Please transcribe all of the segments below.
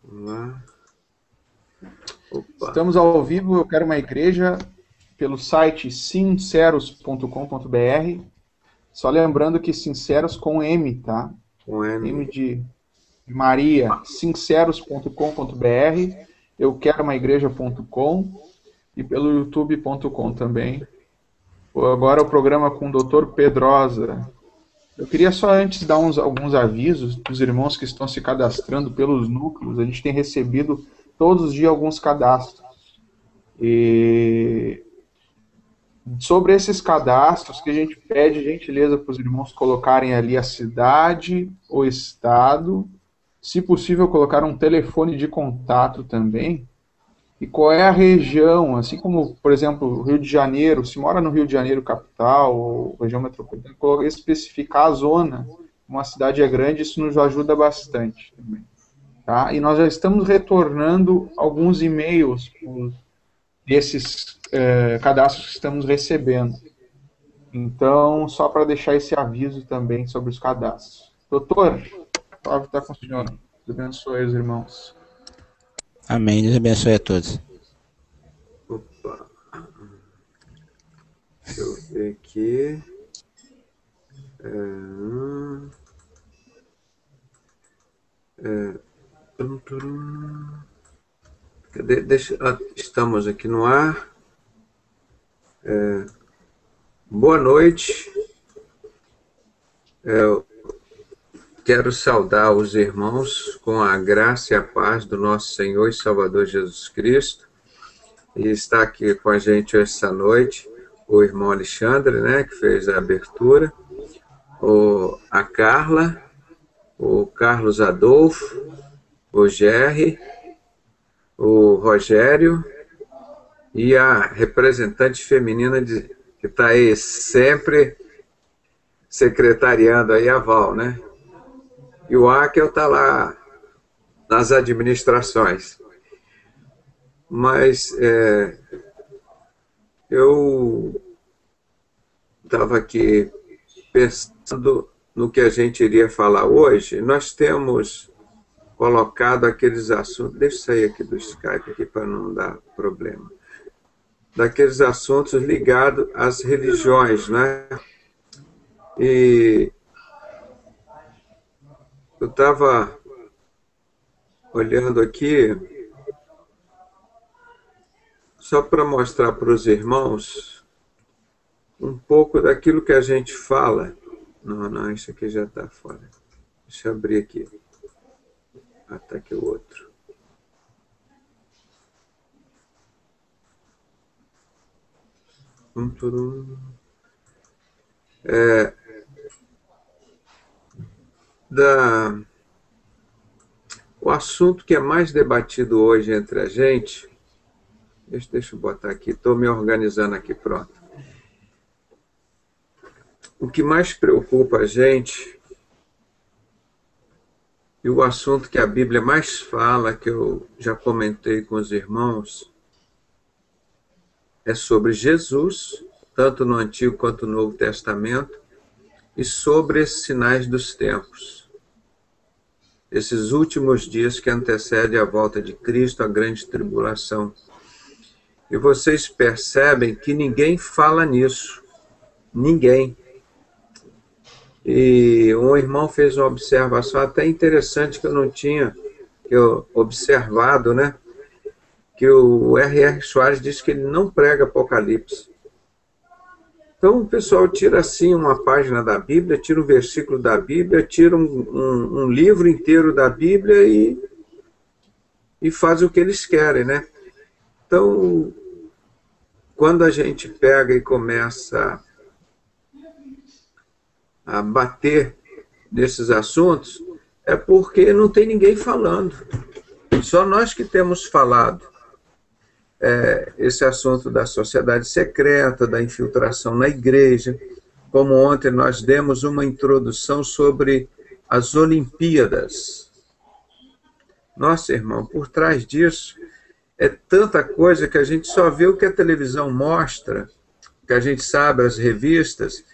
Vamos lá. Opa. Estamos ao vivo, eu quero uma igreja, pelo site sinceros.com.br. Só lembrando que sinceros com M, tá? Com M M. de Maria, sinceros.com.br. Eu quero uma igreja.com e pelo youtube.com também. Agora o programa com o Dr. Pedrosa. Eu queria só antes dar alguns avisos dos irmãos que estão se cadastrando pelos núcleos. A gente tem recebido todos os dias alguns cadastros. E sobre esses cadastros que a gente pede gentileza para os irmãos colocarem ali a cidade, o estado, se possível colocar um telefone de contato também, e qual é a região, assim como, por exemplo, Rio de Janeiro, se mora no Rio de Janeiro capital ou região metropolitana, especificar a zona, uma cidade é grande, isso nos ajuda bastante também. Tá? E nós já estamos retornando alguns e-mails desses cadastros que estamos recebendo. Então, só para deixar esse aviso também sobre os cadastros. Doutor, a palavra está com o senhor. Deus abençoe os irmãos. Amém. Deus abençoe a todos. Opa. Deixa eu ver aqui. Cadê? Estamos aqui no ar. Boa noite. Eu quero saudar os irmãos com a graça e a paz do nosso Senhor e Salvador Jesus Cristo. E está aqui com a gente essa noite o irmão Alexandre, né, que fez a abertura, a Carla, o Carlos Adolfo, o Gerry, o Rogério e a representante feminina que está aí sempre secretariando aí, a Val, né? E o Akel está lá nas administrações. Mas eu estava aqui pensando no que a gente iria falar hoje. Nós temos colocado aqueles assuntos, deixa eu sair aqui do Skype aqui para não dar problema, daqueles assuntos ligados às religiões, né? E eu estava olhando aqui só para mostrar para os irmãos um pouco daquilo que a gente fala. Não, isso aqui já está fora. Deixa eu abrir aqui. Ah, tá aqui o outro. O assunto que é mais debatido hoje entre a gente, deixa eu botar aqui, estou me organizando aqui, pronto. O que mais preocupa a gente, e o assunto que a Bíblia mais fala, que eu já comentei com os irmãos, é sobre Jesus, tanto no Antigo quanto no Novo Testamento, e sobre esses sinais dos tempos. Esses últimos dias que antecedem a volta de Cristo, a grande tribulação. E vocês percebem que ninguém fala nisso. Ninguém. E um irmão fez uma observação até interessante que eu não tinha observado, né? Que o R.R. Soares disse que ele não prega Apocalipse. Então o pessoal tira assim uma página da Bíblia, tira um versículo da Bíblia, tira um livro inteiro da Bíblia e faz o que eles querem, né? Então, quando a gente pega e começa a bater nesses assuntos, é porque não tem ninguém falando. Só nós que temos falado. Esse assunto da sociedade secreta, da infiltração na igreja, como ontem nós demos uma introdução sobre as Olimpíadas. Nossa, irmão, por trás disso é tanta coisa que a gente só vê o que a televisão mostra, que a gente sabe, as revistas.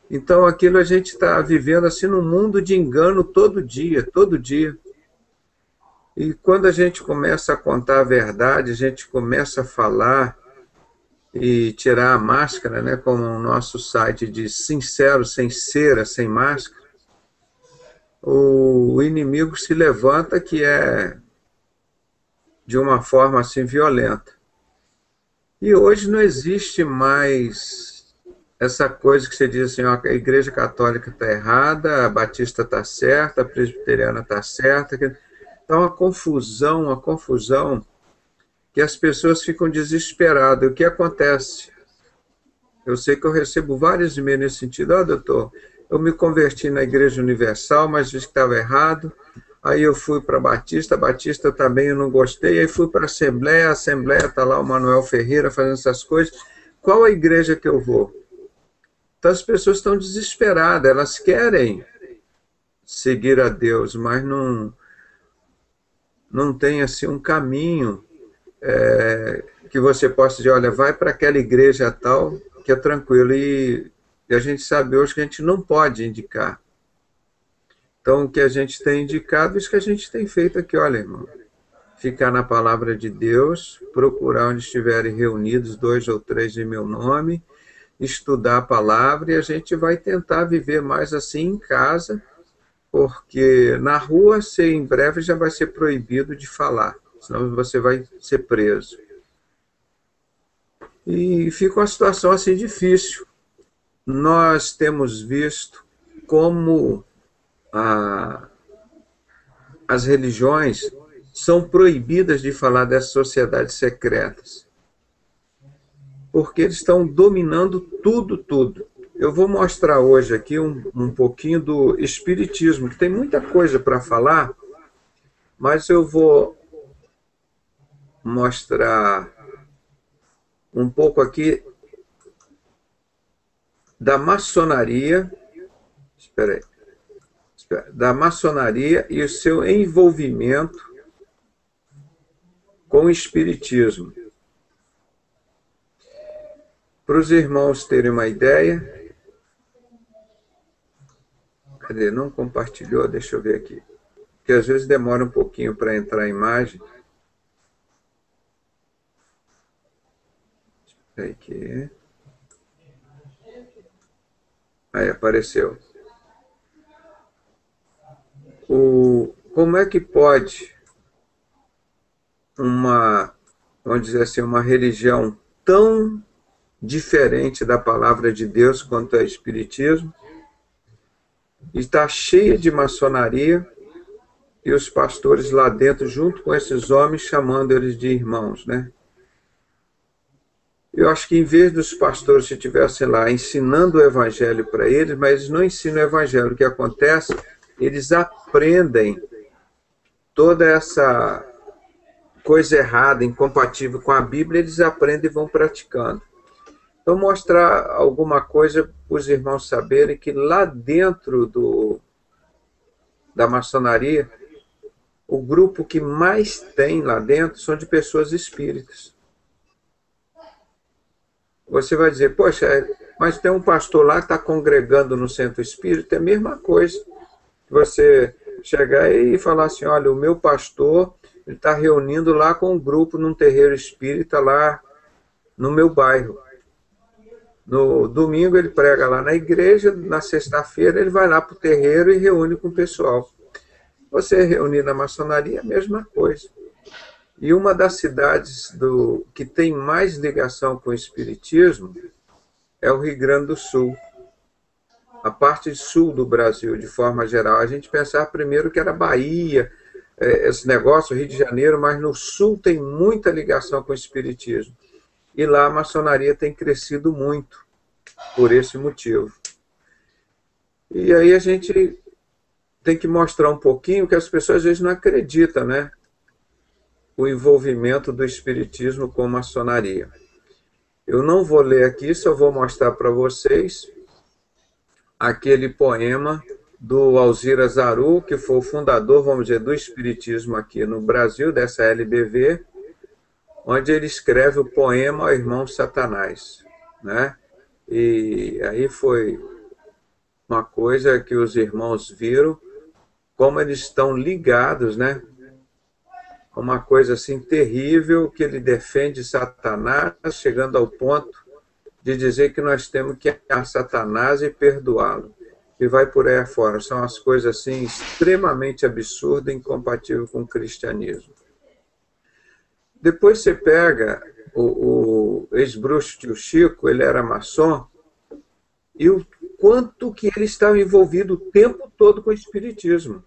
Então aquilo a gente está vivendo assim num mundo de engano todo dia, todo dia. E quando a gente começa a contar a verdade, a gente começa a falar e tirar a máscara, né, como o nosso site diz, sincero, sem cera, sem máscara, o inimigo se levanta, que é de uma forma assim violenta. E hoje não existe mais essa coisa que você diz assim, ó, a Igreja Católica está errada, a Batista está certa, a Presbiteriana está certa. Então, uma confusão, que as pessoas ficam desesperadas. O que acontece? Eu sei que eu recebo vários e-mails nesse sentido. Ó, doutor, eu me converti na Igreja Universal, mas disse que estava errado. Aí eu fui para a Batista também eu não gostei. Aí fui para a Assembleia está lá o Manuel Ferreira fazendo essas coisas. Qual a igreja que eu vou? Então as pessoas estão desesperadas, elas querem seguir a Deus, mas não tem assim um caminho que você possa dizer, olha, vai para aquela igreja tal, que é tranquilo. E a gente sabe hoje que a gente não pode indicar. Então, o que a gente tem indicado, isso que a gente tem feito aqui, olha, irmão, ficar na palavra de Deus, procurar onde estiverem reunidos 2 ou 3 em meu nome, estudar a palavra, e a gente vai tentar viver mais assim em casa, porque na rua, em breve, já vai ser proibido de falar, senão você vai ser preso. E fica uma situação assim difícil. Nós temos visto como as religiões são proibidas de falar dessas sociedades secretas, porque eles estão dominando tudo. Eu vou mostrar hoje aqui um pouquinho do espiritismo, que tem muita coisa para falar, mas eu vou mostrar um pouco aqui da maçonaria. Espera aí. Da maçonaria e o seu envolvimento com o espiritismo. Para os irmãos terem uma ideia. Cadê? Não compartilhou? Deixa eu ver aqui. Porque às vezes demora um pouquinho para entrar a imagem. Espera aí que... Aí apareceu. Como é que pode vamos dizer assim, uma religião tão diferente da palavra de Deus quanto é o espiritismo, e está cheia de maçonaria, e os pastores lá dentro, junto com esses homens, chamando eles de irmãos, né? Eu acho que em vez dos pastores se estivessem lá ensinando o evangelho para eles, mas eles não ensinam o evangelho, o que acontece, eles aprendem toda essa coisa errada, incompatível com a Bíblia, eles aprendem e vão praticando. Então, mostrar alguma coisa para os irmãos saberem que lá dentro da maçonaria, o grupo que mais tem lá dentro são de pessoas espíritas. Você vai dizer, poxa, mas tem um pastor lá que está congregando no centro espírita, é a mesma coisa. Você chegar e falar assim, olha, o meu pastor ele está reunindo lá com um grupo num terreiro espírita lá no meu bairro. No domingo ele prega lá na igreja, na sexta-feira ele vai lá para o terreiro e reúne com o pessoal. Você reunir na maçonaria é a mesma coisa. E uma das cidades que tem mais ligação com o espiritismo é o Rio Grande do Sul. A parte sul do Brasil, de forma geral. A gente pensava primeiro que era Bahia, esse negócio, Rio de Janeiro, mas no sul tem muita ligação com o espiritismo. E lá a maçonaria tem crescido muito por esse motivo. E aí a gente tem que mostrar um pouquinho que as pessoas às vezes não acreditam, né? O envolvimento do espiritismo com a maçonaria. Eu não vou ler aqui, só vou mostrar para vocês aquele poema do Alzira Zaru, que foi o fundador, vamos dizer, do espiritismo aqui no Brasil, dessa LBV, onde ele escreve o poema ao irmão Satanás, né? E aí foi uma coisa que os irmãos viram, como eles estão ligados, né, uma coisa assim terrível, que ele defende Satanás, chegando ao ponto de dizer que nós temos que amar Satanás e perdoá-lo. E vai por aí afora. São as coisas assim extremamente absurdas e incompatíveis com o cristianismo. Depois você pega o ex-bruxo tio Chico, ele era maçom, e o quanto que ele estava envolvido o tempo todo com o espiritismo.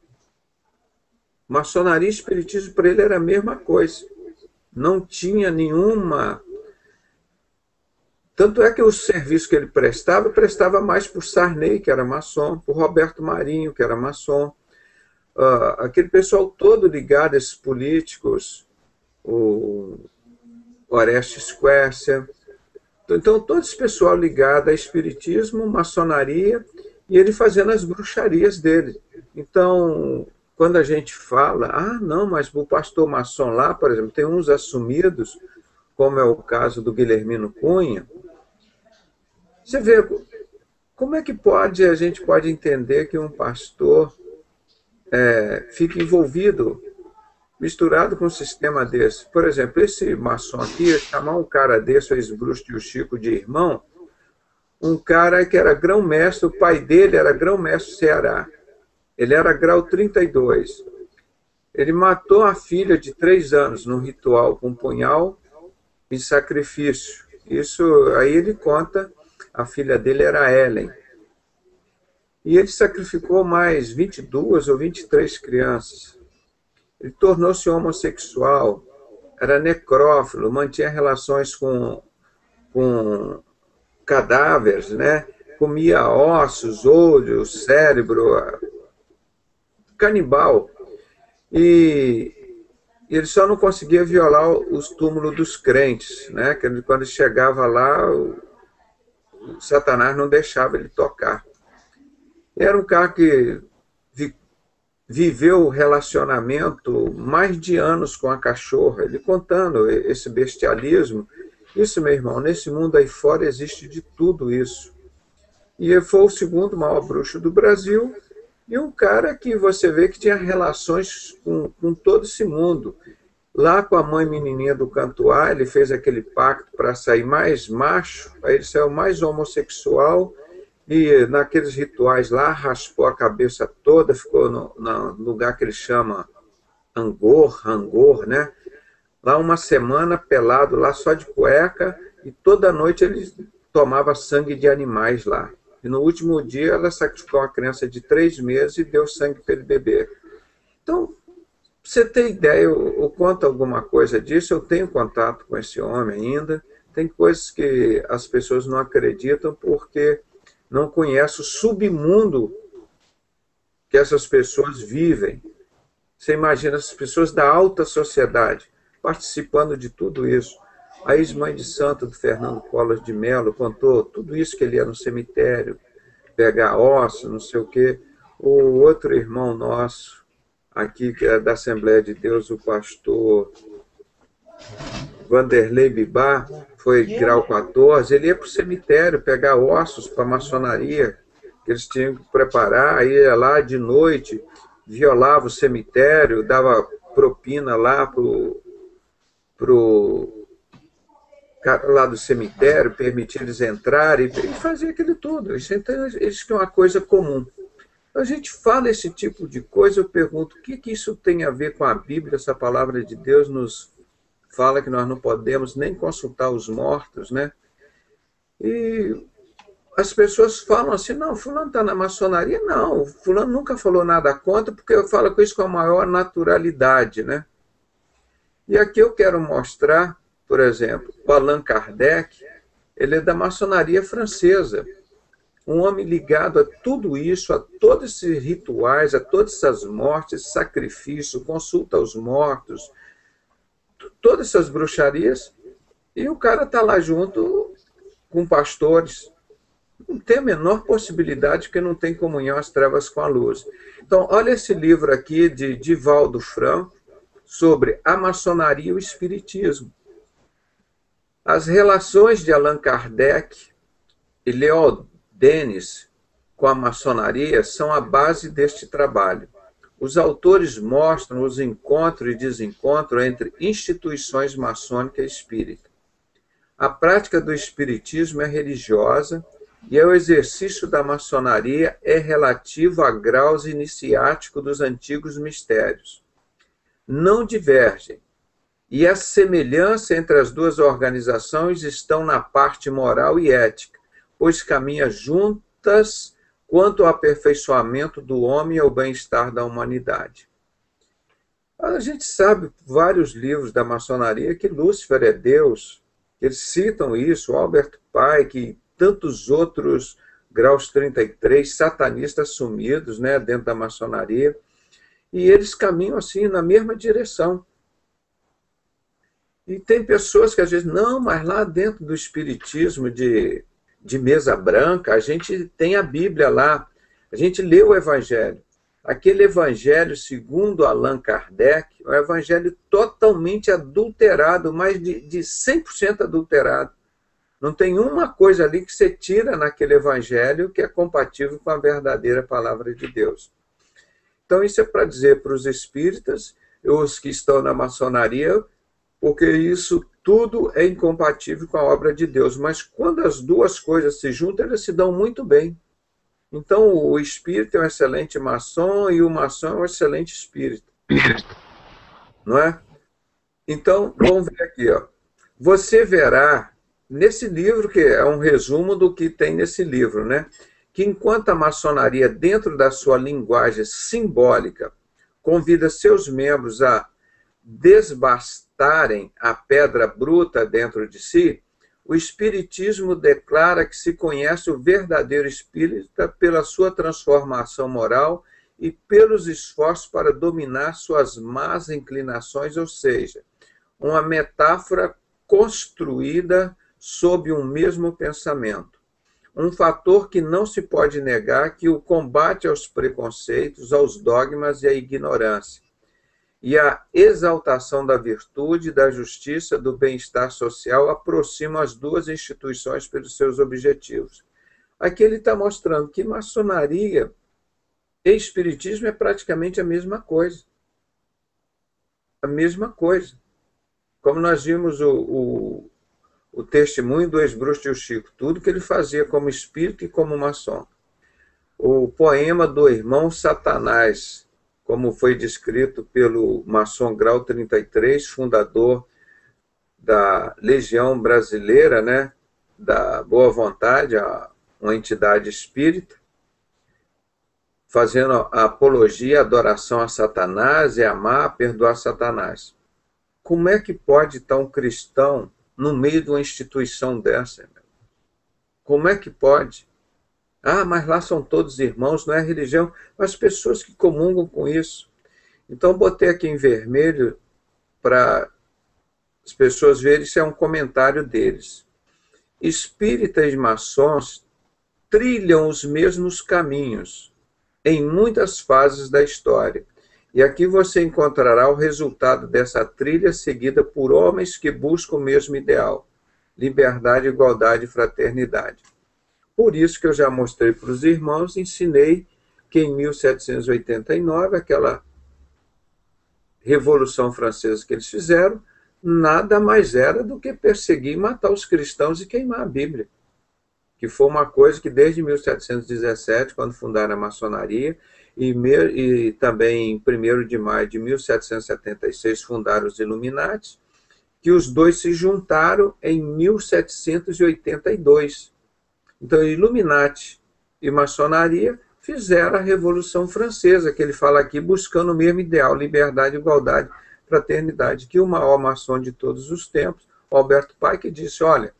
Maçonaria e espiritismo para ele era a mesma coisa. Não tinha nenhuma... Tanto é que o serviço que ele prestava mais por Sarney, que era maçom, por Roberto Marinho, que era maçom, aquele pessoal todo ligado a esses políticos, o Orestes Quercia. Então, todo esse pessoal ligado a espiritismo, maçonaria, e ele fazendo as bruxarias dele. Então, quando a gente fala, não, mas o pastor maçom lá, por exemplo, tem uns assumidos, como é o caso do Guilhermino Cunha, você vê, como é que a gente pode entender que um pastor fique envolvido, misturado com um sistema desse? Por exemplo, esse maçom aqui, chamar um cara desse, o ex-bruxo tio Chico, de irmão, um cara que era grão-mestre, o pai dele era grão-mestre do Ceará. Ele era grau 32. Ele matou a filha de 3 anos num ritual com um punhal em sacrifício. Isso aí ele conta, a filha dele era Ellen. E ele sacrificou mais 22 ou 23 crianças. Ele tornou-se homossexual, era necrófilo, mantinha relações com cadáveres, né? Comia ossos, olhos, cérebro, canibal. E ele só não conseguia violar os túmulos dos crentes, né? Que quando ele chegava lá, o Satanás não deixava ele tocar. Era um cara que viveu o relacionamento mais de anos com a cachorra, ele contando esse bestialismo. Isso, meu irmão, nesse mundo aí fora existe de tudo isso. E ele foi o segundo maior bruxo do Brasil, e um cara que você vê que tinha relações com todo esse mundo. Lá com a mãe menininha do Cantuá, ele fez aquele pacto para sair mais macho, aí ele saiu mais homossexual, e naqueles rituais lá, raspou a cabeça toda, ficou no lugar que ele chama Angor, né? Lá uma semana pelado, lá só de cueca, e toda noite ele tomava sangue de animais lá. E no último dia ela sacrificou uma criança de 3 meses e deu sangue para ele beber. Então, pra você ter ideia, eu conto alguma coisa disso, eu tenho contato com esse homem ainda, tem coisas que as pessoas não acreditam porque não conhece o submundo que essas pessoas vivem. Você imagina as pessoas da alta sociedade participando de tudo isso. A ex-mãe de santo do Fernando Collor de Mello contou tudo isso, que ele ia no cemitério, pegar ossos, não sei o quê. O outro irmão nosso, aqui, que é da Assembleia de Deus, o pastor Vanderlei Bibar, foi grau 14, ele ia para o cemitério pegar ossos para a maçonaria, que eles tinham que preparar, aí ia lá de noite, violava o cemitério, dava propina lá pro cara lá do cemitério, permitia eles entrarem, e fazia aquilo tudo. Então, eles tinham uma coisa comum. A gente fala esse tipo de coisa, eu pergunto, o que isso tem a ver com a Bíblia? Essa palavra de Deus nos fala que nós não podemos nem consultar os mortos, né? E as pessoas falam assim, não, fulano está na maçonaria. Não, fulano nunca falou nada contra, porque eu falo com isso com a maior naturalidade, né? E aqui eu quero mostrar, por exemplo, o Allan Kardec, ele é da maçonaria francesa. Um homem ligado a tudo isso, a todos esses rituais, a todas essas mortes, sacrifício, consulta aos mortos, todas essas bruxarias, e o cara está lá junto com pastores. Não tem a menor possibilidade, porque não tem comunhão as trevas com a luz. Então, olha esse livro aqui de Divaldo Franco, sobre a maçonaria e o espiritismo. As relações de Allan Kardec e Léon Denis com a maçonaria são a base deste trabalho. os autores mostram os encontros e desencontros entre instituições maçônica e espírita. A prática do espiritismo é religiosa e o exercício da maçonaria é relativo a graus iniciáticos dos antigos mistérios. Não divergem, e a semelhança entre as duas organizações estão na parte moral e ética, pois caminham juntas quanto ao aperfeiçoamento do homem e ao bem-estar da humanidade. A gente sabe, vários livros da maçonaria, que Lúcifer é Deus. Eles citam isso, Albert Pike e tantos outros graus 33, satanistas sumidos, né, dentro da maçonaria, e eles caminham assim na mesma direção. E tem pessoas que às vezes, não, mas lá dentro do espiritismo de mesa branca, a gente tem a Bíblia lá, a gente lê o Evangelho. Aquele Evangelho, segundo Allan Kardec, é um Evangelho totalmente adulterado, mais de 100% adulterado. Não tem uma coisa ali que você tira naquele Evangelho que é compatível com a verdadeira palavra de Deus. Então isso é para dizer para os espíritas, os que estão na maçonaria, porque isso tudo é incompatível com a obra de Deus. Mas quando as duas coisas se juntam, elas se dão muito bem. Então o espírito é um excelente maçom e o maçom é um excelente espírito. Não é? Então, vamos ver aqui. Ó. Você verá nesse livro, que é um resumo do que tem nesse livro, né? Que enquanto a maçonaria, dentro da sua linguagem simbólica, convida seus membros a desbastarem a pedra bruta dentro de si, o Espiritismo declara que se conhece o verdadeiro espírita pela sua transformação moral e pelos esforços para dominar suas más inclinações, ou seja, uma metáfora construída sob um mesmo pensamento. Um fator que não se pode negar que o combate aos preconceitos, aos dogmas e à ignorância, e a exaltação da virtude, da justiça, do bem-estar social aproximam as duas instituições pelos seus objetivos. Aqui ele está mostrando que maçonaria e espiritismo é praticamente a mesma coisa. A mesma coisa. Como nós vimos o testemunho do ex-bruxo Tio Chico, tudo que ele fazia como espírito e como maçom. O poema do irmão Satanás, como foi descrito pelo maçom Grau 33, fundador da Legião Brasileira, né, da Boa Vontade, uma entidade espírita, fazendo a apologia, a adoração a Satanás e amar, perdoar Satanás. Como é que pode estar um cristão no meio de uma instituição dessa? Como é que pode? Ah, mas lá são todos irmãos, não é religião. As pessoas que comungam com isso. Então, botei aqui em vermelho para as pessoas verem, isso é um comentário deles. Espíritas e maçons trilham os mesmos caminhos em muitas fases da história. E aqui você encontrará o resultado dessa trilha seguida por homens que buscam o mesmo ideal: liberdade, igualdade e fraternidade. Por isso que eu já mostrei para os irmãos, ensinei que em 1789, aquela Revolução Francesa que eles fizeram, nada mais era do que perseguir e matar os cristãos e queimar a Bíblia. Que foi uma coisa que desde 1717, quando fundaram a maçonaria, e também em 1º de maio de 1776 fundaram os Illuminati, que os dois se juntaram em 1782. Então, Illuminati e maçonaria fizeram a Revolução Francesa, que ele fala aqui, buscando o mesmo ideal: liberdade, igualdade, fraternidade, que o maior maçom de todos os tempos, Albert Pike, disse: olha,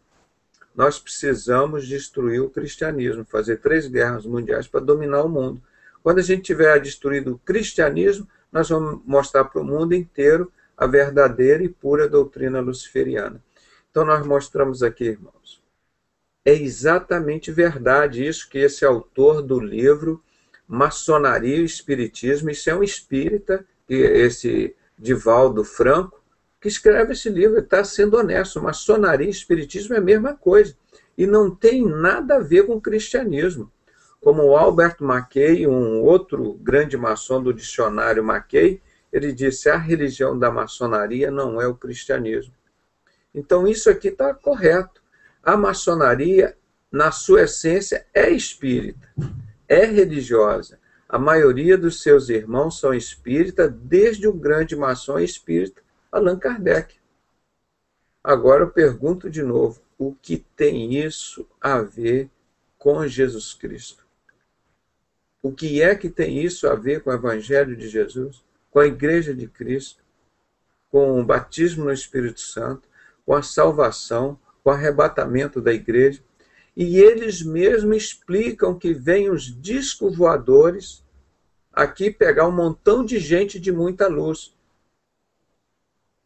nós precisamos destruir o cristianismo, fazer 3 guerras mundiais para dominar o mundo. Quando a gente tiver destruído o cristianismo, nós vamos mostrar para o mundo inteiro a verdadeira e pura doutrina luciferiana. Então, nós mostramos aqui, irmãos, é exatamente verdade isso que esse autor do livro Maçonaria e Espiritismo, isso é um espírita, esse Divaldo Franco, que escreve esse livro, ele está sendo honesto. Maçonaria e Espiritismo é a mesma coisa, e não tem nada a ver com o cristianismo. Como o Albert Mackay, um outro grande maçom do dicionário Mackay, ele disse: a religião da maçonaria não é o cristianismo. Então isso aqui está correto. A maçonaria, na sua essência, é espírita, é religiosa. A maioria dos seus irmãos são espíritas, desde o grande maçom espírita Allan Kardec. Agora eu pergunto de novo, o que tem isso a ver com Jesus Cristo? O que é que tem isso a ver com o Evangelho de Jesus, com a Igreja de Cristo, com o batismo no Espírito Santo, com a salvação, com o arrebatamento da Igreja? E eles mesmos explicam que vêm os discos voadores aqui pegar um montão de gente de muita luz.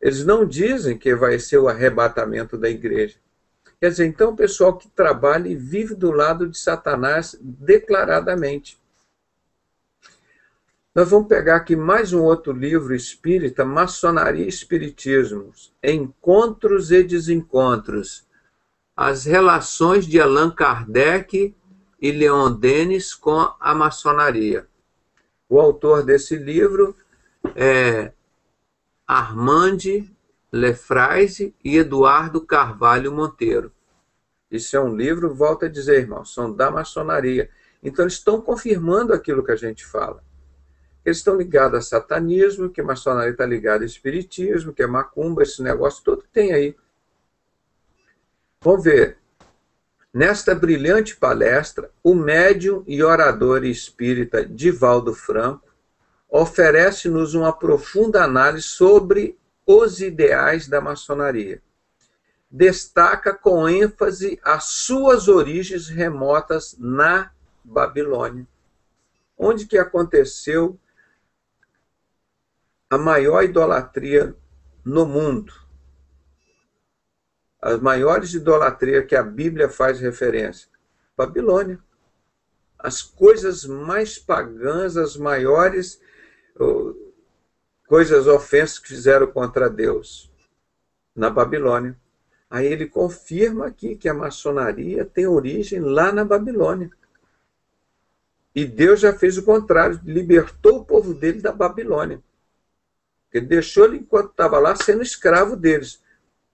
Eles não dizem que vai ser o arrebatamento da Igreja. Quer dizer, então o pessoal que trabalha e vive do lado de Satanás declaradamente. Nós vamos pegar aqui mais um outro livro espírita, Maçonaria e Espiritismo, Encontros e Desencontros, as relações de Allan Kardec e Leon Denis com a maçonaria. O autor desse livro é Armand Lefraise e Eduardo Carvalho Monteiro. Isso é um livro, volto a dizer, irmãos, são da maçonaria. Então eles estão confirmando aquilo que a gente fala. Eles estão ligados a satanismo, que a maçonaria está ligada a espiritismo, que é macumba, esse negócio todo que tem aí. Vamos ver. Nesta brilhante palestra, o médium e orador espírita Divaldo Franco oferece-nos uma profunda análise sobre os ideais da maçonaria. Destaca com ênfase as suas origens remotas na Babilônia, onde que aconteceu a maior idolatria no mundo. As maiores idolatrias que a Bíblia faz referência. Babilônia. As coisas mais pagãs, as maiores coisas, ofensas que fizeram contra Deus. Na Babilônia. Aí ele confirma aqui que a maçonaria tem origem lá na Babilônia. E Deus já fez o contrário, libertou o povo dele da Babilônia. Ele deixou ele, enquanto estava lá, sendo escravo deles,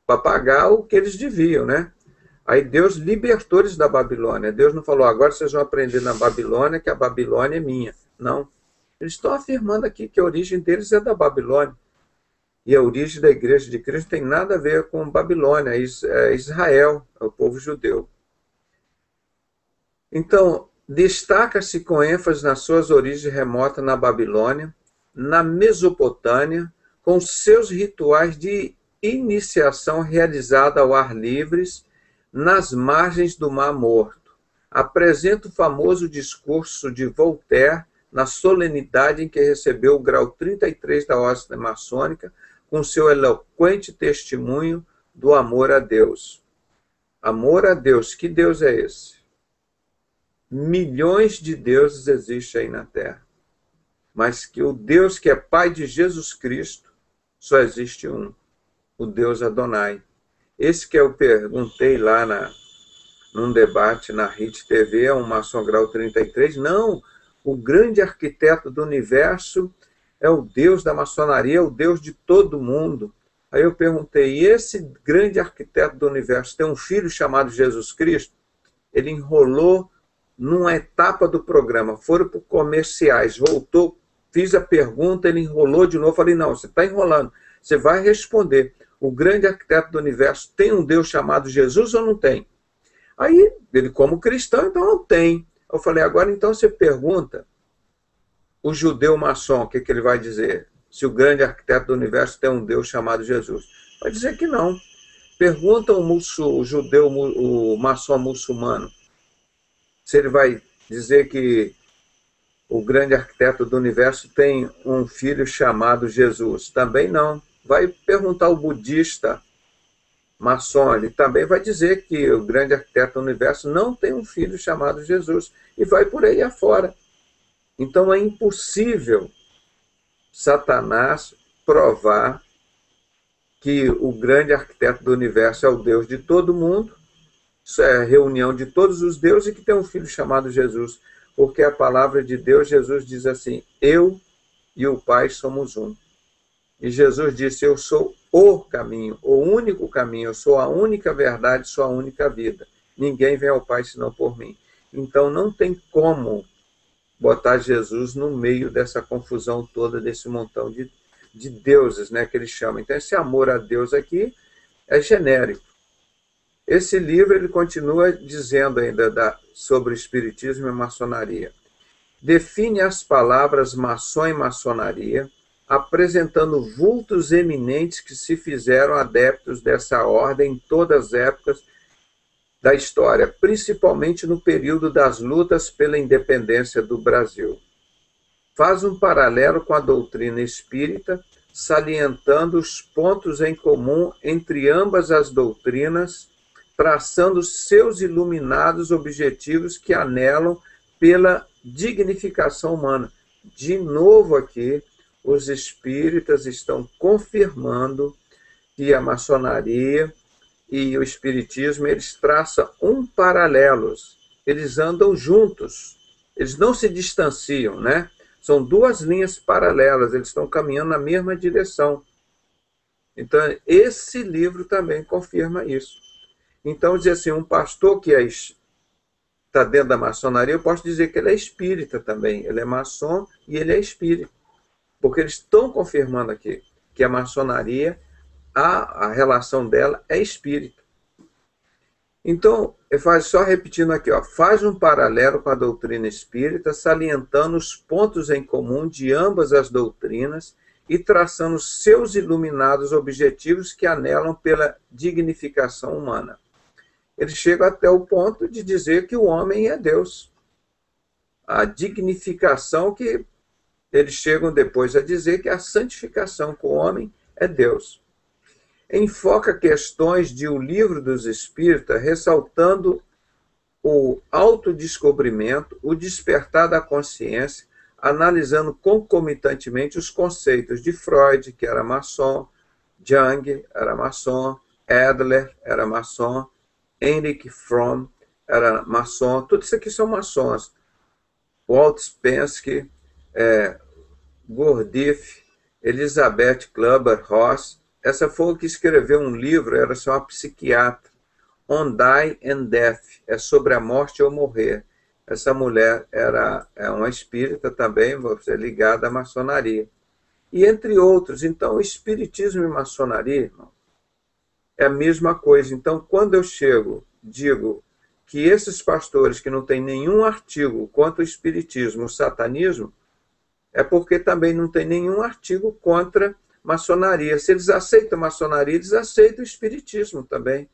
para pagar o que eles deviam, né? Aí Deus libertou eles da Babilônia. Deus não falou, agora vocês vão aprender na Babilônia, que a Babilônia é minha. Não. Eles estão afirmando aqui que a origem deles é da Babilônia. E a origem da Igreja de Cristo tem nada a ver com Babilônia, é Israel, é o povo judeu. Então, destaca-se com ênfase nas suas origens remotas na Babilônia, na Mesopotâmia, com seus rituais de iniciação realizada ao ar livre, nas margens do Mar Morto. Apresenta o famoso discurso de Voltaire na solenidade em que recebeu o grau 33 da Ordem Maçônica, com seu eloquente testemunho do amor a Deus. Amor a Deus, que Deus é esse? Milhões de deuses existem aí na Terra, mas que o Deus que é Pai de Jesus Cristo, só existe um, o Deus Adonai. Esse que eu perguntei lá num debate na RIT TV, é um maçom grau 33, não, o grande arquiteto do universo é o Deus da maçonaria, é o Deus de todo mundo. Aí eu perguntei, e esse grande arquiteto do universo tem um filho chamado Jesus Cristo? Ele enrolou numa etapa do programa, foram para comerciais, voltou, fiz a pergunta, ele enrolou de novo, falei, não, você está enrolando, você vai responder. O grande arquiteto do universo tem um Deus chamado Jesus ou não tem? Aí, ele como cristão, então não tem. Eu falei, agora então você pergunta, o judeu maçom, o que ele vai dizer? Se o grande arquiteto do universo tem um Deus chamado Jesus. Vai dizer que não. Pergunta o judeu, o maçom muçulmano, se ele vai dizer que o grande arquiteto do universo tem um filho chamado Jesus. Também não. Vai perguntar o budista maçom, ele também vai dizer que o grande arquiteto do universo não tem um filho chamado Jesus. E vai por aí afora. Então é impossível Satanás provar que o grande arquiteto do universo é o Deus de todo mundo, isso é a reunião de todos os deuses e que tem um filho chamado Jesus. porque a palavra de Deus, Jesus diz assim, eu e o Pai somos um. E Jesus disse, eu sou o caminho, o único caminho, eu sou a única verdade, sou a única vida. Ninguém vem ao Pai senão por mim. Então não tem como botar Jesus no meio dessa confusão toda, desse montão de deuses, né, que ele chama. Então esse amor a Deus aqui é genérico. Esse livro ele continua dizendo ainda sobre o espiritismo e maçonaria. Define as palavras maçom e maçonaria, apresentando vultos eminentes que se fizeram adeptos dessa ordem em todas as épocas da história, principalmente no período das lutas pela independência do Brasil. Faz um paralelo com a doutrina espírita, salientando os pontos em comum entre ambas as doutrinas, traçando seus iluminados objetivos que anelam pela dignificação humana. De novo aqui, os espíritas estão confirmando que a maçonaria e o espiritismo, eles traçam paralelos, eles andam juntos, eles não se distanciam, né? São duas linhas paralelas, eles estão caminhando na mesma direção. Então, esse livro também confirma isso. Então, dizer assim, um pastor que está dentro da maçonaria, eu posso dizer que ele é espírita também, ele é maçom e ele é espírita. Porque eles estão confirmando aqui que a maçonaria, a relação dela é espírita. Então, só repetindo aqui, faz um paralelo com a doutrina espírita, salientando os pontos em comum de ambas as doutrinas e traçando seus iluminados objetivos que anelam pela dignificação humana. Eles chegam até o ponto de dizer que o homem é Deus. A dignificação que eles chegam depois a dizer que a santificação com o homem é Deus. Enfoca questões de O Livro dos Espíritos, ressaltando o autodescobrimento, o despertar da consciência, analisando concomitantemente os conceitos de Freud, que era maçom, Jung era maçom, Adler era maçom, Henrik Fromm era maçom, tudo isso aqui são maçons. Walt Spensky, Gurdjieff, Elizabeth Kübler-Ross, essa foi que escreveu um livro, era só uma psiquiatra, On Die and Death, é sobre a morte ou morrer. Essa mulher é uma espírita também, você ligada à maçonaria. E entre outros, então, espiritismo e maçonaria, irmão, é a mesma coisa. Então, quando eu digo que esses pastores que não têm nenhum artigo contra o espiritismo, o satanismo, é porque também não tem nenhum artigo contra maçonaria. Se eles aceitam maçonaria, eles aceitam o espiritismo também.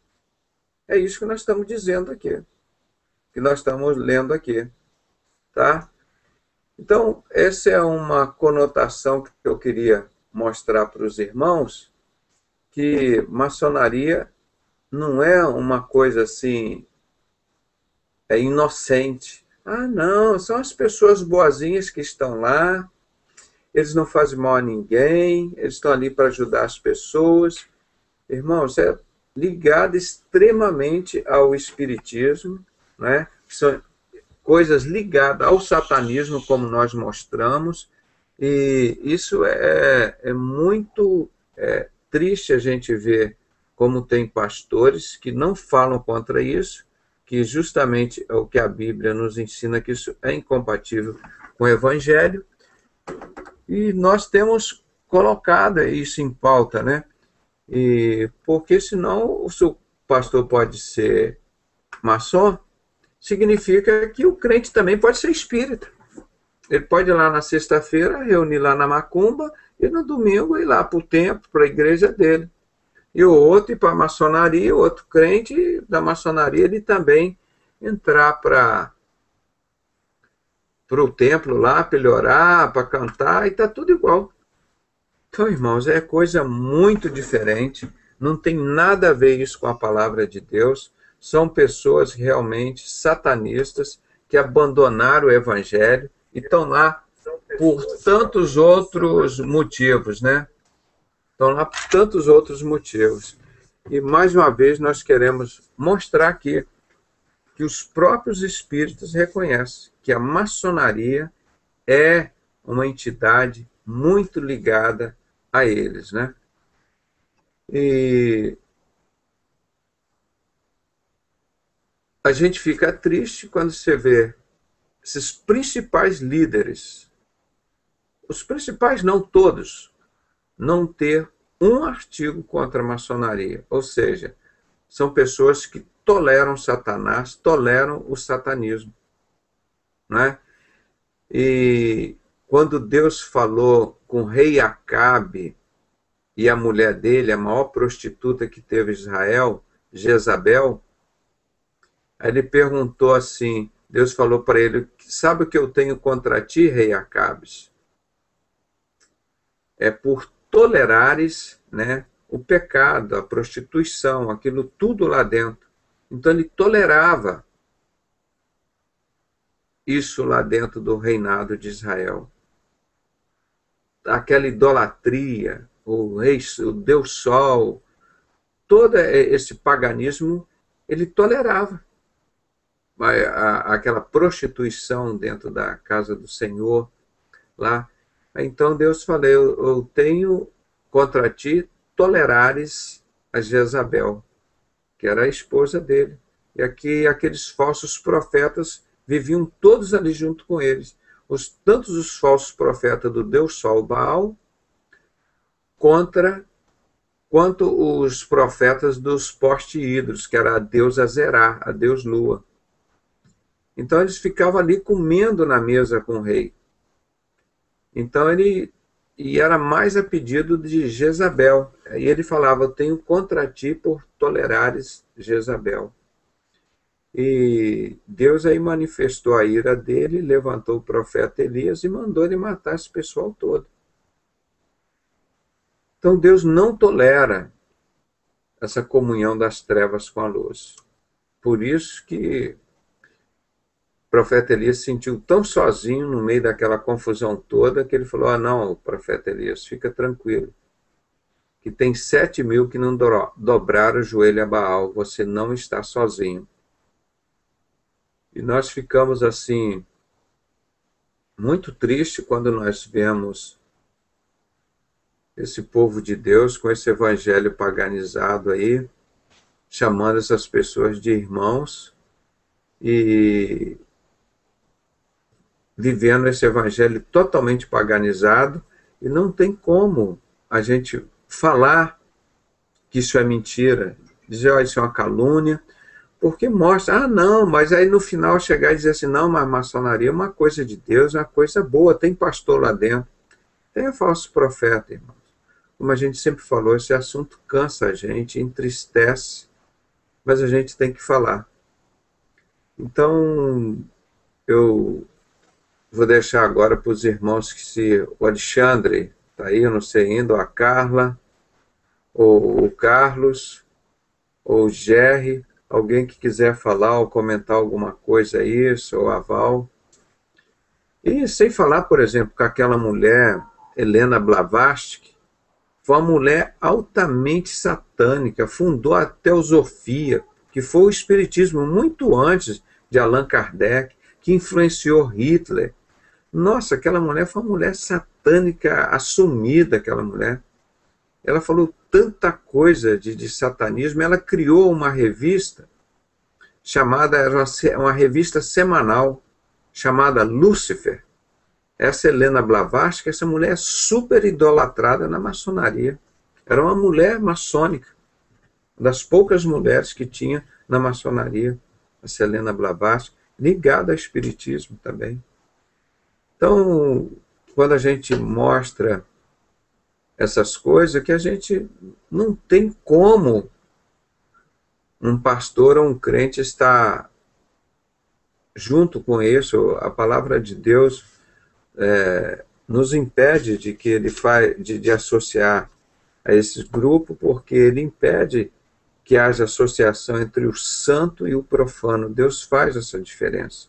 É isso que nós estamos dizendo aqui, que nós estamos lendo aqui, tá? Então, essa é uma conotação que eu queria mostrar para os irmãos, que maçonaria não é uma coisa assim, inocente. Ah, não, são as pessoas boazinhas que estão lá, eles não fazem mal a ninguém, eles estão ali para ajudar as pessoas. Irmãos, é ligado extremamente ao espiritismo, né? São coisas ligadas ao satanismo, como nós mostramos, e isso é muito triste a gente ver como tem pastores que não falam contra isso, que justamente é o que a Bíblia nos ensina, que isso é incompatível com o Evangelho, e nós temos colocado isso em pauta, né? E porque senão o seu pastor pode ser maçom, significa que o crente também pode ser espírita. Ele pode ir lá na sexta-feira, reunir lá na macumba, e no domingo ir lá para o templo, para a igreja dele. E o outro ir para a maçonaria, o outro crente da maçonaria, ele também entrar para o templo lá, para ele orar, para cantar, e está tudo igual. Então, irmãos, é coisa muito diferente, não tem nada a ver isso com a palavra de Deus, são pessoas realmente satanistas que abandonaram o Evangelho e estão lá por tantos outros motivos, né? Estão lá por tantos outros motivos. E, mais uma vez, nós queremos mostrar aqui que os próprios espíritos reconhecem que a maçonaria é uma entidade muito ligada a eles, né? E a gente fica triste quando você vê esses principais líderes, os principais não todos, não ter um artigo contra a maçonaria. Ou seja, são pessoas que toleram Satanás, toleram o satanismo, né? E quando Deus falou com o rei Acabe e a mulher dele, a maior prostituta que teve Israel, Jezabel, aí ele perguntou assim, Deus falou para ele, sabe o que eu tenho contra ti, rei Acabes? É por tolerares, né, o pecado, a prostituição, aquilo tudo lá dentro. Então ele tolerava isso lá dentro do reinado de Israel. Aquela idolatria, o Deus Sol, todo esse paganismo, ele tolerava. Aquela prostituição dentro da casa do Senhor, lá. Então Deus falou, eu tenho contra ti tolerares a Jezabel, que era a esposa dele. E aqui aqueles falsos profetas viviam todos ali junto com eles. Tanto os falsos profetas do Deus Sol, Baal, quanto os profetas dos postídros, que era a deusa Zerá, a Deus Lua. Então eles ficavam ali comendo na mesa com o rei. Então e era mais a pedido de Jezabel. E ele falava, eu tenho contra ti por tolerares Jezabel. E Deus aí manifestou a ira dele, levantou o profeta Elias e mandou ele matar esse pessoal todo. Então Deus não tolera essa comunhão das trevas com a luz. Por isso que o profeta Elias se sentiu tão sozinho no meio daquela confusão toda que ele falou, não, profeta Elias, fica tranquilo, que tem 7.000 que não dobraram o joelho a Baal, você não está sozinho. E nós ficamos assim, muito tristes quando nós vemos esse povo de Deus com esse evangelho paganizado aí, chamando essas pessoas de irmãos e vivendo esse evangelho totalmente paganizado, e não tem como a gente falar que isso é mentira, dizer, isso é uma calúnia, porque mostra, não, mas aí no final chegar e dizer assim, não, mas a maçonaria é uma coisa de Deus, é uma coisa boa, tem pastor lá dentro, tem falso profeta, irmãos. Como a gente sempre falou, esse assunto cansa a gente, entristece, mas a gente tem que falar. Então, eu vou deixar agora para os irmãos que o Alexandre está aí, eu não sei ainda, ou a Carla, ou o Carlos, ou o Jerry, alguém que quiser falar ou comentar alguma coisa aí, ou a Val. E sem falar, por exemplo, com aquela mulher, Helena Blavatsky, foi uma mulher altamente satânica, fundou a Teosofia, que foi o espiritismo muito antes de Allan Kardec, que influenciou Hitler. Nossa, aquela mulher foi uma mulher satânica assumida, aquela mulher. Ela falou tanta coisa de satanismo, ela criou uma revista chamada, uma revista semanal, chamada Lúcifer. Essa Helena Blavatsky, essa mulher é super idolatrada na maçonaria. Era uma mulher maçônica, uma das poucas mulheres que tinha na maçonaria, essa Helena Blavatsky, ligada ao espiritismo também. Então, quando a gente mostra essas coisas, que a gente não tem como um pastor ou um crente estar junto com isso. A palavra de Deus nos impede de que ele de associar a esse grupo, porque ele impede que haja associação entre o santo e o profano. Deus faz essa diferença.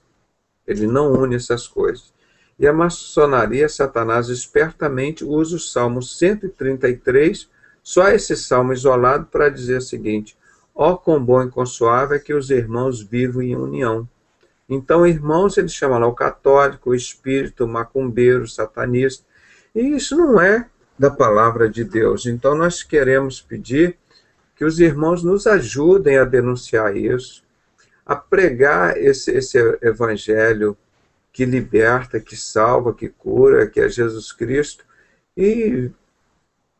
Ele não une essas coisas. E a maçonaria, Satanás espertamente usa o Salmo 133, só esse salmo isolado, para dizer o seguinte: Ó quão bom e quão suave é que os irmãos vivam em união. Então, irmãos, ele chama lá o católico, o espírito, o macumbeiro, o satanista. E isso não é da palavra de Deus. Então, nós queremos pedir que os irmãos nos ajudem a denunciar isso, a pregar esse evangelho que liberta, que salva, que cura, que é Jesus Cristo, e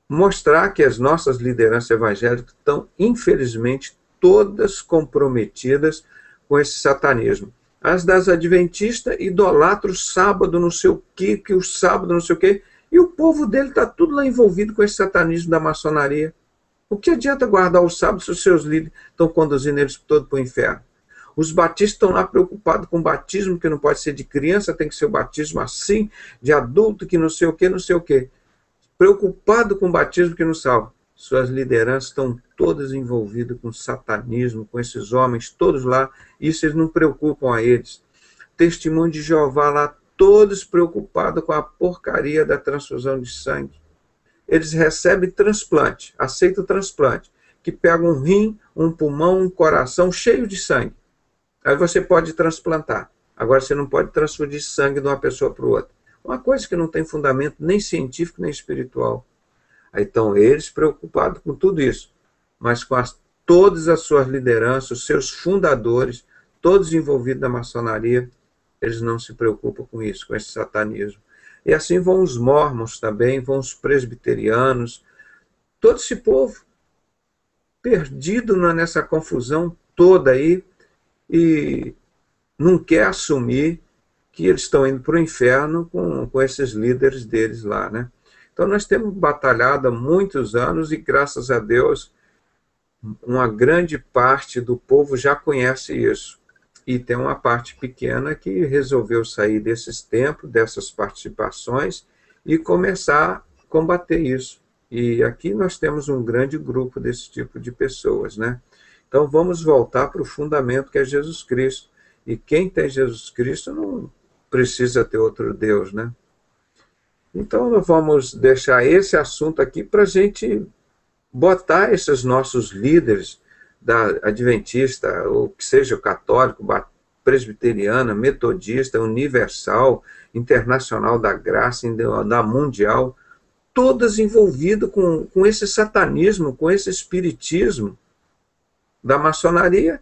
mostrar que as nossas lideranças evangélicas estão, infelizmente, todas comprometidas com esse satanismo. As das adventistas idolatram o sábado não sei o quê, que o sábado não sei o quê, e o povo dele está tudo lá envolvido com esse satanismo da maçonaria. O que adianta guardar o sábado se os seus líderes estão conduzindo eles todo para o inferno? Os batistas estão lá preocupados com o batismo, que não pode ser de criança, tem que ser o batismo assim, de adulto, que não sei o quê, não sei o quê. Preocupado com o batismo que não salva. Suas lideranças estão todas envolvidas com satanismo, com esses homens todos lá, isso eles não preocupam a eles. Testemunho de Jeová lá, todos preocupados com a porcaria da transfusão de sangue. Eles recebem transplante, aceitam o transplante, que pega um rim, um pulmão, um coração cheio de sangue. Aí você pode transplantar. Agora você não pode transfundir sangue de uma pessoa para outra. Uma coisa que não tem fundamento nem científico nem espiritual. Aí estão eles preocupados com tudo isso, mas com todas as suas lideranças, os seus fundadores, todos envolvidos na maçonaria, eles não se preocupam com isso, com esse satanismo. E assim vão os mórmons também, vão os presbiterianos, todo esse povo perdido nessa confusão toda aí e não quer assumir que eles estão indo para o inferno com esses líderes deles lá, né? Então nós temos batalhado há muitos anos e graças a Deus uma grande parte do povo já conhece isso. E tem uma parte pequena que resolveu sair desses templos, dessas participações e começar a combater isso. E aqui nós temos um grande grupo desse tipo de pessoas, né? Então vamos voltar para o fundamento que é Jesus Cristo. E quem tem Jesus Cristo não precisa ter outro Deus, né? Então nós vamos deixar esse assunto aqui para a gente botar esses nossos líderes da adventista, ou que seja católico, presbiteriana, metodista, universal, internacional da graça, da mundial, todas envolvidas com esse satanismo, com esse espiritismo da maçonaria,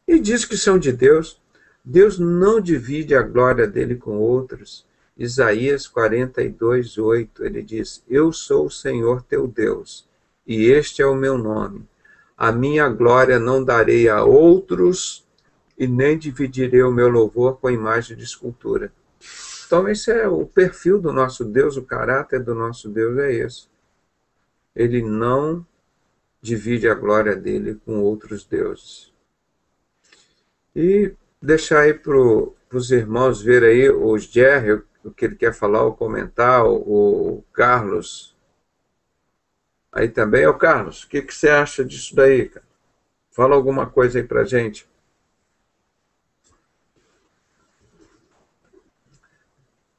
e diz que são de Deus. Deus não divide a glória dele com outros. Isaías 42:8, ele diz: Eu sou o Senhor teu Deus, e este é o meu nome. A minha glória não darei a outros, e nem dividirei o meu louvor com imagem de escultura. Então esse é o perfil do nosso Deus, o caráter do nosso Deus é esse. Ele não divide a glória dele com outros deuses. E deixar aí para os irmãos ver aí o Jerry, o que ele quer falar, ou comentar, o Carlos. Aí também, ô Carlos, o que você acha disso daí, cara? Fala alguma coisa aí pra gente.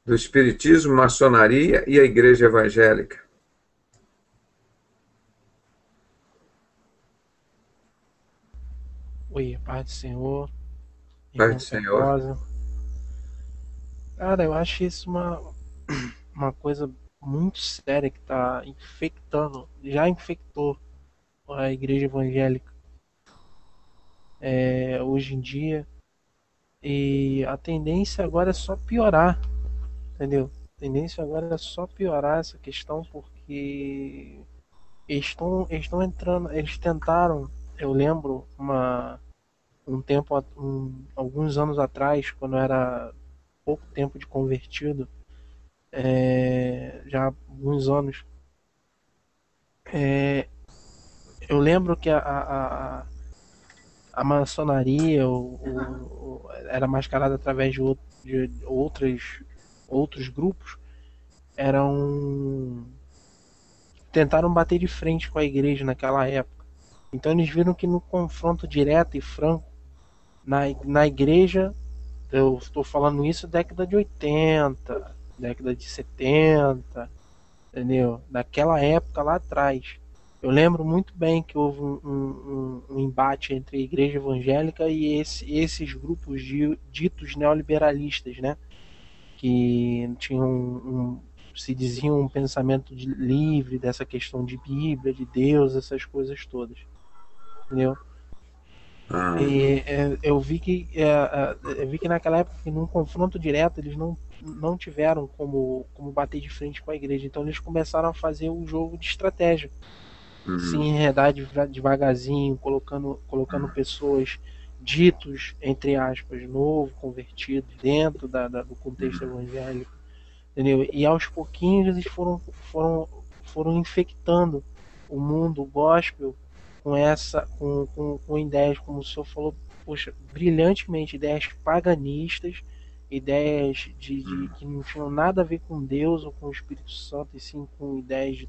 Do espiritismo, maçonaria e a igreja evangélica. Oi, paz do Senhor. Paz do Senhor. Cara, eu acho isso uma coisa muito séria que está infectando, já infectou a igreja evangélica hoje em dia, e a tendência agora é só piorar, entendeu? A tendência agora é só piorar essa questão, porque eles estão entrando, eles tentaram, eu lembro alguns anos atrás, quando eu era pouco tempo de convertido, já há alguns anos, eu lembro que a maçonaria era mascarada através de outros grupos, tentaram bater de frente com a igreja naquela época. Então eles viram que no confronto direto e franco na igreja, eu estou falando isso década de 80, década de 70, entendeu? Naquela época lá atrás, Eu lembro muito bem que houve um embate entre a igreja evangélica e esses grupos ditos neoliberalistas, né? Que tinham se diziam um pensamento livre dessa questão de Bíblia, de Deus, essas coisas todas, entendeu? Ah, E eu vi que naquela época, num confronto direto, eles não tiveram como bater de frente com a igreja, então eles começaram a fazer um jogo de estratégia, se uhum, enredar devagarzinho, colocando pessoas ditos, entre aspas, novo, convertidos dentro do contexto evangélico, entendeu? E aos pouquinhos eles foram infectando o mundo gospel com ideias, como o senhor falou, poxa, brilhantemente, ideias paganistas, ideias que não tinham nada a ver com Deus ou com o Espírito Santo, e sim com ideias de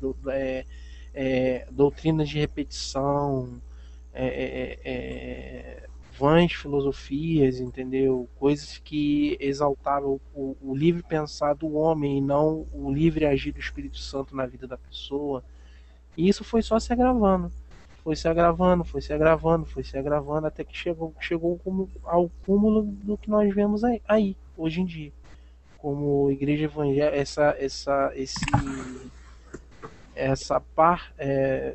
doutrinas de repetição, é, é, é, vãs filosofias, entendeu? Coisas que exaltavam o livre pensar do homem e não o livre agir do Espírito Santo na vida da pessoa. E isso foi só se agravando. Foi se agravando, foi se agravando, foi se agravando, até que chegou ao cúmulo do que nós vemos aí hoje em dia. Como igreja evangélica,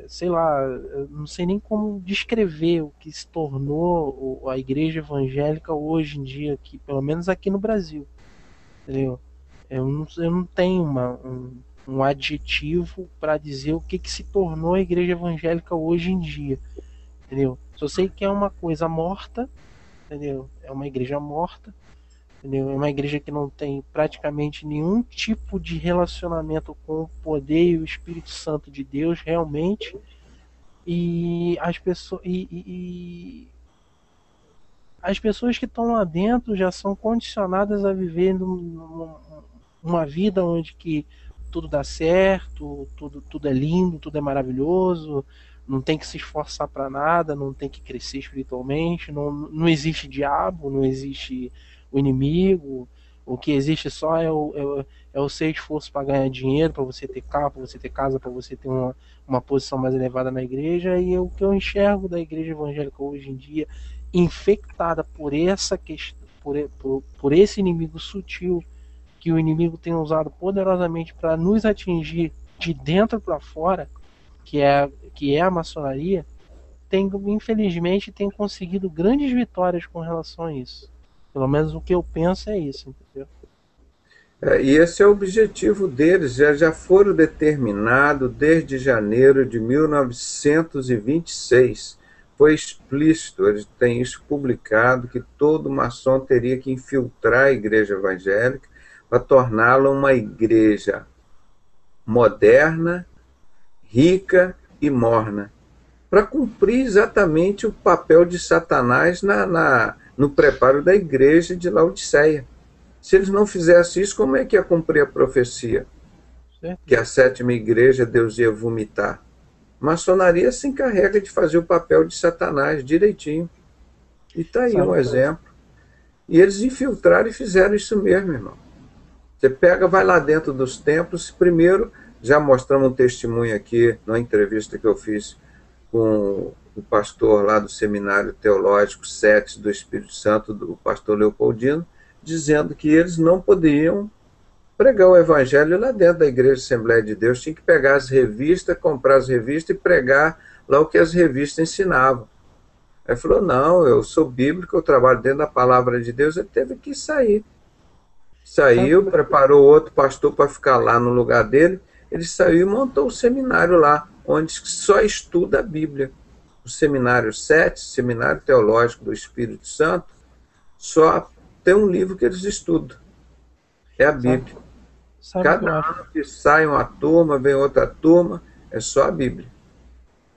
sei lá, eu não sei nem como descrever o que se tornou a igreja evangélica hoje em dia, aqui, pelo menos aqui no Brasil, entendeu? Eu não tenho um adjetivo para dizer o que se tornou a igreja evangélica hoje em dia, entendeu? Só sei que é uma coisa morta, entendeu? É uma igreja morta, entendeu? É uma igreja que não tem praticamente nenhum tipo de relacionamento com o poder e o Espírito Santo de Deus realmente, e as pessoas as pessoas que estão lá dentro já são condicionadas a viver uma vida onde que tudo dá certo, tudo é lindo, tudo é maravilhoso, não tem que se esforçar para nada, não tem que crescer espiritualmente, não existe diabo, não existe o inimigo, o que existe só é o seu esforço para ganhar dinheiro, para você ter carro, para você ter casa, para você ter uma posição mais elevada na igreja. E o que eu enxergo da igreja evangélica hoje em dia, infectada por essa questão, por esse inimigo sutil que o inimigo tem usado poderosamente para nos atingir de dentro para fora, que é a maçonaria, infelizmente tem conseguido grandes vitórias com relação a isso. Pelo menos o que eu penso é isso, entendeu? E esse é o objetivo deles, já foram determinados desde janeiro de 1926. Foi explícito, eles têm isso publicado, que todo maçom teria que infiltrar a igreja evangélica para torná-la uma igreja moderna, rica e morna, para cumprir exatamente o papel de Satanás no preparo da igreja de Laodiceia. Se eles não fizessem isso, como é que ia cumprir a profecia? Certo? Que a sétima igreja Deus ia vomitar. A maçonaria se encarrega de fazer o papel de Satanás direitinho. E está aí um exemplo. E eles infiltraram e fizeram isso mesmo, irmão. Você pega, vai lá dentro dos templos. Primeiro, já mostramos um testemunho aqui, numa entrevista que eu fiz com o pastor lá do Seminário Teológico 7 do Espírito Santo, do pastor Leopoldino, dizendo que eles não podiam pregar o evangelho lá dentro da Igreja Assembleia de Deus, tinha que pegar as revistas, comprar as revistas e pregar lá o que as revistas ensinavam. Aí falou, não, eu sou bíblico, eu trabalho dentro da palavra de Deus. Ele teve que sair. Saiu, preparou outro pastor para ficar lá no lugar dele, ele saiu e montou o seminário lá, onde só estuda a Bíblia. O Seminário 7, Seminário Teológico do Espírito Santo, só tem um livro que eles estudam, é a Bíblia. Cada ano que sai uma turma, vem outra turma, é só a Bíblia.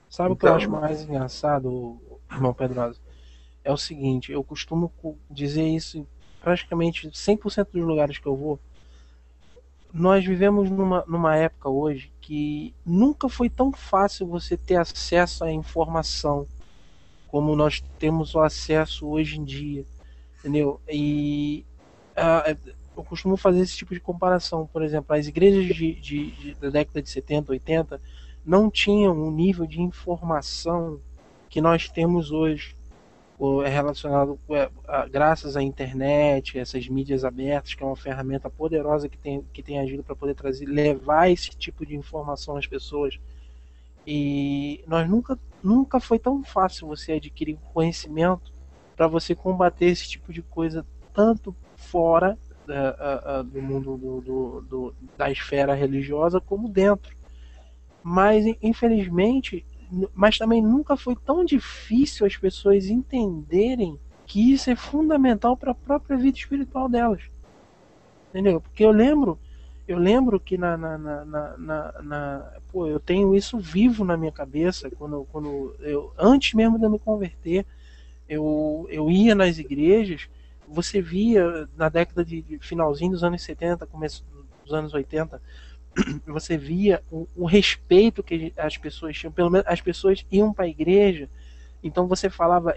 Sabe o que eu acho mais engraçado, irmão Pedroso? É o seguinte, eu costumo dizer isso em praticamente 100% dos lugares que eu vou. Nós vivemos numa época hoje que nunca foi tão fácil você ter acesso à informação como nós temos o acesso hoje em dia, entendeu? E eu costumo fazer esse tipo de comparação. Por exemplo, as igrejas da década de 70, 80 não tinham o nível de informação que nós temos hoje, é relacionado graças à internet, essas mídias abertas, que é uma ferramenta poderosa que tem agido para poder levar esse tipo de informação às pessoas. E nunca foi tão fácil você adquirir conhecimento para você combater esse tipo de coisa, tanto fora do mundo da esfera religiosa como dentro. Mas infelizmente, mas também nunca foi tão difícil as pessoas entenderem que isso é fundamental para a própria vida espiritual delas, entendeu? Porque eu lembro que pô, eu tenho isso vivo na minha cabeça quando eu, antes mesmo de eu me converter, eu ia nas igrejas. Você via na década de finalzinho dos anos 70, começo dos anos 80, você via o respeito que as pessoas tinham. Pelo menos as pessoas iam para a igreja, então você falava,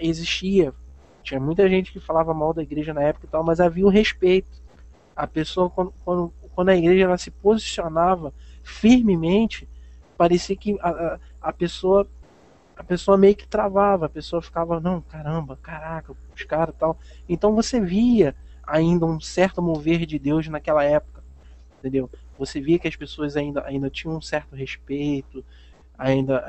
tinha muita gente que falava mal da igreja na época e tal, mas havia o respeito. A pessoa, quando a igreja ela se posicionava firmemente, parecia que a pessoa meio que travava, a pessoa ficava, não, caramba, caraca, os caras e tal. Então você via ainda um certo mover de Deus naquela época, entendeu? Você via que as pessoas ainda tinham um certo respeito, ainda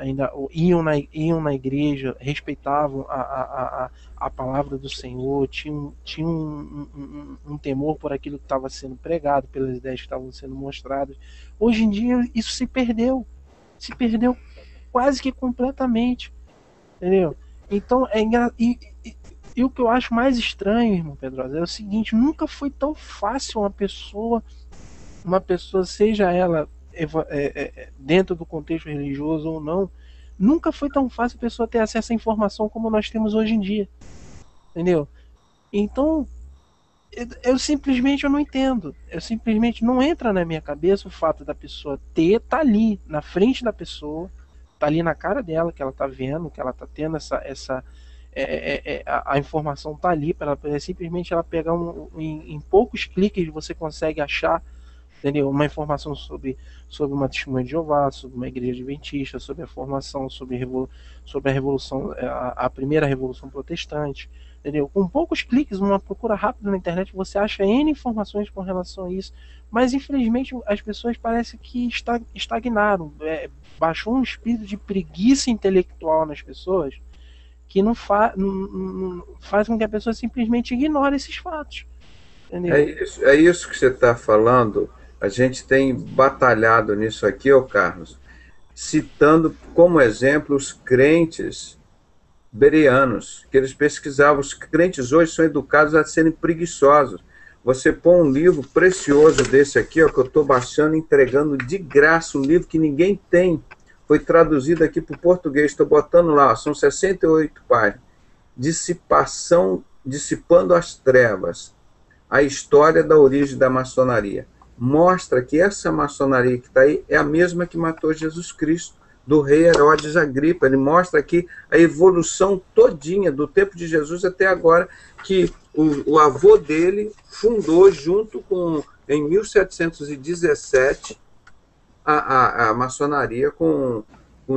iam na igreja, respeitavam a palavra do Senhor, tinham um temor por aquilo que estava sendo pregado, pelas ideias que estavam sendo mostradas. Hoje em dia isso se perdeu quase que completamente, entendeu? Então e o que eu acho mais estranho, irmão Pedrosa, é o seguinte: nunca foi tão fácil uma pessoa, seja ela dentro do contexto religioso ou não, nunca foi tão fácil a pessoa ter acesso à informação como nós temos hoje em dia, entendeu? Então eu simplesmente não entendo, não entra na minha cabeça o fato da pessoa tá ali na frente da pessoa, tá ali na cara dela, que ela tá vendo, que ela tá tendo a informação tá ali para ela simplesmente ela pegar em poucos cliques você consegue achar, entendeu? Uma informação sobre uma testemunha de Jeová, sobre uma igreja adventista, sobre a formação, sobre a revolução, a primeira revolução protestante, entendeu? Com poucos cliques, uma procura rápida na internet, você acha N informações com relação a isso. Mas infelizmente as pessoas parecem que estagnaram, baixou um espírito de preguiça intelectual nas pessoas que não faz com que a pessoa simplesmente ignore esses fatos, entendeu? É isso que você está falando. A gente tem batalhado nisso aqui, ô Carlos, citando como exemplo os crentes bereanos, que eles pesquisavam. Os crentes hoje são educados a serem preguiçosos. Você põe um livro precioso desse aqui, ó, que eu estou baixando, entregando de graça, um livro que ninguém tem, foi traduzido aqui para o português, estou botando lá, são 68 páginas, Dissipando as Trevas, a história da origem da maçonaria. Mostra que essa maçonaria que está aí é a mesma que matou Jesus Cristo, do rei Herodes Agripa. Ele mostra aqui a evolução todinha do tempo de Jesus até agora, que o avô dele fundou junto com, em 1717, a maçonaria com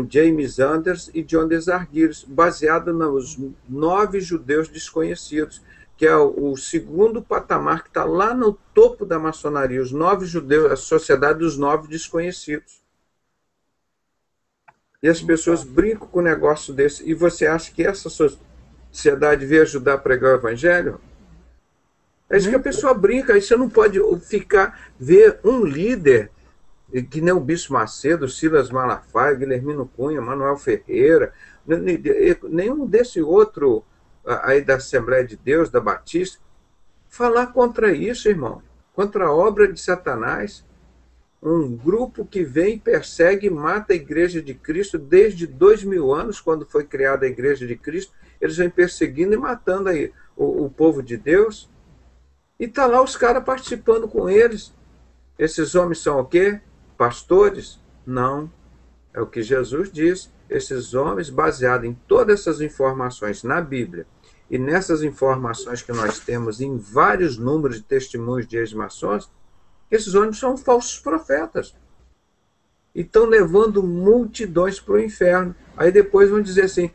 James Anders e John Desargues, baseada nos 9 judeus desconhecidos, que é o segundo patamar que está lá no topo da maçonaria, os 9 judeus, a sociedade dos 9 desconhecidos. E as pessoas brincam com um negócio desse. E você acha que essa sociedade veio ajudar a pregar o evangelho? É isso que a pessoa brinca. Aí você não pode ver um líder, que nem o Bispo Macedo, Silas Malafaia, Guilhermino Cunha, Manuel Ferreira, nenhum desse outro aí da Assembleia de Deus, da Batista, falar contra isso, irmão, contra a obra de Satanás, um grupo que vem, persegue e mata a Igreja de Cristo desde 2000 anos, quando foi criada a Igreja de Cristo. Eles vêm perseguindo e matando aí o povo de Deus, e tá lá os caras participando com eles. Esses homens são o quê? Pastores? Não. É o que Jesus diz. Esses homens, baseados em todas essas informações na Bíblia, e nessas informações que nós temos em vários números de testemunhos de ex-maçons, esses homens são falsos profetas. e estão levando multidões para o inferno. Aí depois vão dizer assim,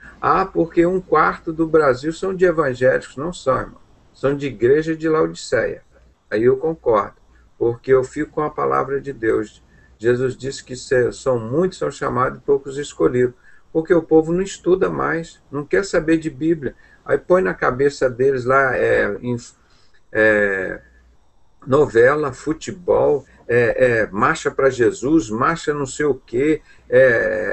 porque 1/4 do Brasil são de evangélicos. Não são, irmão. São de igreja de Laodiceia. Aí eu concordo, porque eu fico com a palavra de Deus. Jesus disse que são muitos são chamados e poucos escolhidos, porque o povo não estuda mais, não quer saber de Bíblia. Aí põe na cabeça deles lá novela, futebol, marcha para Jesus, marcha não sei o quê,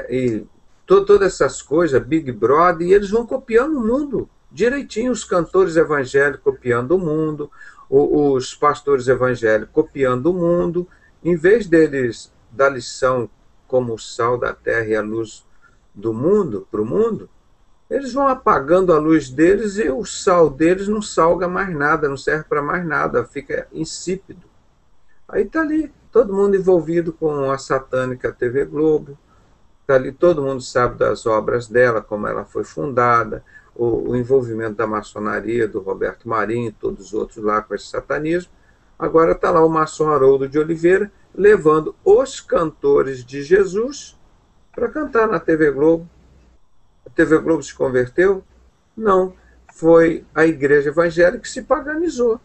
e todas essas coisas, Big Brother, e eles vão copiando o mundo direitinho, os cantores evangélicos copiando o mundo, os pastores evangélicos copiando o mundo, em vez deles dar lição como o sal da terra e a luz do mundo para o mundo, eles vão apagando a luz deles e o sal deles não salga mais nada, não serve para mais nada, fica insípido. Aí está ali, todo mundo envolvido com a satânica TV Globo, está ali, todo mundo sabe das obras dela, como ela foi fundada, o envolvimento da maçonaria, do Roberto Marinho e todos os outros lá com esse satanismo. Agora está lá o maçom Haroldo de Oliveira levando os cantores de Jesus para cantar na TV Globo. A TV Globo se converteu? Não. Foi a igreja evangélica que se paganizou.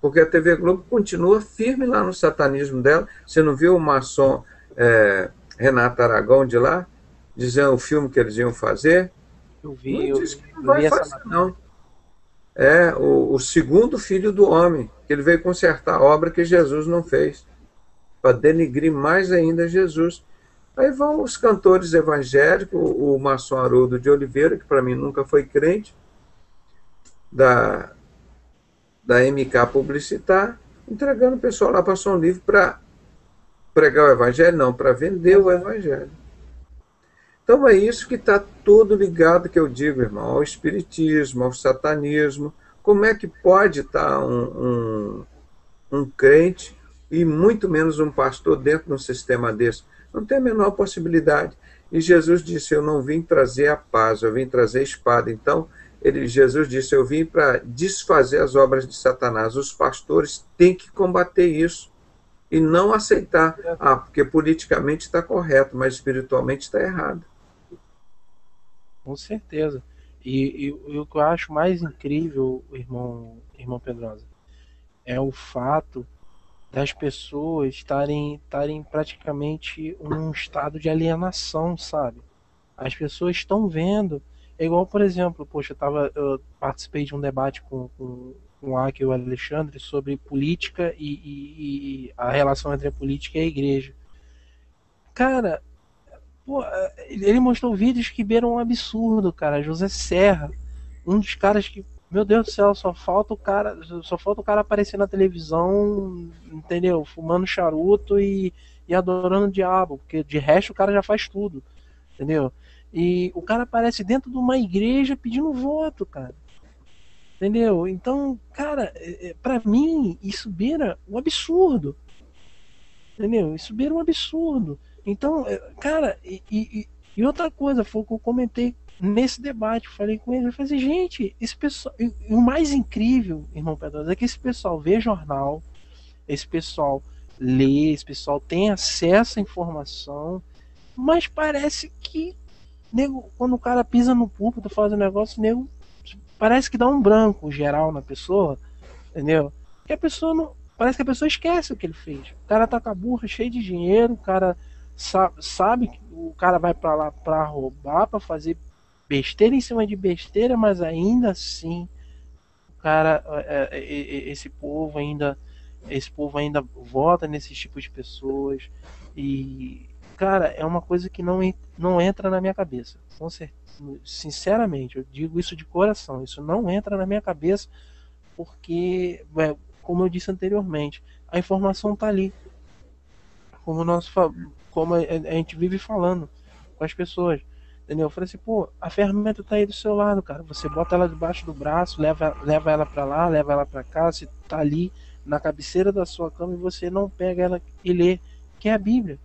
Porque a TV Globo continua firme lá no satanismo dela. Você não viu o maçom Renato Aragão de lá, dizendo o filme que eles iam fazer? Eu vi, Não disse que não vai fazer, não. É o segundo filho do homem, que ele veio consertar a obra que Jesus não fez, para denigrir mais ainda Jesus. Aí vão os cantores evangélicos, o maçom Haroldo de Oliveira, que para mim nunca foi crente, da MK Publicitar, entregando o pessoal lá para São Livre para pregar o evangelho, não, para vender o evangelho. Então é isso que está tudo ligado, que eu digo, irmão, ao espiritismo, ao satanismo. Como é que pode estar um crente e muito menos um pastor dentro de um sistema desse? Não tem a menor possibilidade. E Jesus disse, eu não vim trazer a paz, eu vim trazer a espada. Então, Jesus disse, eu vim para desfazer as obras de Satanás. Os pastores têm que combater isso e não aceitar. Porque politicamente está correto, mas espiritualmente está errado. Com certeza. E o que eu acho mais incrível, irmão Pedrosa, é o fato das pessoas estarem praticamente num estado de alienação, sabe? As pessoas estão vendo, é igual, por exemplo, poxa, eu participei de um debate com o Aki e o Alexandre sobre política e a relação entre a política e a igreja. Cara, pô, ele mostrou vídeos que beiram um absurdo, cara. José Serra, um dos caras que, meu Deus do céu, só falta o cara aparecer na televisão, entendeu? Fumando charuto e adorando o diabo, porque de resto o cara já faz tudo, entendeu? E o cara aparece dentro de uma igreja pedindo voto, cara. Entendeu? Então, cara, pra mim, isso beira um absurdo. Entendeu? Isso beira um absurdo. Então, cara, e outra coisa, foi o que eu comentei nesse debate, falei com ele, eu falei assim, gente, esse pessoal, e o mais incrível, irmão Pedrosa, é que esse pessoal vê jornal, esse pessoal lê, esse pessoal tem acesso à informação, mas parece que, nego, quando o cara pisa no púlpito, faz um negócio, nego, parece que dá um branco geral na pessoa, entendeu? Que a pessoa não, parece que a pessoa esquece o que ele fez. O cara tá com a burra cheia de dinheiro, o cara sabe que o cara vai para lá para roubar, para fazer besteira em cima de besteira, mas ainda assim, o cara, esse povo ainda vota nesses tipos de pessoas e, cara, é uma coisa que não entra na minha cabeça. Sinceramente, eu digo isso de coração, isso não entra na minha cabeça porque, como eu disse anteriormente, a informação tá ali. Como a gente vive falando com as pessoas, entendeu? Eu falei assim, pô, a ferramenta tá aí do seu lado, cara. Você bota ela debaixo do braço, leva ela pra lá, leva ela pra cá, você tá ali na cabeceira da sua cama e você não pega ela e lê, que é a Bíblia.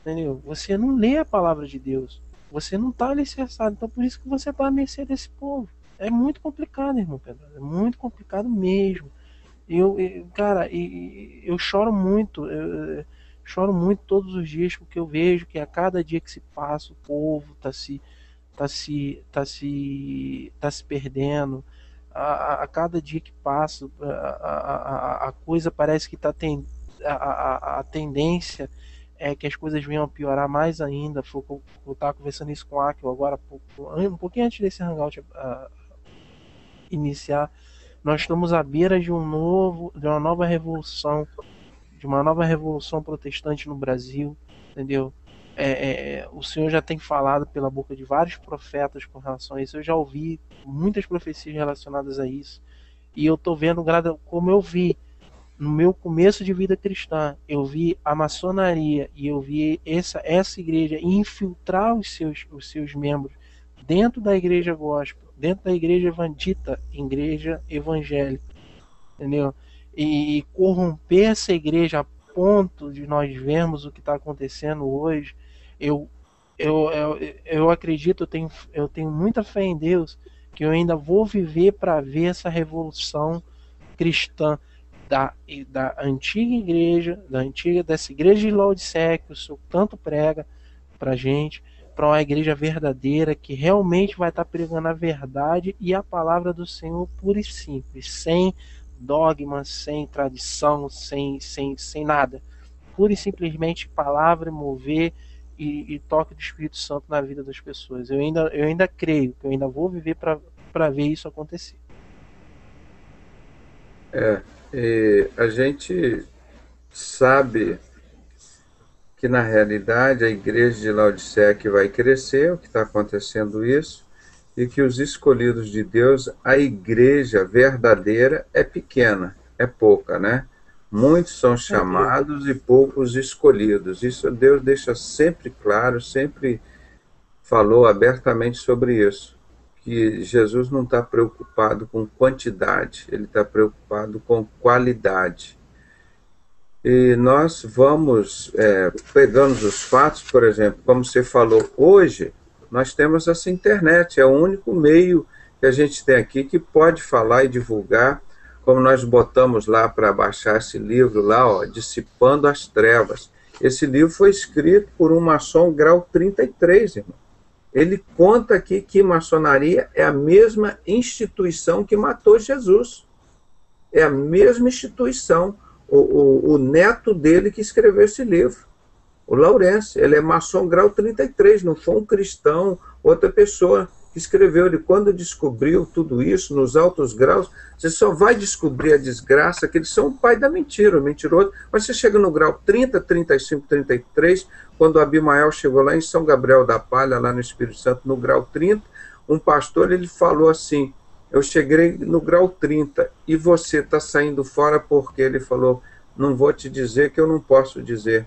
Entendeu? Você não lê a palavra de Deus. Você não tá alicerçado. Então por isso que você tá à mercê desse povo. É muito complicado, irmão Pedro. É muito complicado mesmo. Cara, eu choro muito. Choro muito todos os dias porque eu vejo que a cada dia que se passa o povo tá se perdendo. A cada dia que passa a coisa parece que a tendência é que as coisas venham a piorar mais ainda. Eu estava conversando isso com o Akio agora, um pouquinho antes desse hangout iniciar. Nós estamos à beira de uma nova revolução, de uma nova revolução protestante no Brasil, entendeu? O Senhor já tem falado pela boca de vários profetas com relação a isso. Eu já ouvi muitas profecias relacionadas a isso. E eu estou vendo, como eu vi no meu começo de vida cristã, eu vi a maçonaria e eu vi essa igreja infiltrar os seus membros dentro da igreja gospel, dentro da igreja evangélica, igreja evangélica, entendeu? E corromper essa igreja a ponto de nós vermos o que está acontecendo hoje. Eu acredito, eu tenho muita fé em Deus, que eu ainda vou viver para ver essa revolução cristã da antiga igreja, dessa igreja de Laodiceia que o Senhor tanto prega para gente, para uma igreja verdadeira que realmente vai estar pregando a verdade e a palavra do Senhor pura e simples, sem dogma, sem tradição, sem nada. Pura e simplesmente palavra, mover e toque do Espírito Santo na vida das pessoas. Eu ainda creio que eu ainda vou viver para ver isso acontecer. A gente sabe que na realidade a igreja de Laodiceia que vai crescer, o que está acontecendo isso, e que os escolhidos de Deus, a igreja verdadeira é pequena, é pouca, né? Muitos são chamados e poucos escolhidos. Isso Deus deixa sempre claro, sempre falou abertamente sobre isso, que Jesus não está preocupado com quantidade, ele está preocupado com qualidade. E nós vamos pegando os fatos, por exemplo, como você falou, hoje nós temos essa internet, é o único meio que a gente tem aqui que pode falar e divulgar, como nós botamos lá para baixar esse livro lá, ó, Dissipando as Trevas. Esse livro foi escrito por um maçom grau 33, irmão. Ele conta aqui que maçonaria é a mesma instituição que matou Jesus. É a mesma instituição. O neto dele que escreveu esse livro, o Laurence, ele é maçom grau 33, não foi um cristão, outra pessoa que escreveu. Ele, quando descobriu tudo isso nos altos graus, você só vai descobrir a desgraça, que eles são o pai da mentira, o mentiroso. Mas você chega no grau 30, 35, 33, quando o Abimael chegou lá em São Gabriel da Palha, lá no Espírito Santo, no grau 30, um pastor, ele falou assim: eu cheguei no grau 30 e você está saindo fora porque ele falou, não vou te dizer que eu não posso dizer.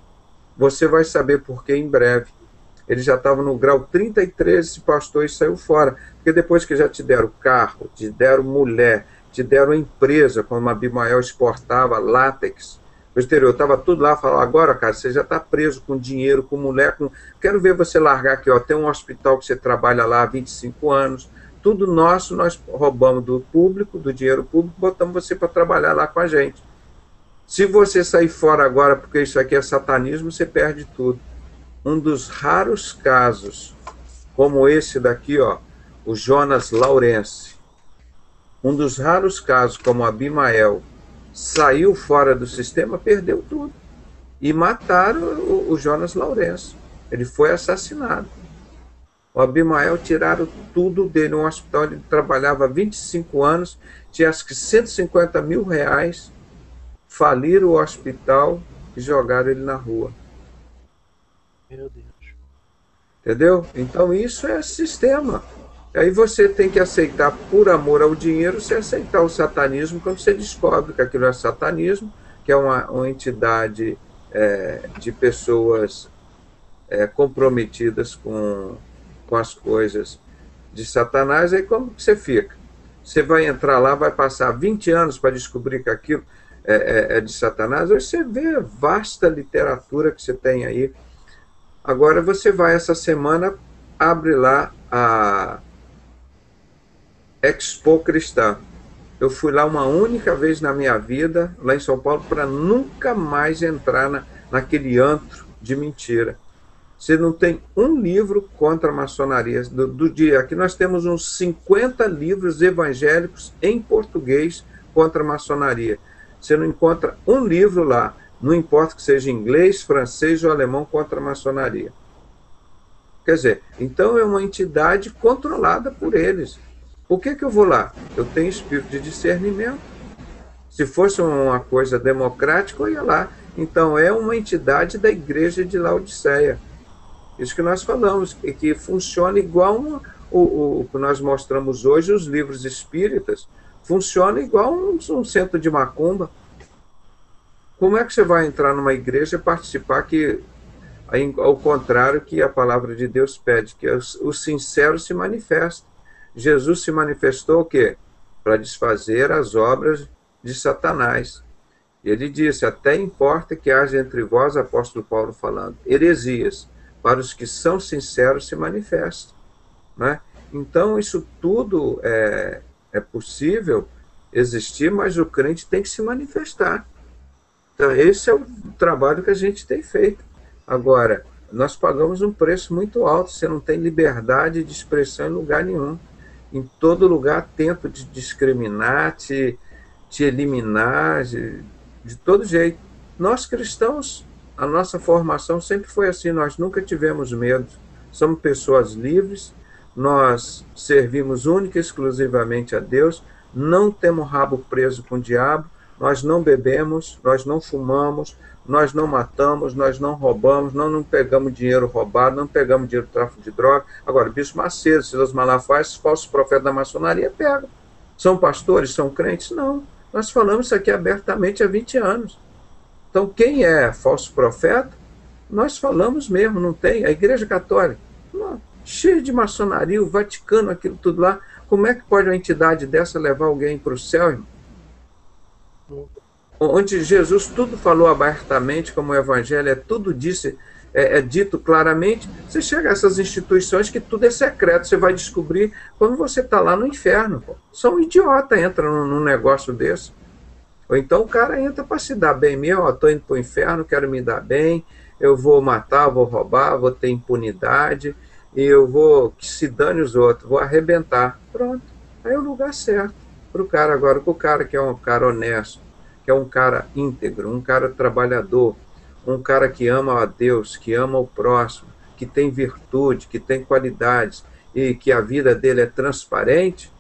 Você vai saber porque em breve. Ele já estava no grau 33, esse pastor, e saiu fora. Porque depois que já te deram carro, te deram mulher, te deram empresa, como a Abimael exportava látex, no exterior, estava tudo lá, falou, agora, cara, você já está preso com dinheiro, com mulher, quero ver você largar aqui, ó, tem um hospital que você trabalha lá há 25 anos, tudo nosso, nós roubamos do público, do dinheiro público, botamos você para trabalhar lá com a gente. Se você sair fora agora, porque isso aqui é satanismo, você perde tudo. Um dos raros casos, como esse daqui, ó, o Jonas Laurence, um dos raros casos, como Abimael, saiu fora do sistema, perdeu tudo. E mataram o Jonas Laurence. Ele foi assassinado. O Abimael tiraram tudo dele, um hospital, ele trabalhava há 25 anos, tinha acho que 150 mil reais, faliram o hospital e jogaram ele na rua. Meu Deus. Entendeu? Então isso é sistema. Aí você tem que aceitar, por amor ao dinheiro, você aceitar o satanismo quando você descobre que aquilo é satanismo, que é uma entidade de pessoas comprometidas com as coisas de Satanás. Aí como que você fica? Você vai entrar lá, vai passar 20 anos para descobrir que aquilo é de Satanás. Aí você vê a vasta literatura que você tem aí. Agora você vai essa semana, abre lá a Expo Cristã. Eu fui lá uma única vez na minha vida, lá em São Paulo, para nunca mais entrar naquele antro de mentira. Você não tem um livro contra a maçonaria do dia. Aqui nós temos uns 50 livros evangélicos em português contra a maçonaria. Você não encontra um livro lá, não importa que seja inglês, francês ou alemão, contra a maçonaria. Quer dizer, então é uma entidade controlada por eles. Por que eu vou lá? Eu tenho espírito de discernimento. Se fosse uma coisa democrática, eu ia lá. Então é uma entidade da igreja de Laodiceia. Isso que nós falamos, que funciona igual o que nós mostramos hoje, os livros espíritas, funciona igual um centro de macumba. Como é que você vai entrar numa igreja e participar que, ao contrário que a palavra de Deus pede, que o sincero se manifesta? Jesus se manifestou o quê? Para desfazer as obras de Satanás. Ele disse, até importa que haja entre vós, apóstolo Paulo falando, heresias, para os que são sinceros se manifestam. Né? Então, isso tudo é possível existir, mas o crente tem que se manifestar. Então, esse é o trabalho que a gente tem feito. Agora, nós pagamos um preço muito alto, você não tem liberdade de expressão em lugar nenhum. Em todo lugar tento te discriminar, te eliminar, de todo jeito. Nós cristãos, a nossa formação sempre foi assim, nós nunca tivemos medo. Somos pessoas livres, nós servimos única e exclusivamente a Deus, não temos rabo preso com o diabo, nós não bebemos, nós não fumamos, nós não matamos, nós não roubamos, não pegamos dinheiro roubado, não pegamos dinheiro do tráfico de droga. Agora, Bispo Macedo, Silas Malafaia, esses falsos profetas da maçonaria pegam. São pastores, são crentes? Não. Nós falamos isso aqui abertamente há 20 anos. Então, quem é falso profeta, nós falamos mesmo, não tem. A Igreja Católica, cheia de maçonaria, o Vaticano, aquilo tudo lá. Como é que pode uma entidade dessa levar alguém para o céu, irmão? Onde Jesus tudo falou abertamente, como o Evangelho tudo disse, dito claramente. Você chega a essas instituições que tudo é secreto, você vai descobrir quando você está lá no inferno. Pô. Só um idiota entra num negócio desse. Ou então o cara entra para se dar bem mesmo, estou indo para o inferno, quero me dar bem, eu vou matar, vou roubar, vou ter impunidade, e eu vou, que se dane os outros, vou arrebentar. Pronto, aí é o lugar certo para o cara. Agora, o cara que é um cara honesto, que é um cara íntegro, um cara trabalhador, um cara que ama a Deus, que ama o próximo, que tem virtude, que tem qualidades e que a vida dele é transparente.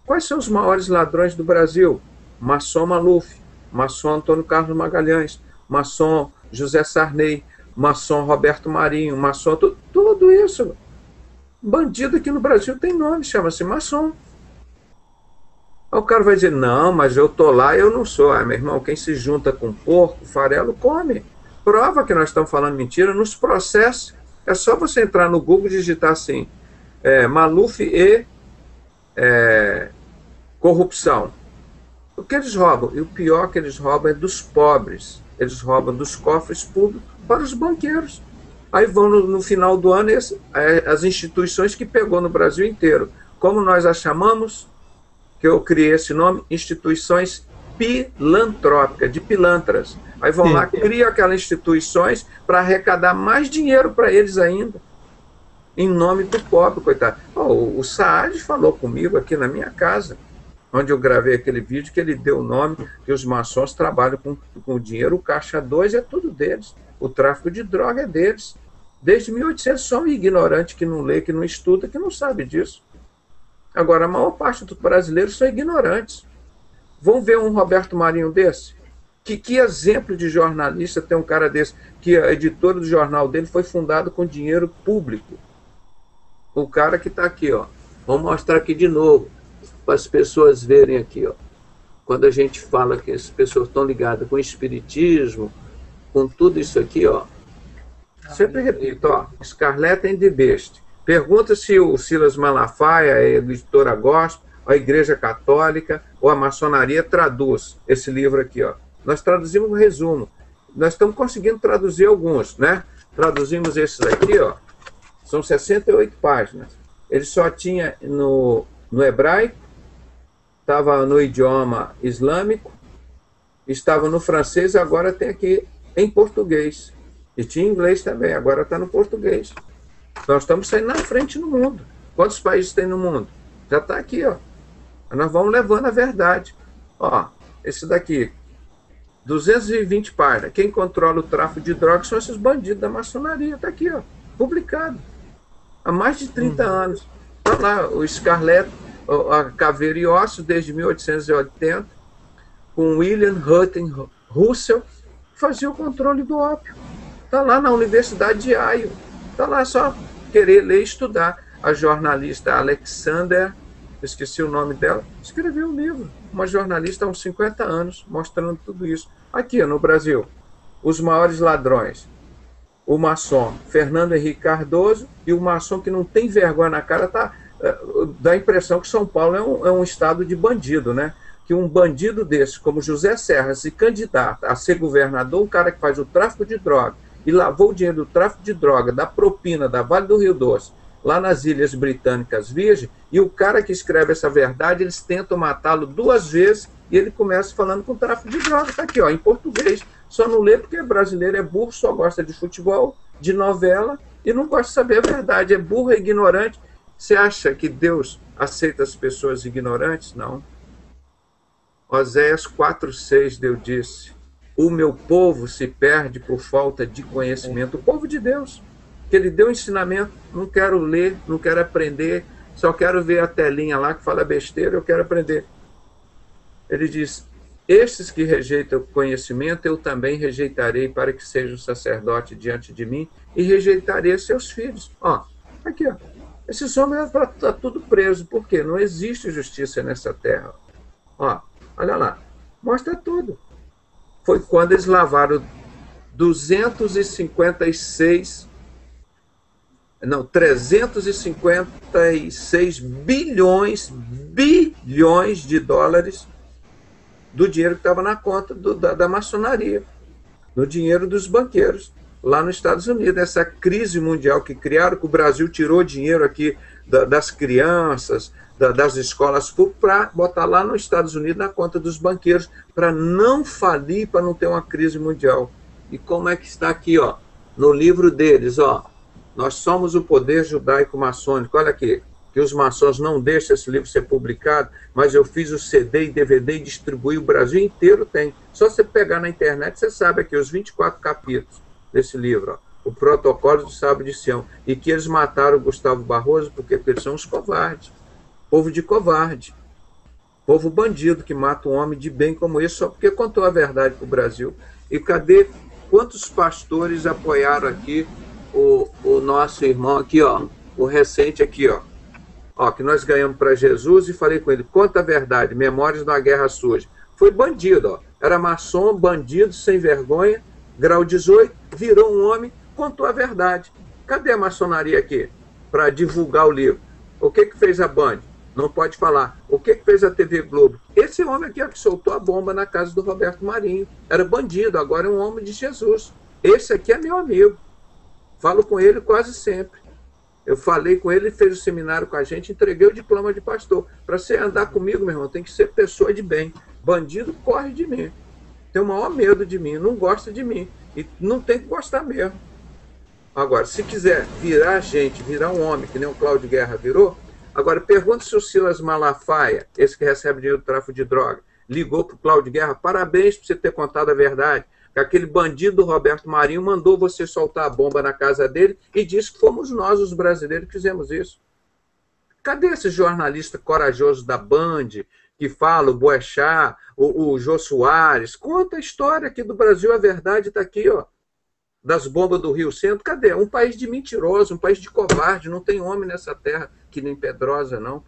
Quais são os maiores ladrões do Brasil? Maçom Maluf, maçom Antônio Carlos Magalhães, maçom José Sarney, maçom Roberto Marinho, maçom... Tudo isso. Bandido aqui no Brasil tem nome, chama-se maçom. Aí o cara vai dizer, não, mas eu tô lá e eu não sou. Ah, meu irmão, quem se junta com porco, farelo, come. Prova que nós estamos falando mentira nos processos. É só você entrar no Google e digitar assim, Maluf e corrupção. O que eles roubam? E o pior que eles roubam é dos pobres. Eles roubam dos cofres públicos para os banqueiros. Aí vão no final do ano as instituições que pegou no Brasil inteiro. Como nós a chamamos? Que eu criei esse nome, instituições pilantrópicas, de pilantras. Aí vão lá, criam aquelas instituições para arrecadar mais dinheiro para eles ainda, em nome do pobre, coitado. O Saad falou comigo aqui na minha casa, onde eu gravei aquele vídeo, que ele deu o nome, que os maçons trabalham com o dinheiro, o caixa 2 é tudo deles, o tráfico de droga é deles. Desde 1800 são um ignorante que não lê, que não estuda, que não sabe disso. Agora, a maior parte dos brasileiros são ignorantes. Vão ver um Roberto Marinho desse? Que exemplo de jornalista tem um cara desse? Que a editora do jornal dele foi fundada com dinheiro público. O cara que está aqui, ó. Vou mostrar aqui de novo, para as pessoas verem aqui, ó. Quando a gente fala que as pessoas estão ligadas com o espiritismo, com tudo isso aqui, ó. Sempre repito, ó. Scarlett and the Beast. Pergunta se o Silas Malafaia, a editora Gospel, a Igreja Católica ou a maçonaria traduz esse livro aqui, ó. Nós traduzimos um resumo. Nós estamos conseguindo traduzir alguns, né? Traduzimos esses aqui, ó. São 68 páginas. Ele só tinha no hebraico, estava no idioma islâmico, estava no francês, agora tem aqui em português. E tinha inglês também, agora está no português. Nós estamos saindo na frente no mundo. Quantos países tem no mundo? Já está aqui, ó. Nós vamos levando a verdade. Ó, esse daqui, 220 páginas. Quem controla o tráfico de drogas são esses bandidos da maçonaria. Está aqui, ó, publicado. Há mais de 30 anos. Está lá, o Scarlett, a Caveira e Ossos, desde 1880, com William Hutton Russell, fazia o controle do ópio. Está lá na Universidade de Iowa. Está lá, só querer ler e estudar. A jornalista Alexander, esqueci o nome dela, escreveu um livro. Uma jornalista há uns 50 anos, mostrando tudo isso. Aqui, no Brasil, os maiores ladrões. O maçom Fernando Henrique Cardoso e o maçom que não tem vergonha na cara, dá a impressão que São Paulo é um estado de bandido, né? Que um bandido desse, como José Serra, se candidata a ser governador, um cara que faz o tráfico de droga e lavou o dinheiro do tráfico de droga, da propina, da Vale do Rio Doce, lá nas Ilhas Britânicas Virgens, e o cara que escreve essa verdade, eles tentam matá-lo 2 vezes e ele começa falando com tráfico de droga. Está aqui, ó, em português. Só não lê porque brasileiro é burro, só gosta de futebol, de novela e não gosta de saber a verdade. É burro, é ignorante. Você acha que Deus aceita as pessoas ignorantes? Não. Oséias 4,6, Deus disse: o meu povo se perde por falta de conhecimento. O povo de Deus, que ele deu ensinamento, não quero ler, não quero aprender, só quero ver a telinha lá que fala besteira, eu quero aprender. Ele diz: estes que rejeitam o conhecimento, eu também rejeitarei para que sejam sacerdote diante de mim e rejeitarei seus filhos. Ó, aqui, ó. Esses homens estão tudo preso. Por quê? Não existe justiça nessa terra. Ó, olha lá. Mostra tudo. Foi quando eles lavaram 356 bilhões de dólares do dinheiro que estava na conta da maçonaria, no dinheiro dos banqueiros, lá nos Estados Unidos. Essa crise mundial que criaram, que o Brasil tirou dinheiro aqui das crianças, das escolas públicas, para botar lá nos Estados Unidos na conta dos banqueiros, para não falir, para não ter uma crise mundial. E como é que está aqui, ó, no livro deles, ó, nós somos o poder judaico-maçônico. Olha aqui, que os maçons não deixam esse livro ser publicado, mas eu fiz o CD e DVD e distribuí, o Brasil inteiro tem. Só você pegar na internet, você sabe aqui os 24 capítulos desse livro, ó, o Protocolo do Sábio de Sião, e que eles mataram o Gustavo Barroso porque eles são os covardes, povo de covarde, povo bandido que mata um homem de bem como esse só porque contou a verdade para o Brasil. E cadê quantos pastores apoiaram aqui o nosso irmão aqui, ó, o recente aqui, ó, que nós ganhamos para Jesus, e falei com ele: conta a verdade, Memórias de uma Guerra Suja. Foi bandido, ó, era maçom, bandido, sem vergonha, grau 18, virou um homem, contou a verdade. Cadê a maçonaria aqui para divulgar o livro? O que fez a Band? Não pode falar. O que fez a TV Globo? Esse homem aqui, ó, que soltou a bomba na casa do Roberto Marinho, era bandido, agora é um homem de Jesus. Esse aqui é meu amigo, falo com ele quase sempre. Eu falei com ele, ele fez o seminário com a gente, entreguei o diploma de pastor. Para você andar comigo, meu irmão, tem que ser pessoa de bem. Bandido corre de mim, tem o maior medo de mim, não gosta de mim, e não tem que gostar mesmo. Agora, se quiser virar gente, virar um homem, que nem o Cláudio Guerra virou, agora pergunta se o Silas Malafaia, esse que recebe dinheiro do tráfico de droga, ligou para o Cláudio Guerra: parabéns por você ter contado a verdade, que aquele bandido do Roberto Marinho mandou você soltar a bomba na casa dele e disse que fomos nós, os brasileiros, que fizemos isso. Cadê esse jornalista corajoso da Band, que fala, o Boechat, o Jô Soares? Conta a história aqui do Brasil, a verdade está aqui, ó, das bombas do Rio Centro. Cadê? Um país de mentiroso, um país de covarde, não tem homem nessa terra que nem Pedrosa, não.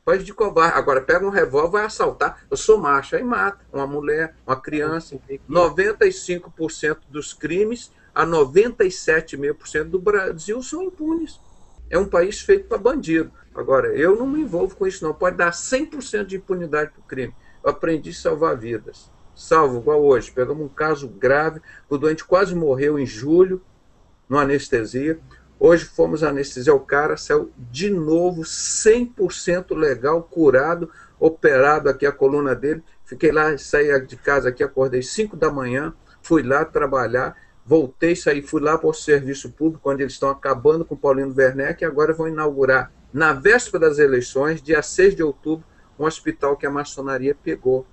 País de covarde. Agora pega um revólver, vai assaltar, eu sou macho, aí mata uma mulher, uma criança. 95% dos crimes, a 97,5% do Brasil são impunes. É um país feito para bandido. Agora, eu não me envolvo com isso, não. Pode dar 100% de impunidade para o crime. Eu aprendi a salvar vidas. Salvo, igual hoje. Pegamos um caso grave, o doente quase morreu em julho, numa anestesia. Hoje fomos anestesiar o cara, saiu de novo 100% legal, curado, operado aqui a coluna dele. Fiquei lá, saí de casa aqui, acordei 5 da manhã, fui lá trabalhar, voltei, saí, fui lá para o serviço público, onde eles estão acabando com o Paulino Werneck, e agora vão inaugurar, na véspera das eleições, dia 6 de outubro, um hospital que a maçonaria pegou.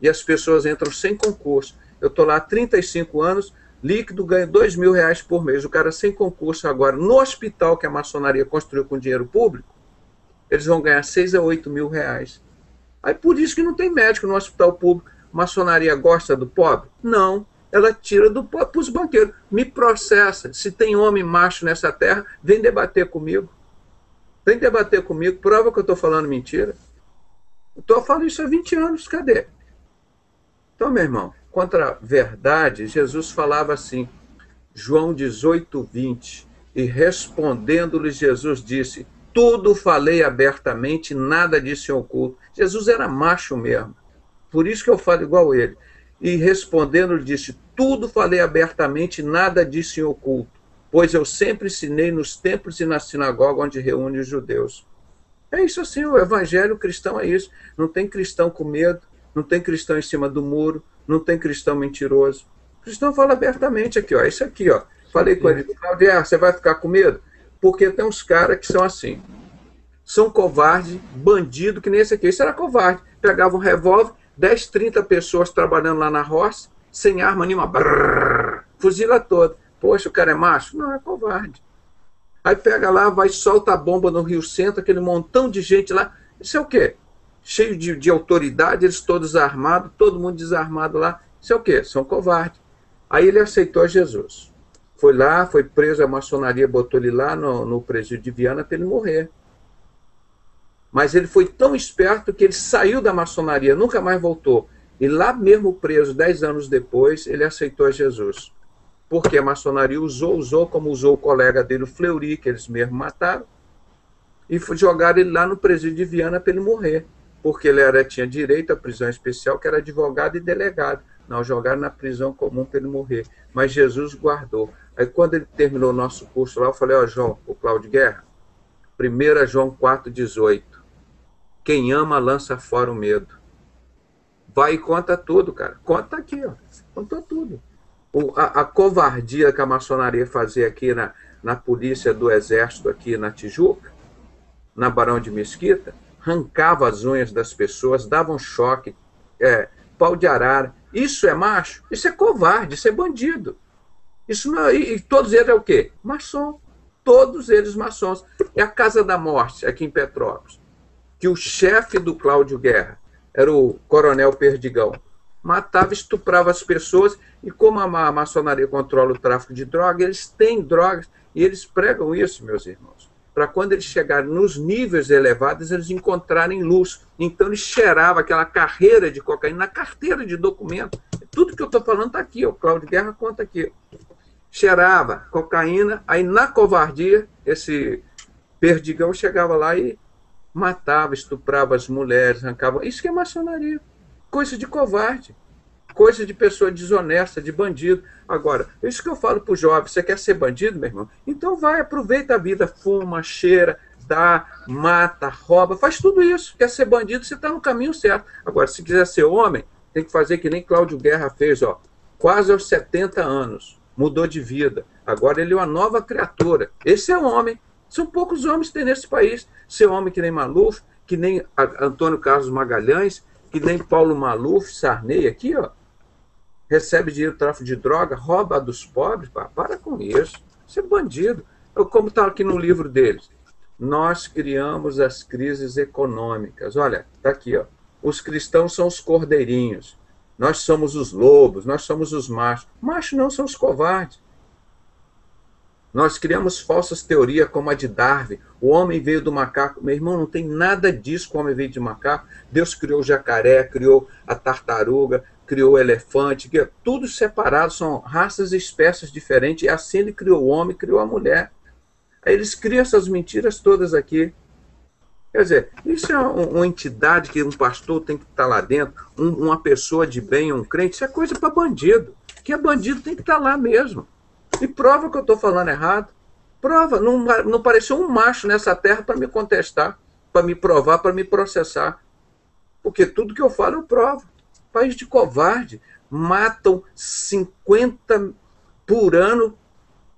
E as pessoas entram sem concurso. Eu estou lá há 35 anos, líquido, ganho R$2.000 por mês. O cara sem concurso agora, no hospital que a maçonaria construiu com dinheiro público, eles vão ganhar 6 a 8 mil reais. Aí por isso que não tem médico no hospital público. Maçonaria gosta do pobre? Não. Ela tira do pobre para os banqueiros. Me processa. Se tem homem macho nessa terra, vem debater comigo. Vem debater comigo. Prova que eu estou falando mentira. Eu estou falando isso há 20 anos. Cadê? Então, meu irmão, contra a verdade, Jesus falava assim, João 18, 20, e respondendo-lhe Jesus disse, tudo falei abertamente, nada disse em oculto. Jesus era macho mesmo, por isso que eu falo igual ele. E respondendo-lhe disse, tudo falei abertamente, nada disse em oculto, pois eu sempre ensinei nos templos e na sinagoga onde reúne os judeus. É isso assim, o evangelho cristão é isso. Não tem cristão com medo, não tem cristão em cima do muro, não tem cristão mentiroso. O cristão fala abertamente aqui, ó, isso aqui, ó. Falei com ele, Claudio, você vai ficar com medo? Porque tem uns caras que são assim. São covarde, bandido, que nem esse aqui. Esse era covarde. Pegava um revólver, 10, 30 pessoas trabalhando lá na roça, sem arma nenhuma, brrr, fuzila todo. Poxa, o cara é macho? Não, é covarde. Aí pega lá, vai, solta a bomba no Rio Centro, aquele montão de gente lá. Isso é o quê? Cheio de autoridade, eles todos armados, todo mundo desarmado lá. Isso é o quê? São covardes. Aí ele aceitou Jesus. Foi lá, foi preso, a maçonaria botou ele lá no presídio de Viana para ele morrer. Mas ele foi tão esperto que ele saiu da maçonaria, nunca mais voltou. E lá mesmo preso, 10 anos depois, ele aceitou Jesus. Porque a maçonaria usou como usou o colega dele, o Fleury, que eles mesmos mataram, e jogaram ele lá no presídio de Viana para ele morrer. Porque ele tinha direito à prisão especial, que era advogado e delegado. Não, jogaram na prisão comum para ele morrer. Mas Jesus guardou. Aí quando ele terminou o nosso curso lá, eu falei, ó, João, o Cláudio Guerra, 1 João 4,18. Quem ama lança fora o medo. Vai e conta tudo, cara. Conta aqui, ó. Conta tudo. A covardia que a maçonaria fazia aqui na polícia do exército, aqui na Tijuca, na Barão de Mesquita, arrancava as unhas das pessoas, dava um choque, pau de arara. Isso é macho? Isso é covarde, isso é bandido. Isso não, e todos eles é o quê? Maçom. Todos eles maçons. É a Casa da Morte, aqui em Petrópolis, que o chefe do Cláudio Guerra era o Coronel Perdigão. Matava, estuprava as pessoas, e como a maçonaria controla o tráfico de droga, eles têm drogas, e eles pregam isso, meus irmãos, para quando eles chegarem nos níveis elevados, eles encontrarem luz. Então eles cheiravam aquela carreira de cocaína na carteira de documento. Tudo que eu estou falando está aqui, o Cláudio Guerra conta aqui. Cheirava cocaína, aí na covardia, esse Perdigão chegava lá e matava, estuprava as mulheres, arrancava. Isso que é maçonaria. Coisa de covarde, coisa de pessoa desonesta, de bandido. Agora, isso que eu falo para o jovem, você quer ser bandido, meu irmão? Então vai, aproveita a vida, fuma, cheira, dá, mata, rouba, faz tudo isso. Quer ser bandido, você está no caminho certo. Agora, se quiser ser homem, tem que fazer que nem Cláudio Guerra fez, ó, quase aos 70 anos, mudou de vida. Agora ele é uma nova criatura. Esse é o homem. São poucos homens que tem nesse país. Ser homem que nem Maluf, que nem Antônio Carlos Magalhães, que nem Paulo Maluf, Sarney aqui, ó, recebe dinheiro do tráfico de droga, rouba dos pobres, pá, para com isso. Isso é bandido. Como está aqui no livro deles. Nós criamos as crises econômicas. Olha, está aqui, ó. Os cristãos são os cordeirinhos. Nós somos os lobos, nós somos os machos. Machos não são os covardes. Nós criamos falsas teorias como a de Darwin. O homem veio do macaco. Meu irmão, não tem nada disso que o homem veio de macaco. Deus criou o jacaré, criou a tartaruga, criou o elefante. Tudo separado, são raças e espécies diferentes. E assim ele criou o homem, criou a mulher. Aí eles criam essas mentiras todas aqui. Quer dizer, isso é uma entidade que um pastor tem que estar lá dentro, uma pessoa de bem, um crente, isso é coisa para bandido. Que é bandido tem que estar lá mesmo. E prova que eu estou falando errado. Prova, não apareceu um macho nessa terra para me contestar, para me provar, para me processar. Porque tudo que eu falo eu provo. País de covarde. Matam 50 por ano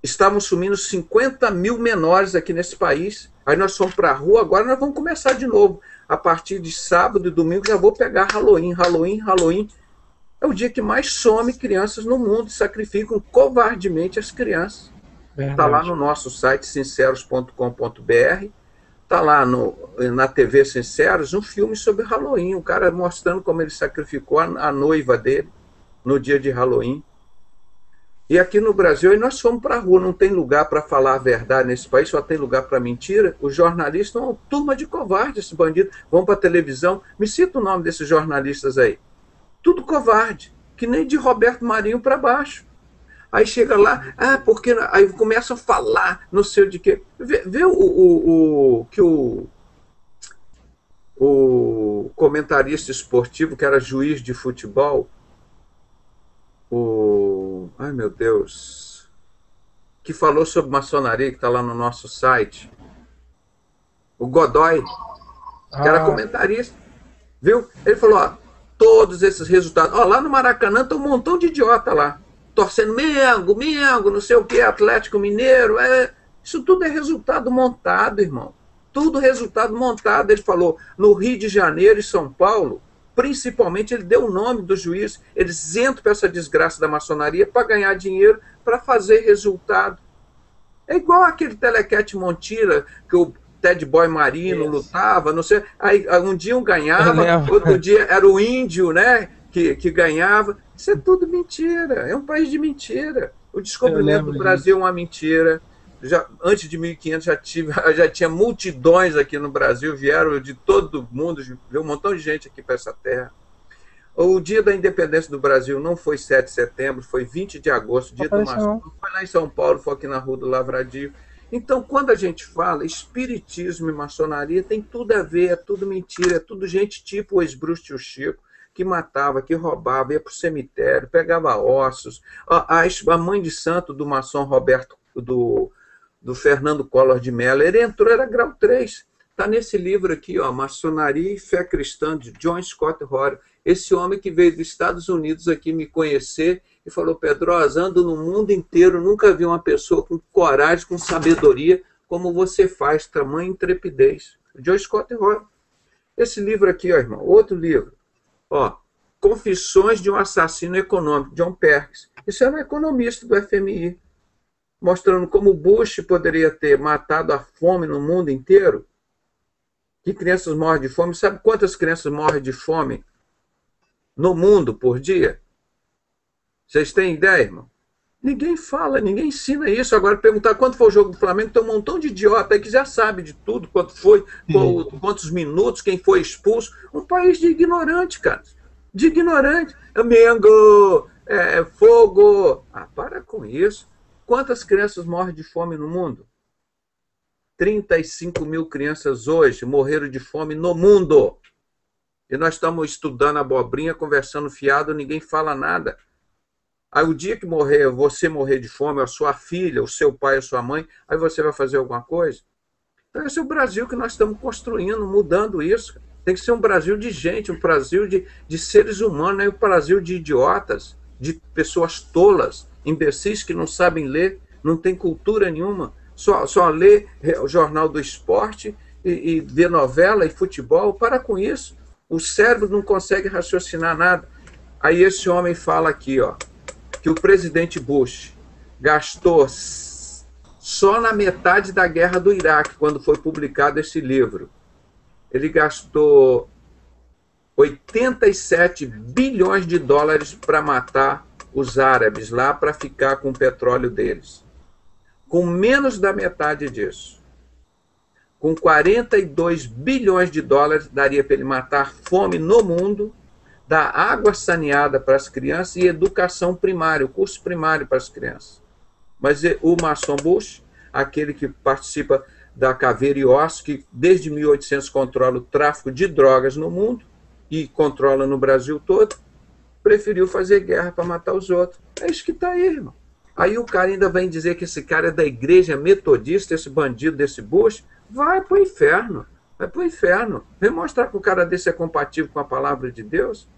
estavam sumindo 50 mil menores aqui nesse país. Aí nós fomos para a rua, agora nós vamos começar de novo. A partir de sábado e domingo já vou pegar Halloween. É o dia que mais some crianças no mundo, sacrificam covardemente as crianças. Está lá no nosso site, sinceros.com.br, está lá na TV Sinceros, um filme sobre Halloween, um cara mostrando como ele sacrificou a noiva dele no dia de Halloween. E aqui no Brasil, aí nós fomos para a rua, não tem lugar para falar a verdade nesse país, só tem lugar para mentira. Os jornalistas são uma turma de covardes, esses bandidos, vão para a televisão. Me cita o nome desses jornalistas aí. Tudo covarde, que nem de Roberto Marinho para baixo. Aí chega lá, porque aí começam a falar, não sei de quê. Vê que o comentarista esportivo, que era juiz de futebol, ai meu Deus, que falou sobre maçonaria, que está lá no nosso site, o Godoy, que era comentarista, viu? Ele falou, todos esses resultados, lá no Maracanã tem um montão de idiota lá, torcendo Mengo, não sei o que, Atlético Mineiro, isso tudo é resultado montado, irmão, tudo resultado montado. Ele falou, no Rio de Janeiro e São Paulo, principalmente, ele deu o nome do juiz, eles entram para essa desgraça da maçonaria para ganhar dinheiro, para fazer resultado. É igual aquele Telequete Montira, que o Ted Boy Marino lutava, não sei, aí um dia um ganhava, outro dia era o índio, né, que ganhava. Isso é tudo mentira, é um país de mentira. O descobrimento do Brasil é uma mentira. Antes de 1500 já tinha multidões aqui no Brasil, vieram de todo mundo, veio um montão de gente aqui para essa terra. O dia da independência do Brasil não foi 7 de setembro, foi 20 de agosto, dia do Maçom. Foi lá em São Paulo, foi aqui na Rua do Lavradio. Então, quando a gente fala espiritismo e maçonaria, tem tudo a ver, é tudo mentira, é tudo gente tipo o ex-bruxo Tio Chico, que matava, que roubava, ia para o cemitério, pegava ossos. A mãe de santo do maçom Roberto, do Fernando Collor de Mello, ele entrou, era grau 3. Está nesse livro aqui, Maçonaria e Fé Cristã, de John Scott Rory. Esse homem que veio dos Estados Unidos aqui me conhecer e falou, Pedrosa, ando no mundo inteiro, nunca vi uma pessoa com coragem, com sabedoria, como você faz, tamanha intrepidez. John Scott Rory. Esse livro aqui, irmão, outro livro. Confissões de um Assassino Econômico, John Perkins. Isso era um economista do FMI, mostrando como Bush poderia ter matado a fome no mundo inteiro. Que crianças morrem de fome. Sabe quantas crianças morrem de fome no mundo por dia? Vocês têm ideia, irmão? Ninguém fala, ninguém ensina isso. Agora, perguntar quanto foi o jogo do Flamengo, tem um montão de idiota aí que já sabe de tudo, quanto foi, quantos minutos, quem foi expulso. Um país de ignorante, cara. De ignorante. Mengo, fogo. Para com isso. Quantas crianças morrem de fome no mundo? 35 mil crianças hoje morreram de fome no mundo. E nós estamos estudando abobrinha, conversando fiado, ninguém fala nada. Aí o dia que você morrer de fome, a sua filha, o seu pai, a sua mãe, aí você vai fazer alguma coisa? Então esse é o Brasil que nós estamos construindo, mudando isso. Tem que ser um Brasil de gente, um Brasil de seres humanos, não é um Brasil de idiotas, de pessoas tolas, imbecis que não sabem ler, não tem cultura nenhuma, só lê o jornal do esporte e vê novela e futebol. Para com isso. O cérebro não consegue raciocinar nada. Aí esse homem fala aqui, que o presidente Bush gastou só na metade da guerra do Iraque, quando foi publicado esse livro. Ele gastou 87 bilhões de dólares para matar os árabes lá, para ficar com o petróleo deles. Com menos da metade disso, com 42 bilhões de dólares, daria para ele matar fome no mundo, dar água saneada para as crianças e educação primária, o curso primário para as crianças. Mas o maçom Bush, aquele que participa da Caveira e Osso, que desde 1800 controla o tráfico de drogas no mundo e controla no Brasil todo, preferiu fazer guerra para matar os outros. É isso que está aí, irmão. Aí o cara ainda vem dizer que esse cara é da igreja metodista, esse bandido desse Bush. Vai para o inferno. Vai para o inferno. Vem mostrar que o cara desse é compatível com a palavra de Deus.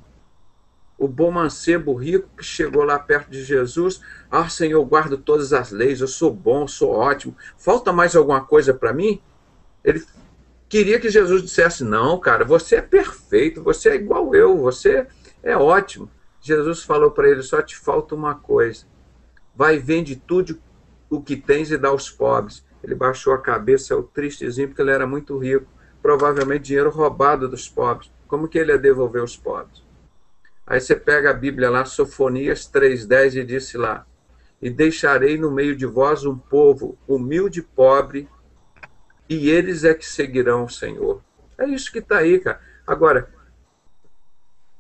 o bom mancebo rico que chegou lá perto de Jesus. Ah, Senhor, eu guardo todas as leis, eu sou bom, sou ótimo. Falta mais alguma coisa para mim? Ele queria que Jesus dissesse, não, cara, você é perfeito, você é igual eu, você é ótimo. Jesus falou para ele, só te falta uma coisa. Vai, vende tudo o que tens e dá aos pobres. Ele baixou a cabeça, o tristezinho, porque ele era muito rico. Provavelmente dinheiro roubado dos pobres. Como que ele ia devolver os pobres? Aí você pega a Bíblia lá, Sofonias 3,10, e disse lá, e deixarei no meio de vós um povo humilde e pobre, e eles é que seguirão o Senhor. É isso que está aí, cara. Agora,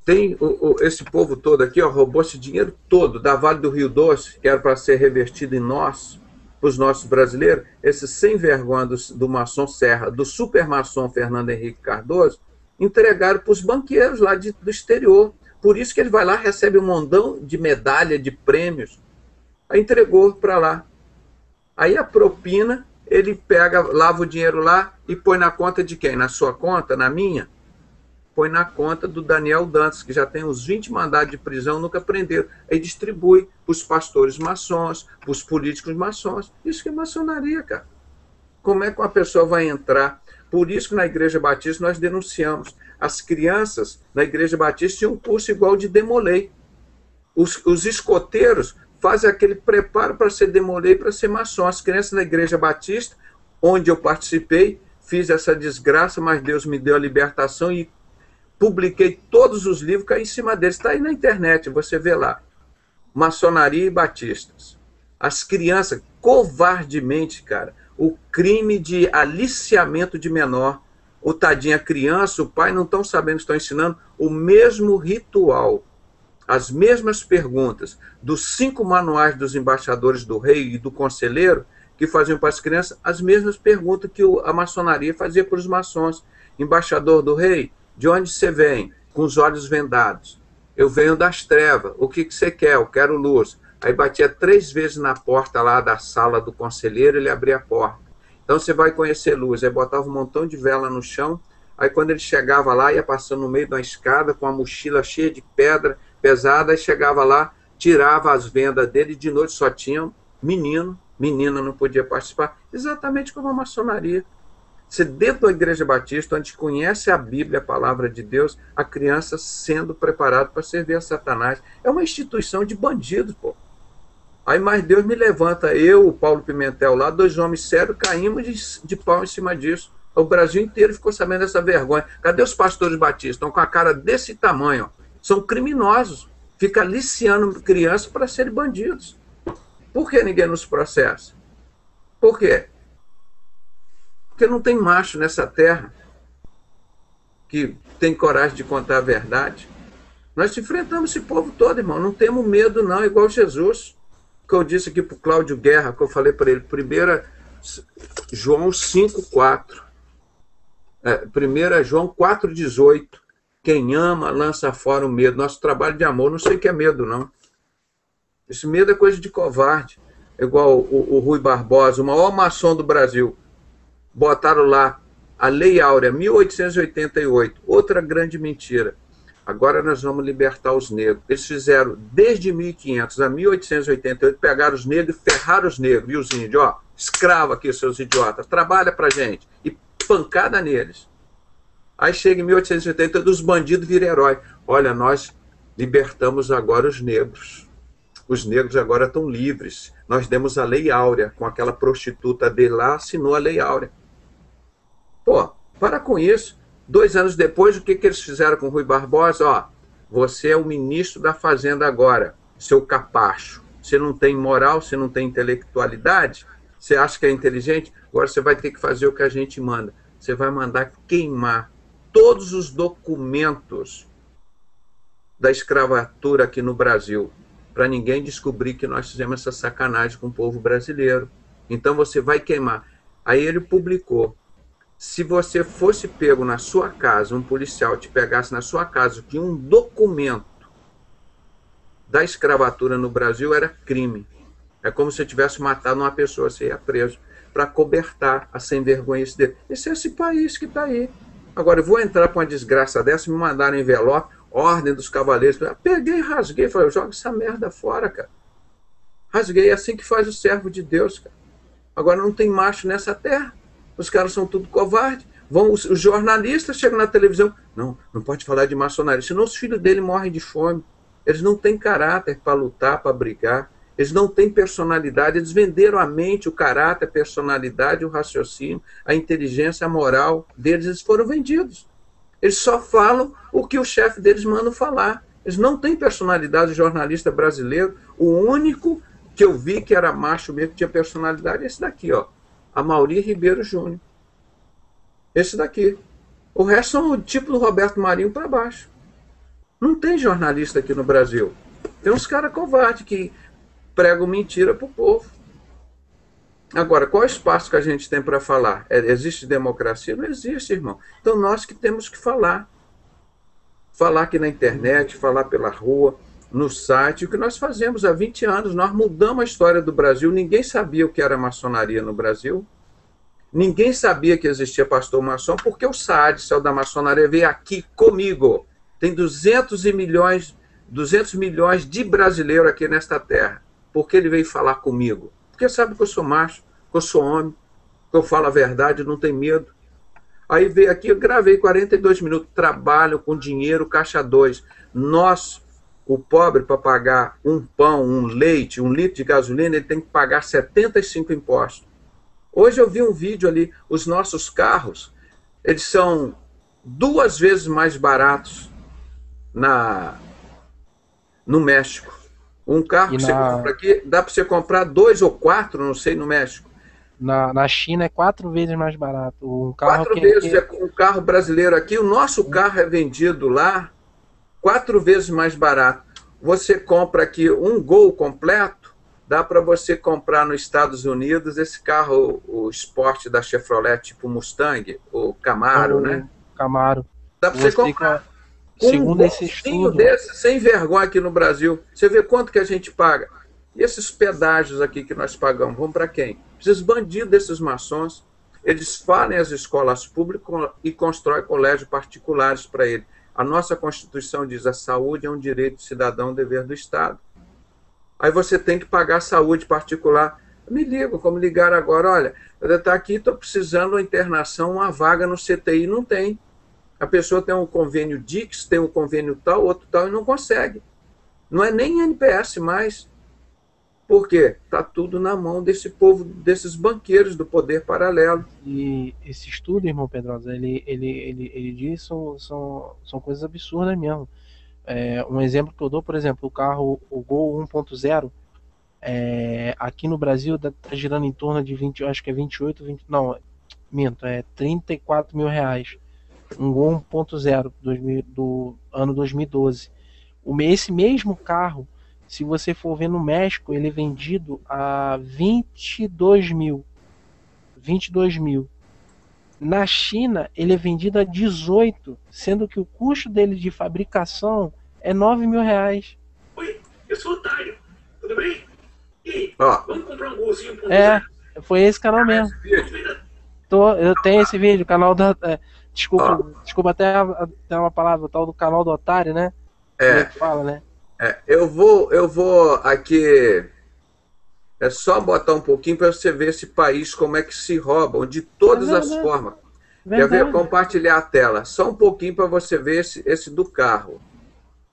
tem esse povo todo aqui, ó, roubou esse dinheiro todo da Vale do Rio Doce, que era para ser revertido em nós, para os nossos brasileiros, esse sem vergonha do maçom Serra, do super maçom Fernando Henrique Cardoso, entregaram para os banqueiros lá do exterior. Por isso que ele vai lá, recebe um montão de medalha, de prêmios, aí entregou para lá. Aí a propina, ele pega, lava o dinheiro lá e põe na conta de quem? Na sua conta? Na minha? Põe na conta do Daniel Dantas, que já tem uns 20 mandados de prisão, nunca prenderam. Aí distribui para os pastores maçons, para os políticos maçons. Isso que é maçonaria, cara. Como é que uma pessoa vai entrar? Por isso que na Igreja Batista nós denunciamos. As crianças na Igreja Batista tinham um curso igual de demolei. Os escoteiros fazem aquele preparo para ser demolei, para ser maçom. As crianças na Igreja Batista, onde eu participei, fiz essa desgraça, mas Deus me deu a libertação e publiquei todos os livros, caí em cima deles. Está aí na internet, você vê lá. Maçonaria e batistas. As crianças, covardemente, cara, o crime de aliciamento de menor. O tadinha criança, o pai não estão sabendo, estão ensinando o mesmo ritual, as mesmas perguntas dos 5 manuais dos embaixadores do rei e do conselheiro, que faziam para as crianças as mesmas perguntas que a maçonaria fazia para os maçons. Embaixador do rei, de onde você vem? Com os olhos vendados. Eu venho das trevas. O que você quer? Eu quero luz. Aí batia 3 vezes na porta lá da sala do conselheiro, ele abria a porta. Então você vai conhecer luz. Aí botava um montão de vela no chão. Aí quando ele chegava lá, ia passando no meio de uma escada com a mochila cheia de pedra pesada. Aí chegava lá, tirava as vendas dele. De noite só tinha menino. Menina não podia participar. Exatamente como a maçonaria. Você dentro da Igreja Batista, onde conhece a Bíblia, a palavra de Deus, a criança sendo preparada para servir a Satanás. É uma instituição de bandidos, pô. Aí mais Deus me levanta, eu, o Paulo Pimentel lá, 2 homens sérios, caímos de pau em cima disso. O Brasil inteiro ficou sabendo dessa vergonha. Cadê os pastores batistas? Estão com a cara desse tamanho, ó. São criminosos. Fica aliciando crianças para serem bandidos. Por que ninguém nos processa? Por quê? Porque não tem macho nessa terra que tem coragem de contar a verdade. Nós enfrentamos esse povo todo, irmão. Não temos medo, não, igual Jesus. Que eu disse aqui para o Cláudio Guerra, que eu falei para ele, 1 João 5,4. 1 João 4,18. Quem ama lança fora o medo. Nosso trabalho de amor, não sei o que é medo, não. Esse medo é coisa de covarde. Igual o Rui Barbosa, o maior maçom do Brasil. Botaram lá a Lei Áurea, 1888. Outra grande mentira. Agora nós vamos libertar os negros. Eles fizeram, desde 1500 a 1888, pegaram os negros e ferraram os negros. E os índios, ó, escravo aqui, seus idiotas, trabalha pra gente. E pancada neles. Aí chega em 1888, os bandidos viram herói. Olha, nós libertamos agora os negros. Os negros agora estão livres. Nós demos a Lei Áurea, com aquela prostituta dele lá, assinou a Lei Áurea. Pô, para com isso. 2 anos depois, o que eles fizeram com o Rui Barbosa? Ó, você é o ministro da Fazenda agora, seu capacho. Você não tem moral, você não tem intelectualidade, você acha que é inteligente? Agora você vai ter que fazer o que a gente manda. Você vai mandar queimar todos os documentos da escravatura aqui no Brasil, para ninguém descobrir que nós fizemos essa sacanagem com o povo brasileiro. Então você vai queimar. Aí ele publicou. Se você fosse pego na sua casa, um policial te pegasse na sua casa que um documento da escravatura no Brasil, era crime. É como se eu tivesse matado uma pessoa, você ia preso, para cobertar a sem vergonhice dele. Esse é esse país que está aí. Agora, eu vou entrar para uma desgraça dessa, me mandaram envelope, Ordem dos Cavaleiros. Eu peguei e rasguei, falei, joga essa merda fora, cara. Rasguei, é assim que faz o servo de Deus, cara. Agora não tem macho nessa terra. Os caras são tudo covardes. Os jornalistas chegam na televisão, não pode falar de maçonaria, senão os filhos dele morrem de fome. Eles não têm caráter para lutar, para brigar. Eles não têm personalidade. Eles venderam a mente, o caráter, a personalidade, o raciocínio, a inteligência, a moral deles. Eles foram vendidos. Eles só falam o que o chefe deles manda falar. Eles não têm personalidade. O jornalista brasileiro, o único que eu vi que era macho mesmo, que tinha personalidade, é esse daqui, ó. Amaury Ribeiro Júnior. Esse daqui. O resto são o tipo do Roberto Marinho para baixo. Não tem jornalista aqui no Brasil. Tem uns caras covardes que pregam mentira para o povo. Agora, qual é o espaço que a gente tem para falar? Existe democracia? Não existe, irmão. Então nós que temos que falar. Falar aqui na internet, falar pela rua, no site. O que nós fazemos há 20 anos, nós mudamos a história do Brasil. Ninguém sabia o que era maçonaria no Brasil. Ninguém sabia que existia pastor maçom, porque o Saad, céu da maçonaria, veio aqui comigo. Tem 200 milhões de brasileiros aqui nesta terra. Por que ele veio falar comigo? Porque sabe que eu sou macho, que eu sou homem, que eu falo a verdade, não tenho medo. Aí veio aqui, eu gravei 42 minutos, trabalho com dinheiro, caixa 2. Nós, o pobre, para pagar um pão, um leite, 1 litro de gasolina, ele tem que pagar 75 impostos. Hoje eu vi um vídeo ali, os nossos carros, eles são 2 vezes mais baratos no México. Um carro que você compra aqui, dá para você comprar 2 ou 4, não sei, no México. Na China é 4 vezes mais barato. Um carro 4 vezes, um carro brasileiro aqui, o nosso carro é vendido lá 4 vezes mais barato. Você compra aqui um Gol completo, dá para você comprar nos Estados Unidos esse carro, o Sport da Chevrolet, tipo Mustang, o Camaro, né? Camaro. Dá para você comprar. Segundo esse estudo desse, sem vergonha aqui no Brasil. Você vê quanto que a gente paga. E esses pedágios aqui que nós pagamos, vão para quem? Esses bandidos desses maçons, eles falem as escolas públicas e constroem colégios particulares para ele. A nossa Constituição diz a saúde é um direito cidadão, dever do Estado. Aí você tem que pagar a saúde particular. Me ligam, como ligaram agora, olha, eu estou aqui, estou precisando de uma internação, uma vaga no CTI, não tem. A pessoa tem um convênio Dix, tem um convênio tal, outro tal, e não consegue. Não é nem NPS mais. Por quê? Está tudo na mão desse povo, desses banqueiros do poder paralelo. E esse estudo, irmão Pedrosa, ele diz são coisas absurdas mesmo. Um exemplo que eu dou, por exemplo, o carro, o Gol 1.0, aqui no Brasil está girando em torno de 20, acho que é 28, 20, não, minto, é 34 mil reais. Um Gol 1.0 do ano 2012. Esse mesmo carro, se você for ver no México, ele é vendido a 22 mil. 22 mil. Na China, ele é vendido a 18, sendo que o custo dele de fabricação é 9 mil reais. Oi, eu sou o Otário, tudo bem? E aí, vamos comprar um Golzinho 1.0? Foi esse canal mesmo. Eu tenho esse vídeo, canal da... Desculpa até uma palavra, o tal do canal do Otário, né? Fala, né? Eu vou aqui. É só botar um pouquinho para você ver esse país como é que se roubam de todas as formas. Quer ver? Compartilhar a tela. Só um pouquinho para você ver esse do carro.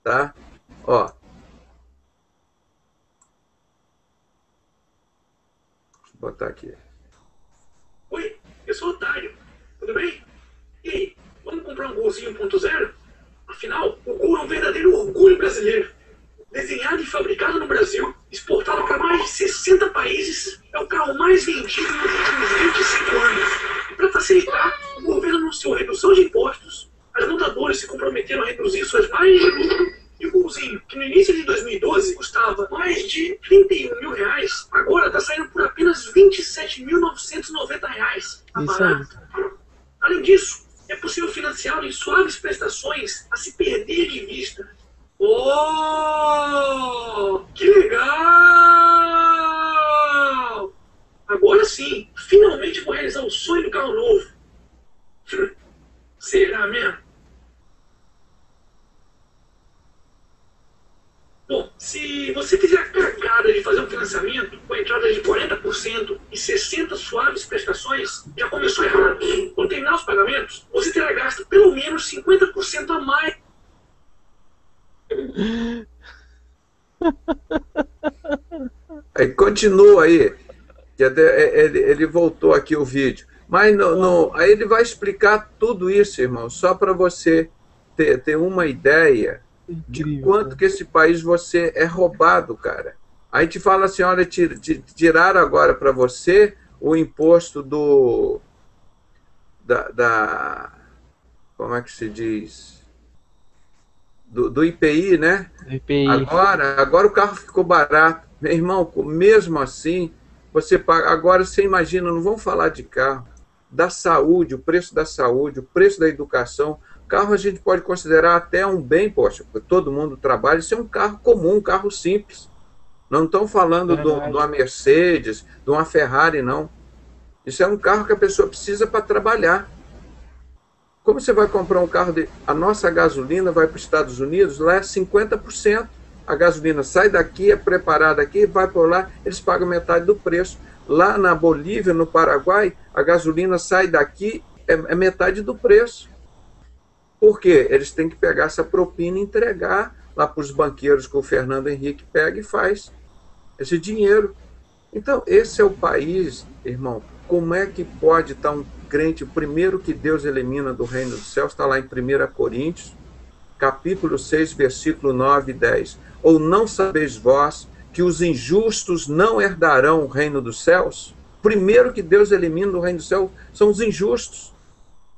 Tá? Ó. Deixa eu botar aqui. Oi, eu sou o Otário, tudo bem? E aí, vamos comprar um Golzinho 1.0? Afinal, o Gol é um verdadeiro orgulho brasileiro. Desenhado e fabricado no Brasil, exportado para mais de 60 países, é o carro mais vendido nos últimos 25 anos. E para facilitar, o governo anunciou redução de impostos, as montadoras se comprometeram a reduzir suas margens de lucro, e o Golzinho, que no início de 2012 custava mais de 31 mil reais, agora está saindo por apenas 27.990 reais. Isso aí. Além disso, é possível financiá-lo em suaves prestações a se perder de vista. Oh, que legal! Agora sim, finalmente vou realizar o sonho do carro novo. Será mesmo? Se você fizer a cagada de fazer um financiamento com entrada de 40% e 60 suaves prestações, já começou errado. Quando terminar os pagamentos, você terá gasto pelo menos 50% a mais. Aí continua aí, que até ele voltou aqui o vídeo. Mas aí ele vai explicar tudo isso, irmão, só para você ter uma ideia de quanto que esse país você é roubado, cara. Aí te fala assim, olha, tiraram agora para você o imposto como é que se diz? Do IPI, né? IPI. Agora o carro ficou barato. Meu irmão, mesmo assim, você paga. Agora você imagina, não vamos falar de carro, da saúde, o preço da saúde, o preço da educação. Carro a gente pode considerar até um bem, poxa, porque todo mundo trabalha, isso é um carro comum, um carro simples. Não estão falando de uma Mercedes, de uma Ferrari, não. Isso é um carro que a pessoa precisa para trabalhar. Como você vai comprar um carro a nossa gasolina vai para os Estados Unidos, lá é 50%. A gasolina sai daqui, é preparada aqui, vai por lá, eles pagam metade do preço. Lá na Bolívia, no Paraguai, a gasolina sai daqui, é metade do preço. Por quê? Eles têm que pegar essa propina e entregar lá para os banqueiros que o Fernando Henrique pega e faz esse dinheiro. Então, esse é o país, irmão. Como é que pode estar um crente, o primeiro que Deus elimina do reino dos céus, está lá em 1 Coríntios, capítulo 6, versículo 9 e 10. Ou não sabeis vós que os injustos não herdarão o reino dos céus? Primeiro que Deus elimina do reino dos céus são os injustos.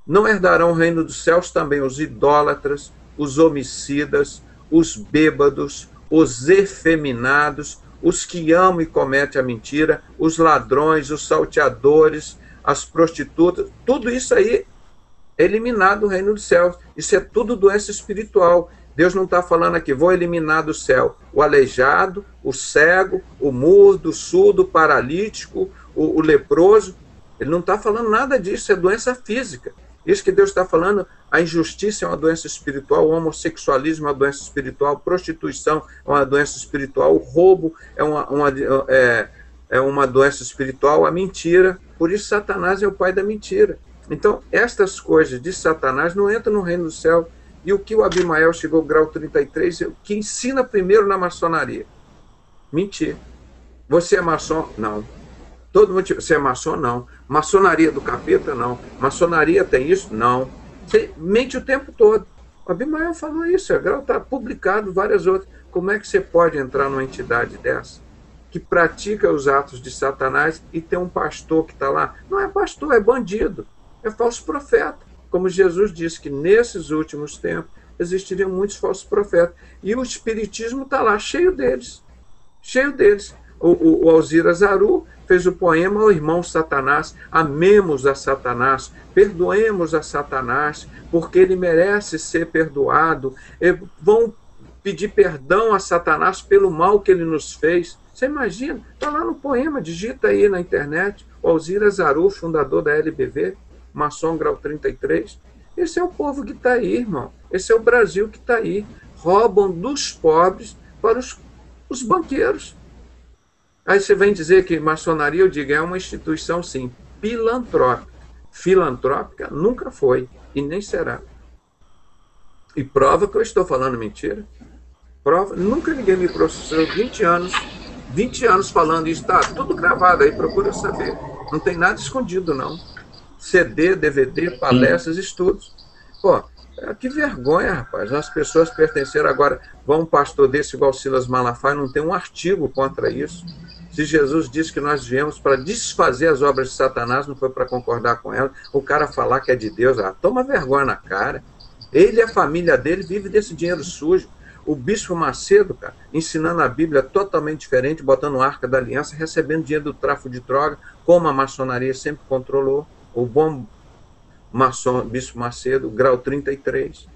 Não herdarão o reino dos céus também os idólatras, os homicidas, os bêbados, os efeminados, os que amam e cometem a mentira, os ladrões, os salteadores, as prostitutas. Tudo isso aí é eliminado do reino dos céus. Isso é tudo doença espiritual. Deus não está falando aqui, vou eliminar do céu o aleijado, o cego, o mudo, o surdo, o paralítico, o leproso. Ele não está falando nada disso, é doença física. Isso que Deus está falando, a injustiça é uma doença espiritual, o homossexualismo é uma doença espiritual, a prostituição é uma doença espiritual, o roubo é uma doença espiritual, a mentira. Por isso Satanás é o pai da mentira. Então, estas coisas de Satanás não entram no reino do céu. E o que o Abimael chegou ao grau 33, o que ensina primeiro na maçonaria? Mentir. Você é maçom? Não. Todo mundo, você é maçom? Não. Maçonaria do capeta? Não. Maçonaria tem isso? Não. Você mente o tempo todo. O Abimael falou isso, está publicado, várias outras. Como é que você pode entrar numa entidade dessa, que pratica os atos de Satanás e tem um pastor que está lá? Não é pastor, é bandido, é falso profeta. Como Jesus disse que nesses últimos tempos existiriam muitos falsos profetas. E o espiritismo está lá, cheio deles. Cheio deles. O Alzira Azaru fez o poema O Irmão Satanás. Amemos a Satanás, perdoemos a Satanás, porque ele merece ser perdoado. Vão pedir perdão a Satanás pelo mal que ele nos fez. Você imagina? Está lá no poema, digita aí na internet. O Alzira Azaru, fundador da LBV, maçom grau 33. Esse é o povo que está aí, irmão. Esse é o Brasil que está aí. Roubam dos pobres para os banqueiros. Aí você vem dizer que maçonaria, eu digo, é uma instituição, sim, filantrópica. Filantrópica nunca foi e nem será. E prova que eu estou falando mentira. Prova, nunca ninguém me processou 20 anos falando isso. Está tudo gravado aí, procura saber. Não tem nada escondido, não. CD, DVD, palestras, estudos. Pô, que vergonha, rapaz. As pessoas pertenceram agora. Um pastor desse, igual Silas Malafaia, não tem um artigo contra isso. Se Jesus disse que nós viemos para desfazer as obras de Satanás, não foi para concordar com ela, o cara falar que é de Deus, toma vergonha na cara. Ele e a família dele vivem desse dinheiro sujo. O Bispo Macedo, cara, ensinando a Bíblia totalmente diferente, botando a Arca da Aliança, recebendo dinheiro do tráfico de droga, como a maçonaria sempre controlou. O bom maçom Bispo Macedo, grau 33.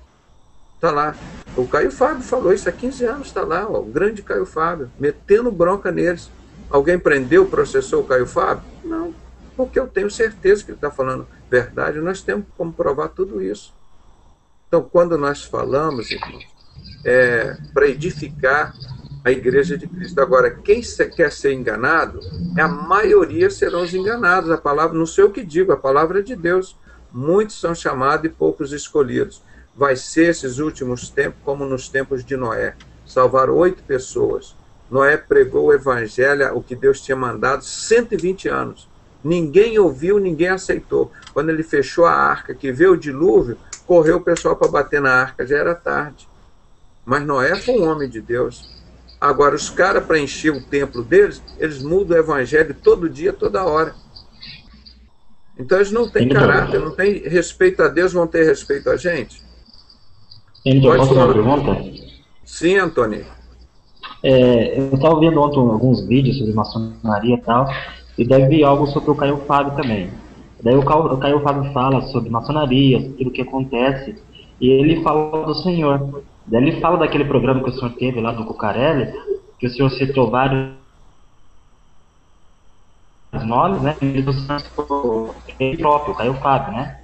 Está lá. O Caio Fábio falou isso há 15 anos, está lá, ó, o grande Caio Fábio, metendo bronca neles. Alguém prendeu, processou o Caio Fábio? Não, porque eu tenho certeza que ele está falando verdade. Nós temos como provar tudo isso. Então, quando nós falamos, irmãos, para edificar, a igreja de Cristo. Agora, quem quer ser enganado, a maioria serão os enganados. A palavra, não sei o que digo, a palavra é de Deus. Muitos são chamados e poucos escolhidos. Vai ser esses últimos tempos como nos tempos de Noé. Salvaram 8 pessoas. Noé pregou o evangelho, o que Deus tinha mandado, 120 anos. Ninguém ouviu, ninguém aceitou. Quando ele fechou a arca, que veio o dilúvio, correu o pessoal para bater na arca, já era tarde. Mas Noé foi um homem de Deus. Agora, os caras, para encher o templo deles, eles mudam o evangelho todo dia, toda hora. Então, eles não têm caráter, não têm respeito a Deus, vão ter respeito a gente. Posso fazer uma pergunta? Sim, Antônio. Eu estava vendo ontem alguns vídeos sobre maçonaria e tal, e daí vi algo sobre o Caio Fábio também. Daí o Caio Fábio fala sobre maçonaria, sobre tudo o que acontece, e ele fala do Senhor. Daí ele fala daquele programa que o senhor teve lá do Cucarelli, que o senhor citou vários nomes, né? E do senhor ele próprio, o Caio Fábio, né?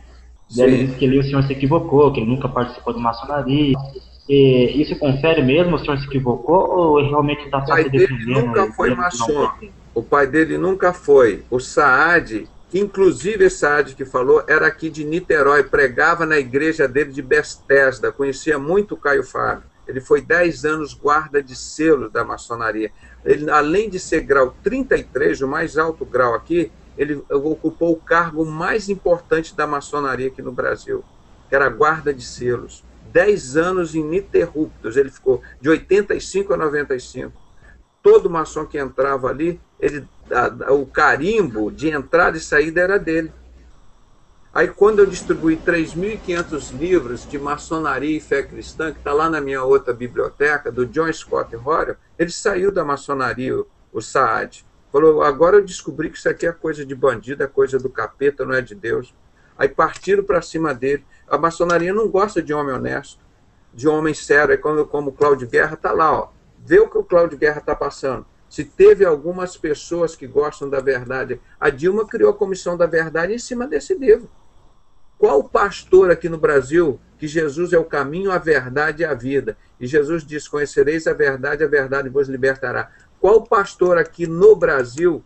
Daí ele disse que ali o senhor se equivocou, que ele nunca participou de maçonaria. E isso confere mesmo, o senhor se equivocou, ou realmente está só se defendendo? O pai dele nunca foi maçom. O pai dele nunca foi. O Saad, que inclusive esse Saad que falou, era aqui de Niterói, pregava na igreja dele de Bethesda, conhecia muito o Caio Fábio. Ele foi 10 anos guarda de selos da maçonaria. Ele, além de ser grau 33, o mais alto grau aqui, ele ocupou o cargo mais importante da maçonaria aqui no Brasil, que era guarda de selos. 10 anos ininterruptos, ele ficou de 85 a 95. Todo maçom que entrava ali, o carimbo de entrada e saída era dele. Aí quando eu distribuí 3.500 livros de maçonaria e fé cristã, que está lá na minha outra biblioteca, do John Scott Horrell, ele saiu da maçonaria, o Saad. Falou, agora eu descobri que isso aqui é coisa de bandido, é coisa do capeta, não é de Deus. Aí partiram para cima dele. A maçonaria não gosta de homem honesto, de homem sério. Aí como o Cláudio Guerra está lá, ó. Vê o que o Cláudio Guerra está passando. Se teve algumas pessoas que gostam da verdade, a Dilma criou a Comissão da Verdade em cima desse livro. Qual pastor aqui no Brasil que Jesus é o caminho, a verdade e a vida? E Jesus diz, conhecereis a verdade vos libertará. Qual pastor aqui no Brasil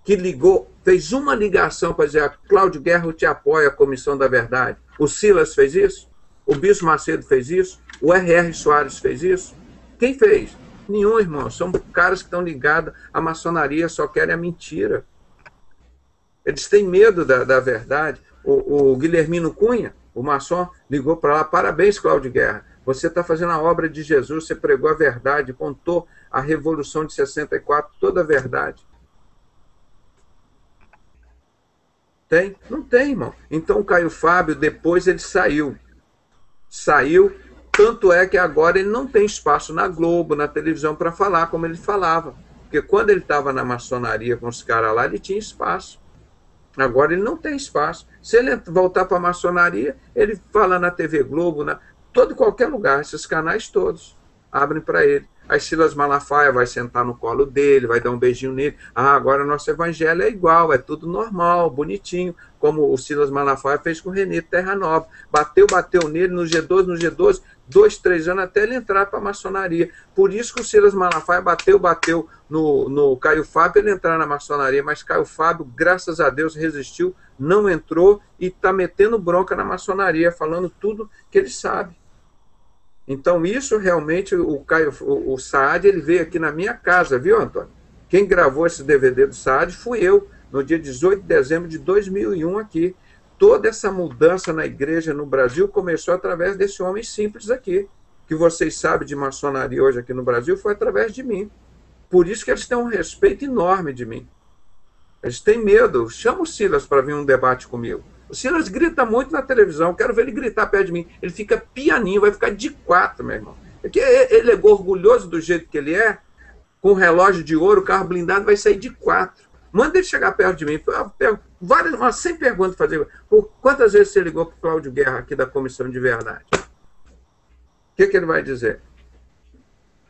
que ligou, fez uma ligação para dizer, Cláudio Guerra te apoia a Comissão da Verdade? O Silas fez isso? O Bispo Macedo fez isso? O R.R. Soares fez isso? Quem fez? Nenhum, irmão. São caras que estão ligados à maçonaria, só querem a mentira. Eles têm medo da verdade. O Guilhermino Cunha, o maçom, ligou para lá, parabéns, Cláudio Guerra. Você está fazendo a obra de Jesus, você pregou a verdade, contou a Revolução de 64, toda a verdade. Tem? Não tem, irmão. Então o Caio Fábio, depois ele saiu. Saiu, tanto é que agora ele não tem espaço na Globo, na televisão, para falar como ele falava. Porque quando ele estava na maçonaria com os caras lá, ele tinha espaço. Agora ele não tem espaço. Se ele voltar para a maçonaria, ele fala na TV Globo, qualquer lugar, esses canais todos abrem para ele. Aí Silas Malafaia vai sentar no colo dele, vai dar um beijinho nele. Agora nosso evangelho é igual, é tudo normal, bonitinho, como o Silas Malafaia fez com o Renê Terra Nova. Bateu nele no G12, 2, 3 anos até ele entrar para a maçonaria. Por isso que o Silas Malafaia bateu no Caio Fábio ele entrar na maçonaria, mas Caio Fábio, graças a Deus, resistiu, não entrou e está metendo bronca na maçonaria, falando tudo que ele sabe. Então, isso realmente, o Saad, ele veio aqui na minha casa, viu, Antônio? Quem gravou esse DVD do Saad fui eu, no dia 18 de dezembro de 2001 aqui. Toda essa mudança na igreja no Brasil começou através desse homem simples aqui. Que vocês sabem de maçonaria hoje aqui no Brasil foi através de mim. Por isso que eles têm um respeito enorme de mim. Eles têm medo. Chama o Silas para vir um debate comigo. O Silas grita muito na televisão, quero ver ele gritar perto de mim. Ele fica pianinho, vai ficar de 4, meu irmão. Porque ele é orgulhoso do jeito que ele é, com relógio de ouro, carro blindado, vai sair de 4. Manda ele chegar perto de mim. Umas 100 perguntas fazer. Por quantas vezes você ligou para o Cláudio Guerra aqui da Comissão de Verdade? O que ele vai dizer?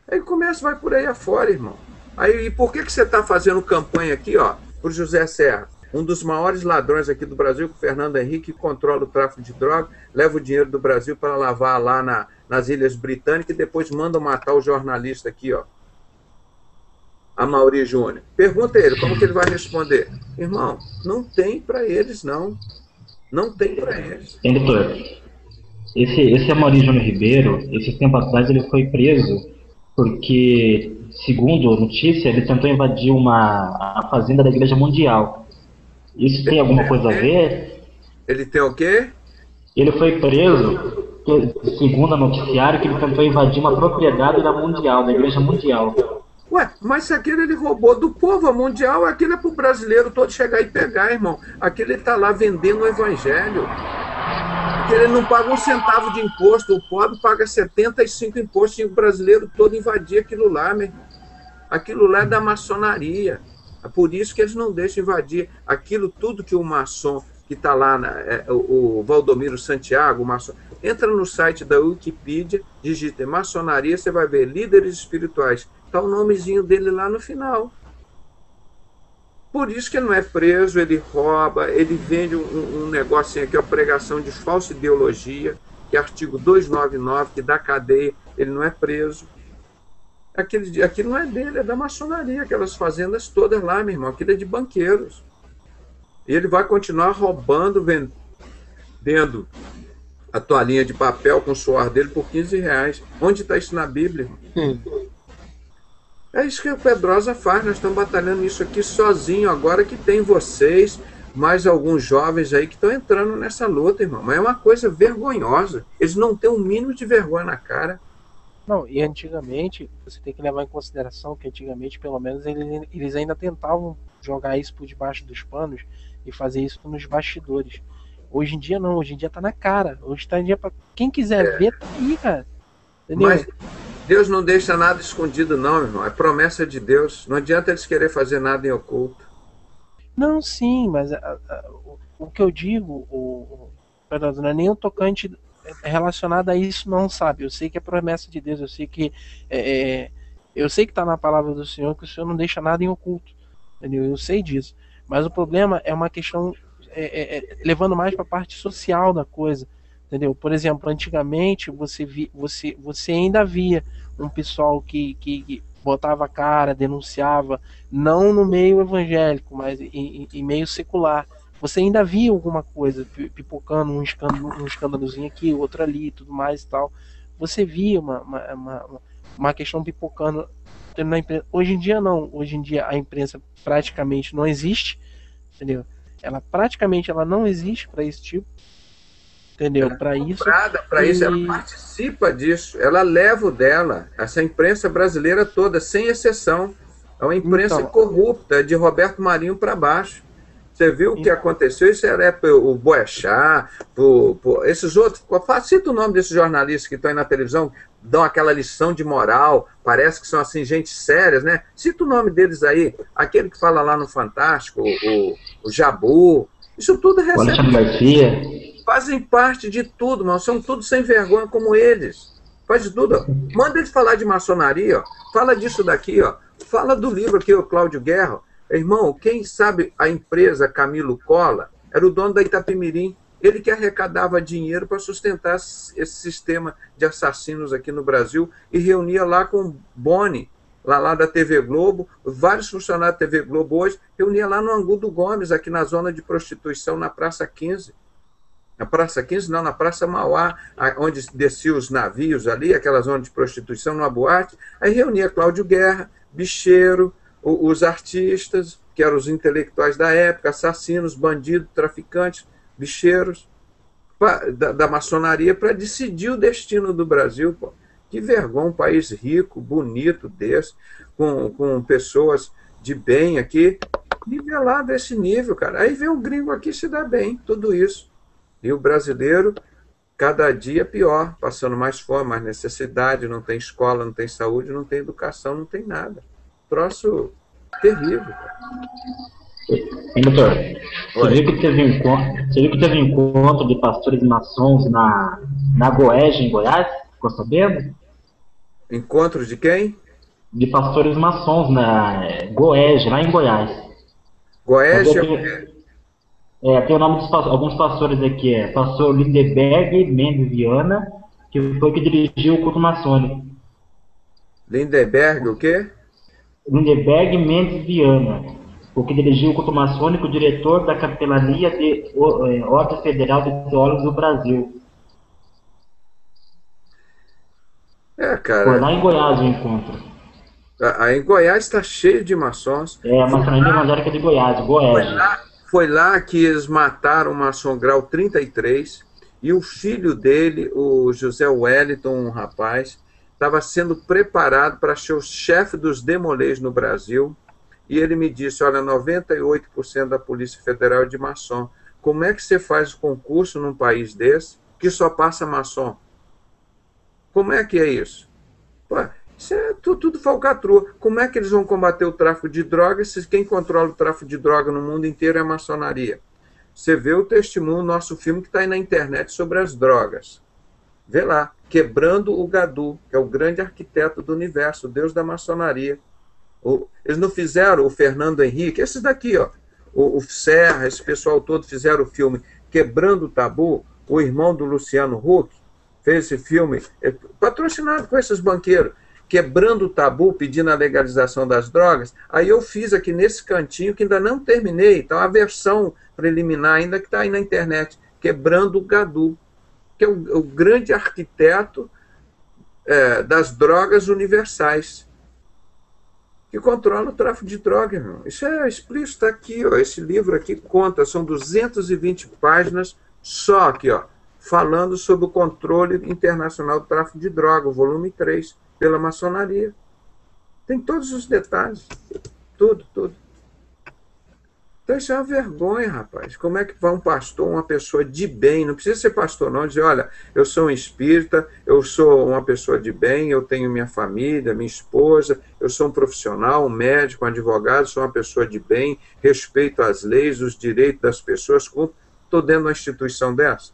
Aí começa, vai por aí afora, irmão. Aí, e por que você está fazendo campanha aqui, ó, para o José Serra? Um dos maiores ladrões aqui do Brasil, o Fernando Henrique, que controla o tráfico de droga, leva o dinheiro do Brasil para lavar lá nas Ilhas Britânicas e depois manda matar o jornalista aqui, ó. Amaury Júnior. Pergunta a ele, como que ele vai responder? Irmão, não tem para eles, não. Não tem para eles. Hein, doutor? Esse Amaury Júnior Ribeiro, esse tempo atrás, ele foi preso porque, segundo a notícia, ele tentou invadir a fazenda da Igreja Mundial. Isso tem alguma coisa a ver? Ele tem o quê? Ele foi preso, segundo a noticiário, que ele tentou invadir uma propriedade da Mundial, da Igreja Mundial. Ué, mas se aquele ele roubou do povo, a Mundial, aquilo é pro brasileiro todo chegar e pegar, irmão. Aquele ele tá lá vendendo o evangelho. Ele não paga um centavo de imposto, o pobre paga 75 impostos e o brasileiro todo invadir aquilo lá, meu irmão. Aquilo lá é da maçonaria. É por isso que eles não deixam invadir aquilo tudo que o maçom, que está lá, o Valdomiro Santiago, o maçom, entra no site da Wikipedia, digita maçonaria, você vai ver líderes espirituais. Está o nomezinho dele lá no final. Por isso que ele não é preso, ele rouba, ele vende um negocinho aqui, a pregação de falsa ideologia, que é artigo 299, que dá cadeia, ele não é preso. Aquilo não é dele, é da maçonaria, aquelas fazendas todas lá, meu irmão, aquilo é de banqueiros. E ele vai continuar roubando, vendendo a toalhinha de papel com o suor dele por R$15. Onde está isso na Bíblia? É isso que o Pedrosa faz, nós estamos batalhando isso aqui sozinho, agora que tem vocês, mais alguns jovens aí que estão entrando nessa luta, irmão. Mas é uma coisa vergonhosa, eles não têm um mínimo de vergonha na cara. Não, e antigamente, você tem que levar em consideração que antigamente, pelo menos, eles ainda tentavam jogar isso por debaixo dos panos e fazer isso nos bastidores. Hoje em dia não, hoje em dia tá na cara. Hoje tá em dia pra quem quiser ver, tá aí, cara. Entendeu? Mas Deus não deixa nada escondido não, meu irmão. É promessa de Deus. Não adianta eles querer fazer nada em oculto. Não, sim, mas o que eu digo, não é nem um tocante relacionado a isso não, sabe? Eu sei que é promessa de Deus, eu sei que tá na palavra do Senhor que o Senhor não deixa nada em oculto, entendeu? Eu sei disso, mas o problema é uma questão levando mais para a parte social da coisa, entendeu? Por exemplo, antigamente você ainda via um pessoal que botava a cara, denunciava, não no meio evangélico, mas em meio secular. Você ainda via alguma coisa pipocando, um escândalozinho aqui, outro ali, tudo mais e tal. Você via uma questão pipocando na imprensa. Hoje em dia não. Hoje em dia a imprensa praticamente não existe, entendeu? Ela praticamente não existe para esse tipo, entendeu? Para isso. Para isso, ela participa disso. Ela leva o dela. Essa imprensa brasileira toda, sem exceção, é uma imprensa corrupta, de Roberto Marinho para baixo. Você viu o que aconteceu? Isso era o Boechat, esses outros. Cita o nome desses jornalistas que estão aí na televisão, dão aquela lição de moral, parece que são assim, gente sérias, né? Cita o nome deles aí, aquele que fala lá no Fantástico, o Jabu. Isso tudo recebe. Fazem parte de tudo, mano. São todos sem vergonha como eles. Faz de tudo. Ó. Manda eles falar de maçonaria, ó. Fala disso daqui, ó. Fala do livro aqui, o Cláudio Guerra. Irmão, quem sabe a empresa Camilo Cola era o dono da Itapemirim. Ele que arrecadava dinheiro para sustentar esse sistema de assassinos aqui no Brasil e reunia lá com Boni, lá da TV Globo, vários funcionários da TV Globo hoje, reunia lá no Angu do Gomes, aqui na zona de prostituição, na Praça 15. Na Praça 15, não, na Praça Mauá, onde desciam os navios ali, aquela zona de prostituição, numa boate. Aí reunia Cláudio Guerra, Bicheiro, os artistas, que eram os intelectuais da época, assassinos, bandidos, traficantes, bicheiros, da maçonaria, para decidir o destino do Brasil. Pô. Que vergonha, um país rico, bonito desse, com pessoas de bem aqui, nivelado esse nível, cara. Aí vem o gringo aqui se dá bem, tudo isso. E o brasileiro, cada dia pior, passando mais fome, mais necessidade, não tem escola, não tem saúde, não tem educação, não tem nada. Troço terrível. Hein, doutor? Você viu que teve um encontro de pastores maçons na Goiás, em Goiás? Ficou sabendo? Encontro de quem? De pastores maçons na Goiás, lá em Goiás. Goiás tem o nome de alguns pastores aqui, pastor Lindeberg Mendes Viana, que foi que dirigiu o culto maçônico. Lindeberg, o quê? Lindeberg Mendes Viana, o que dirigiu o culto maçônico, diretor da Capelania de Ordem Federal de Teólogos do Brasil. Cara. Foi lá em Goiás o encontro. Aí em Goiás está cheio de maçons. A Maçonaria Evangélica de Goiás, Goiás. Foi lá que eles mataram o maçom grau 33 e o filho dele, o José Wellington, um rapaz, estava sendo preparado para ser o chefe dos demolês no Brasil. E ele me disse, olha, 98% da Polícia Federal é de maçom. Como é que você faz concurso num país desse que só passa maçom? Como é que é isso? Pô, isso é tudo falcatrua. Como é que eles vão combater o tráfico de drogas se quem controla o tráfico de droga no mundo inteiro é a maçonaria? Você vê o testemunho, nosso filme que está aí na internet sobre as drogas. Vê lá, Quebrando o Gadu, que é o grande arquiteto do universo, o deus da maçonaria. Eles não fizeram o Fernando Henrique, esses daqui, ó, o Serra, esse pessoal todo fizeram o filme Quebrando o Tabu, o irmão do Luciano Huck fez esse filme, patrocinado com esses banqueiros, Quebrando o Tabu, pedindo a legalização das drogas. Aí eu fiz aqui nesse cantinho, que ainda não terminei, então a versão preliminar ainda que está aí na internet, Quebrando o Gadu, que é o grande arquiteto das drogas universais, que controla o tráfico de droga, irmão. Isso é explícito, está aqui, ó, esse livro aqui conta, são 220 páginas só aqui, ó, falando sobre o controle internacional do tráfico de droga, o volume 3, pela maçonaria. Tem todos os detalhes, tudo. Então isso é uma vergonha, rapaz. Como é que vai um pastor, uma pessoa de bem, não precisa ser pastor não, dizer, olha, eu sou um espírita, eu sou uma pessoa de bem, eu tenho minha família, minha esposa, eu sou um profissional, um médico, um advogado, sou uma pessoa de bem, respeito as leis, os direitos das pessoas, estou dentro de uma instituição dessa?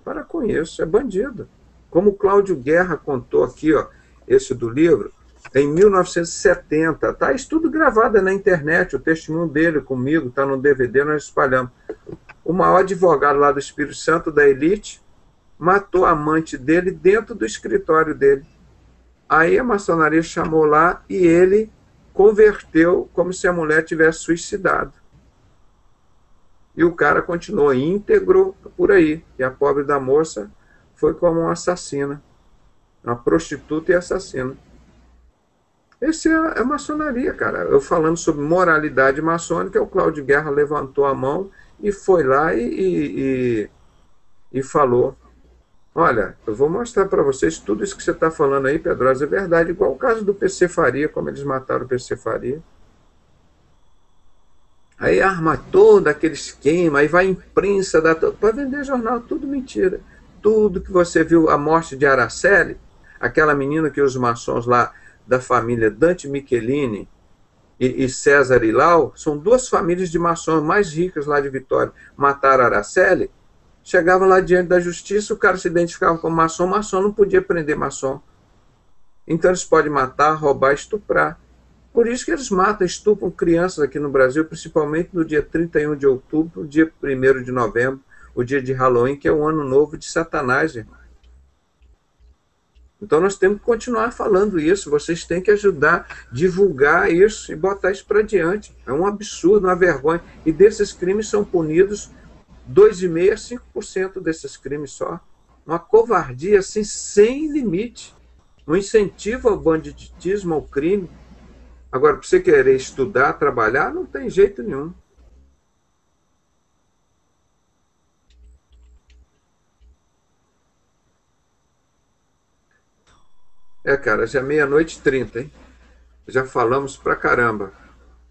Para com isso, é bandido. Como o Cláudio Guerra contou aqui, ó, esse do livro, em 1970, tá isso tudo gravado na internet, o testemunho dele comigo, está no DVD, nós espalhamos. O maior advogado lá do Espírito Santo, da elite, matou a amante dele dentro do escritório dele. Aí a maçonaria chamou lá e ele converteu como se a mulher tivesse suicidado. E o cara continuou íntegro por aí. E a pobre da moça foi como uma assassina, uma prostituta e assassina. Essa é a maçonaria, cara. Eu falando sobre moralidade maçônica, o Cláudio Guerra levantou a mão e foi lá e falou, olha, eu vou mostrar para vocês tudo isso que você está falando aí, Pedrosa, é verdade, igual o caso do PC Faria, como eles mataram o PC Faria. Aí arma todo aquele esquema, aí vai a imprensa para vender jornal, tudo mentira. Tudo que você viu, a morte de Araceli, aquela menina que os maçons lá da família Dante Michelini e César Ilau, são duas famílias de maçons mais ricas lá de Vitória, mataram Araceli, chegava lá diante da justiça, o cara se identificava como maçom, maçom não podia prender maçom. Então eles podem matar, roubar, estuprar. Por isso que eles matam, estupram crianças aqui no Brasil, principalmente no dia 31 de outubro, dia 1º de novembro, o dia de Halloween, que é o ano novo de Satanás, irmão. Então nós temos que continuar falando isso, vocês têm que ajudar, divulgar isso e botar isso para diante. É um absurdo, uma vergonha. E desses crimes são punidos 2,5% a 5% desses crimes só. Uma covardia assim, sem limite. Um incentivo ao banditismo, ao crime. Agora, para você querer estudar, trabalhar, não tem jeito nenhum. Cara, já é 00:30, hein? Já falamos pra caramba.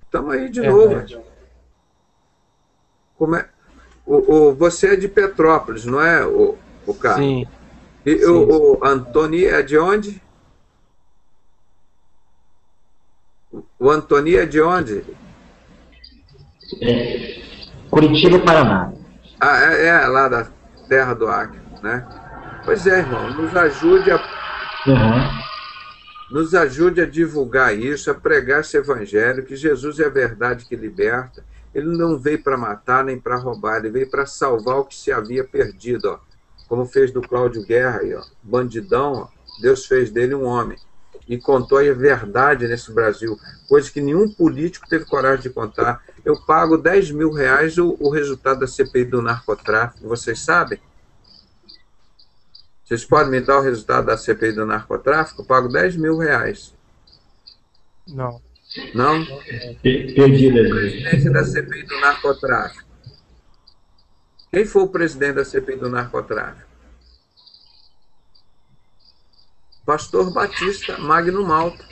Estamos aí de novo. Como é? Você é de Petrópolis, não é, o Carlos? Sim. E o Antoni é de onde? O Antoni é de onde? Curitiba, Paraná. Lá da terra do Acre, né? Pois é, irmão, nos ajude nos ajude a divulgar isso, a pregar esse evangelho, que Jesus é a verdade que liberta. Ele não veio para matar nem para roubar, ele veio para salvar o que se havia perdido, ó. Como fez do Cláudio Guerra aí, ó. Bandidão, ó. Deus fez dele um homem. e contou a verdade nesse Brasil, coisa que nenhum político teve coragem de contar. Eu pago R$10.000 o resultado da CPI do narcotráfico, vocês sabem? Vocês podem me dar o resultado da CPI do narcotráfico? Eu pago R$10.000. Não. Não? Perdido. O presidente da CPI do narcotráfico. Quem foi o presidente da CPI do narcotráfico? Pastor Batista Magno Malta.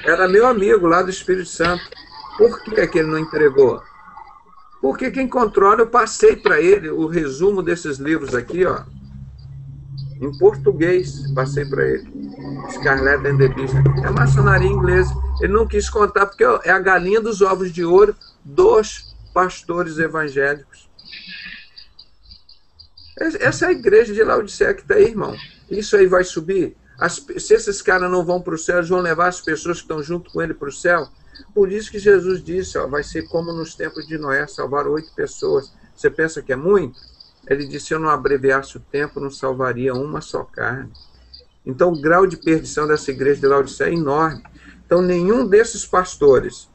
Era meu amigo lá do Espírito Santo. Por que ele não entregou? Porque quem controla, eu passei para ele o resumo desses livros aqui, ó, em português, passei para ele. Scarlet and the Beast. É maçonaria inglesa. Ele não quis contar, porque é a galinha dos ovos de ouro dos pastores evangélicos. Essa é a igreja de Laodiceia que está aí, irmão. Isso aí vai subir. Se esses caras não vão para o céu, eles vão levar as pessoas que estão junto com ele para o céu. Por isso que Jesus disse, ó, vai ser como nos tempos de Noé, salvaram 8 pessoas. Você pensa que é muito? Ele disse, se eu não abreviasse o tempo, não salvaria uma só carne. Então, o grau de perdição dessa igreja de Laodiceia é enorme. Então, nenhum desses pastores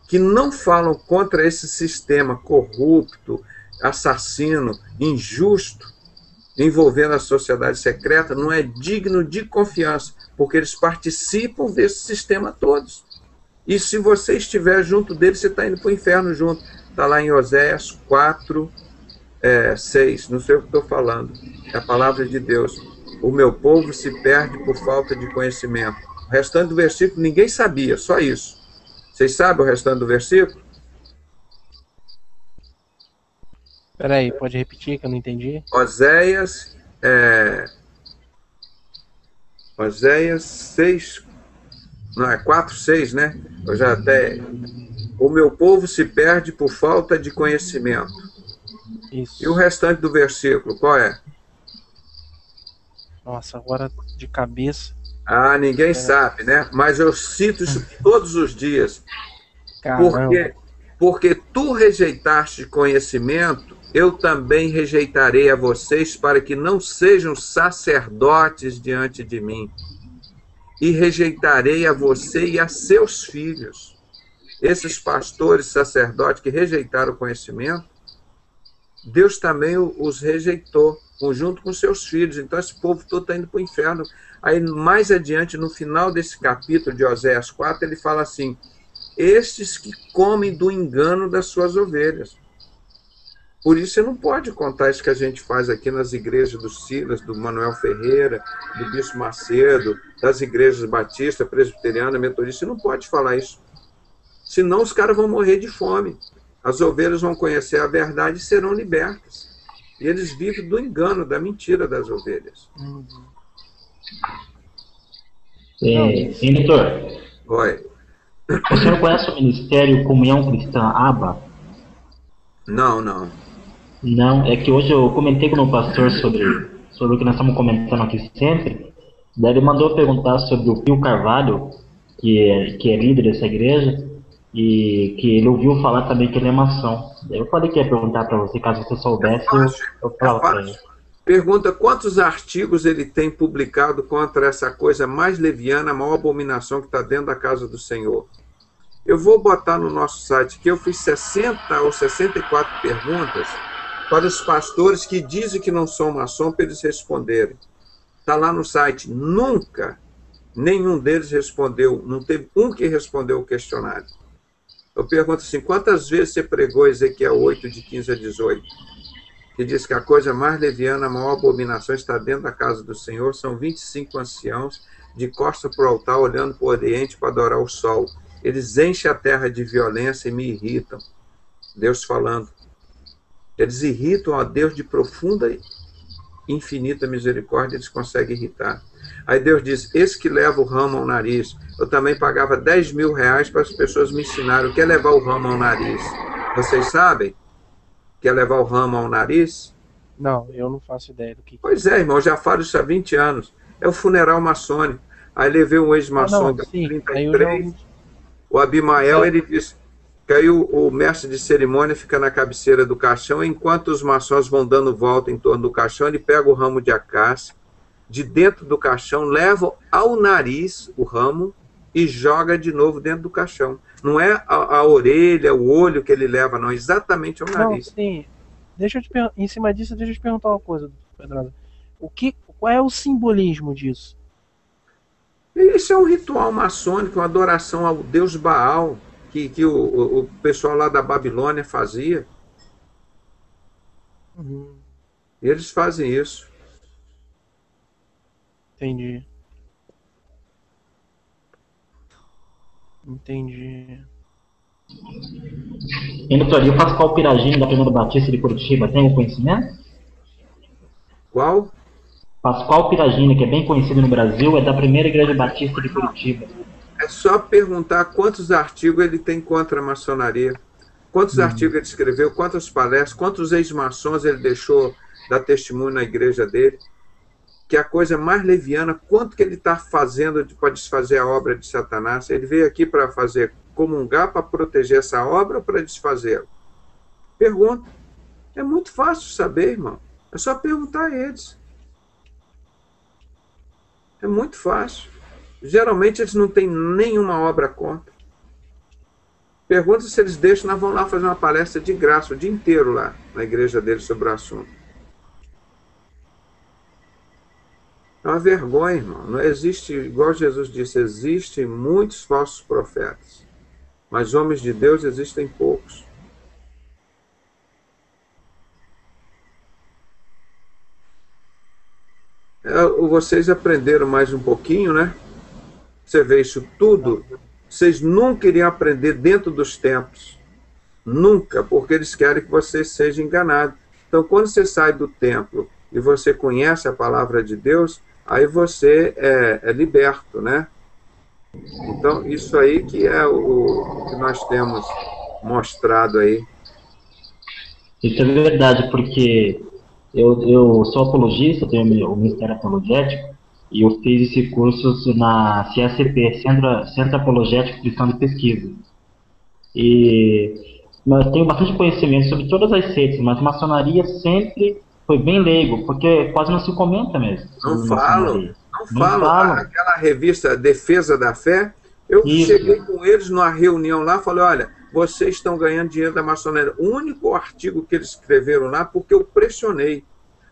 que não falam contra esse sistema corrupto, assassino, injusto, envolvendo a sociedade secreta, não é digno de confiança, porque eles participam desse sistema todos. E se você estiver junto deles, você está indo para o inferno junto. Está lá em Oséias 4, 6, não sei o que estou falando, é a palavra de Deus. O meu povo se perde por falta de conhecimento. O restante do versículo ninguém sabia, só isso. Vocês sabem o restante do versículo? Espera aí, pode repetir que eu não entendi? Oséias 6, não, é 4, 6, né? Eu já até... O meu povo se perde por falta de conhecimento. Isso. E o restante do versículo, qual é? Nossa, agora de cabeça. Ah, ninguém sabe, né? Mas eu cito isso todos os dias. Porque tu rejeitaste conhecimento, eu também rejeitarei a vocês para que não sejam sacerdotes diante de mim. E rejeitarei a você e a seus filhos. Esses pastores sacerdotes que rejeitaram o conhecimento, Deus também os rejeitou, junto com seus filhos. Então esse povo todo está indo para o inferno. Aí mais adiante, no final desse capítulo de Oséias 4, ele fala assim, estes que comem do engano das suas ovelhas. Por isso você não pode contar isso que a gente faz aqui nas igrejas do Silas, do Manuel Ferreira, do Bispo Macedo, das igrejas batistas, presbiteriana, metodista. Você não pode falar isso. Senão os caras vão morrer de fome. As ovelhas vão conhecer a verdade e serão libertas. E eles vivem do engano, da mentira das ovelhas. Doutor. Oi. O senhor conhece o Ministério Comunhão Cristã ABA? Não, não. Não, é que hoje eu comentei com o meu pastor sobre o que nós estamos comentando aqui sempre. Daí ele mandou perguntar sobre o Pio Carvalho, que é líder dessa igreja, e que ele ouviu falar também que ele é maçom. Daí eu falei que ia perguntar para você, caso você soubesse, eu falava para ele. Pergunta quantos artigos ele tem publicado contra essa coisa mais leviana, a maior abominação que está dentro da casa do Senhor. Eu vou botar no nosso site que eu fiz 60 ou 64 perguntas para os pastores que dizem que não são maçom para eles responderem. Está lá no site. Nunca nenhum deles respondeu, não teve um que respondeu o questionário. Eu pergunto assim, quantas vezes você pregou Ezequiel 8, de 15 a 18? Que diz que a coisa mais leviana, a maior abominação está dentro da casa do Senhor. São 25 anciãos de costa para o altar, olhando para o oriente para adorar o sol. Eles enchem a terra de violência e me irritam. Deus falando. Eles irritam a Deus de profunda e infinita misericórdia, eles conseguem irritar. Aí Deus diz, esse que leva o ramo ao nariz, eu também pagava R$10.000 para as pessoas me ensinarem o que é levar o ramo ao nariz. Vocês sabem? Quer levar o ramo ao nariz? Não, eu não faço ideia do que... Pois é, irmão, eu já falo isso há 20 anos. É o funeral maçônico. Aí levei um ex-maçom de 33, o Abimael, ele disse que aí o mestre de cerimônia fica na cabeceira do caixão, enquanto os maçons vão dando volta em torno do caixão, ele pega o ramo de acácia, de dentro do caixão, leva ao nariz o ramo e joga de novo dentro do caixão. Não é a orelha, o olho que ele leva, não, exatamente ao nariz. Não, sim. Em cima disso, deixa eu te perguntar uma coisa, Pedrosa. Qual é o simbolismo disso? Isso é um ritual maçônico, uma adoração ao deus Baal, que o pessoal lá da Babilônia fazia. Uhum. Eles fazem isso. Entendi. Entendi. E no Brasil, Pascoal Piragini, da Primeira Batista de Curitiba, tem o conhecimento? Qual? Pascoal Piragini, que é bem conhecido no Brasil, é da Primeira Igreja Batista de Curitiba. É só perguntar quantos artigos ele tem contra a maçonaria. Quantos artigos ele escreveu, quantas palestras, quantos ex-maçons ele deixou dar testemunho na igreja dele. Que é a coisa mais leviana, quanto que ele está fazendo para desfazer a obra de Satanás. Ele veio aqui para fazer comungar, para proteger essa obra ou para desfazê-la? Pergunta. É muito fácil saber, irmão. É só perguntar a eles. É muito fácil. Geralmente eles não têm nenhuma obra contra. Pergunta se eles deixam, nós vamos lá fazer uma palestra de graça o dia inteiro lá, na igreja deles sobre o assunto. É uma vergonha, irmão. Não existe, igual Jesus disse, existem muitos falsos profetas, mas homens de Deus existem poucos. Vocês aprenderam mais um pouquinho, né? Você vê isso tudo, vocês nunca iriam aprender dentro dos templos. Nunca, porque eles querem que você seja enganado. Então, quando você sai do templo e você conhece a palavra de Deus, aí você é liberto, né? Então, isso aí que é o que nós temos mostrado aí. Isso é verdade, porque eu sou apologista, tenho o Ministério Apologético, e eu fiz esse curso na CSP, Centro Apologético Cristão de Pesquisa. E eu tenho bastante conhecimento sobre todas as seitas, mas maçonaria sempre foi bem leigo, porque quase não se comenta mesmo. Não falo. Aquela revista Defesa da Fé, eu cheguei com eles numa reunião lá, falei, olha, vocês estão ganhando dinheiro da maçonaria. O único artigo que eles escreveram lá, porque eu pressionei.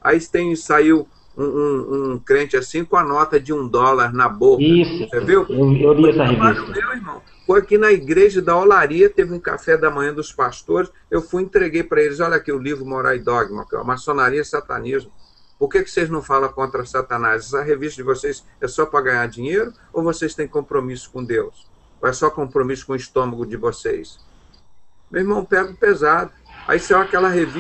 Aí saiu um crente assim com a nota de $1 na boca. Isso, você viu? Eu li essa revista. Meu irmão. Foi aqui na igreja da Olaria, teve um café da manhã dos pastores, eu fui e entreguei para eles, olha aqui o livro Moral e Dogma, que é Maçonaria e Satanismo. Por que vocês não falam contra Satanás? Essa revista de vocês é só para ganhar dinheiro ou vocês têm compromisso com Deus? Ou é só compromisso com o estômago de vocês? Meu irmão, pega pesado. Aí saiu aquela revista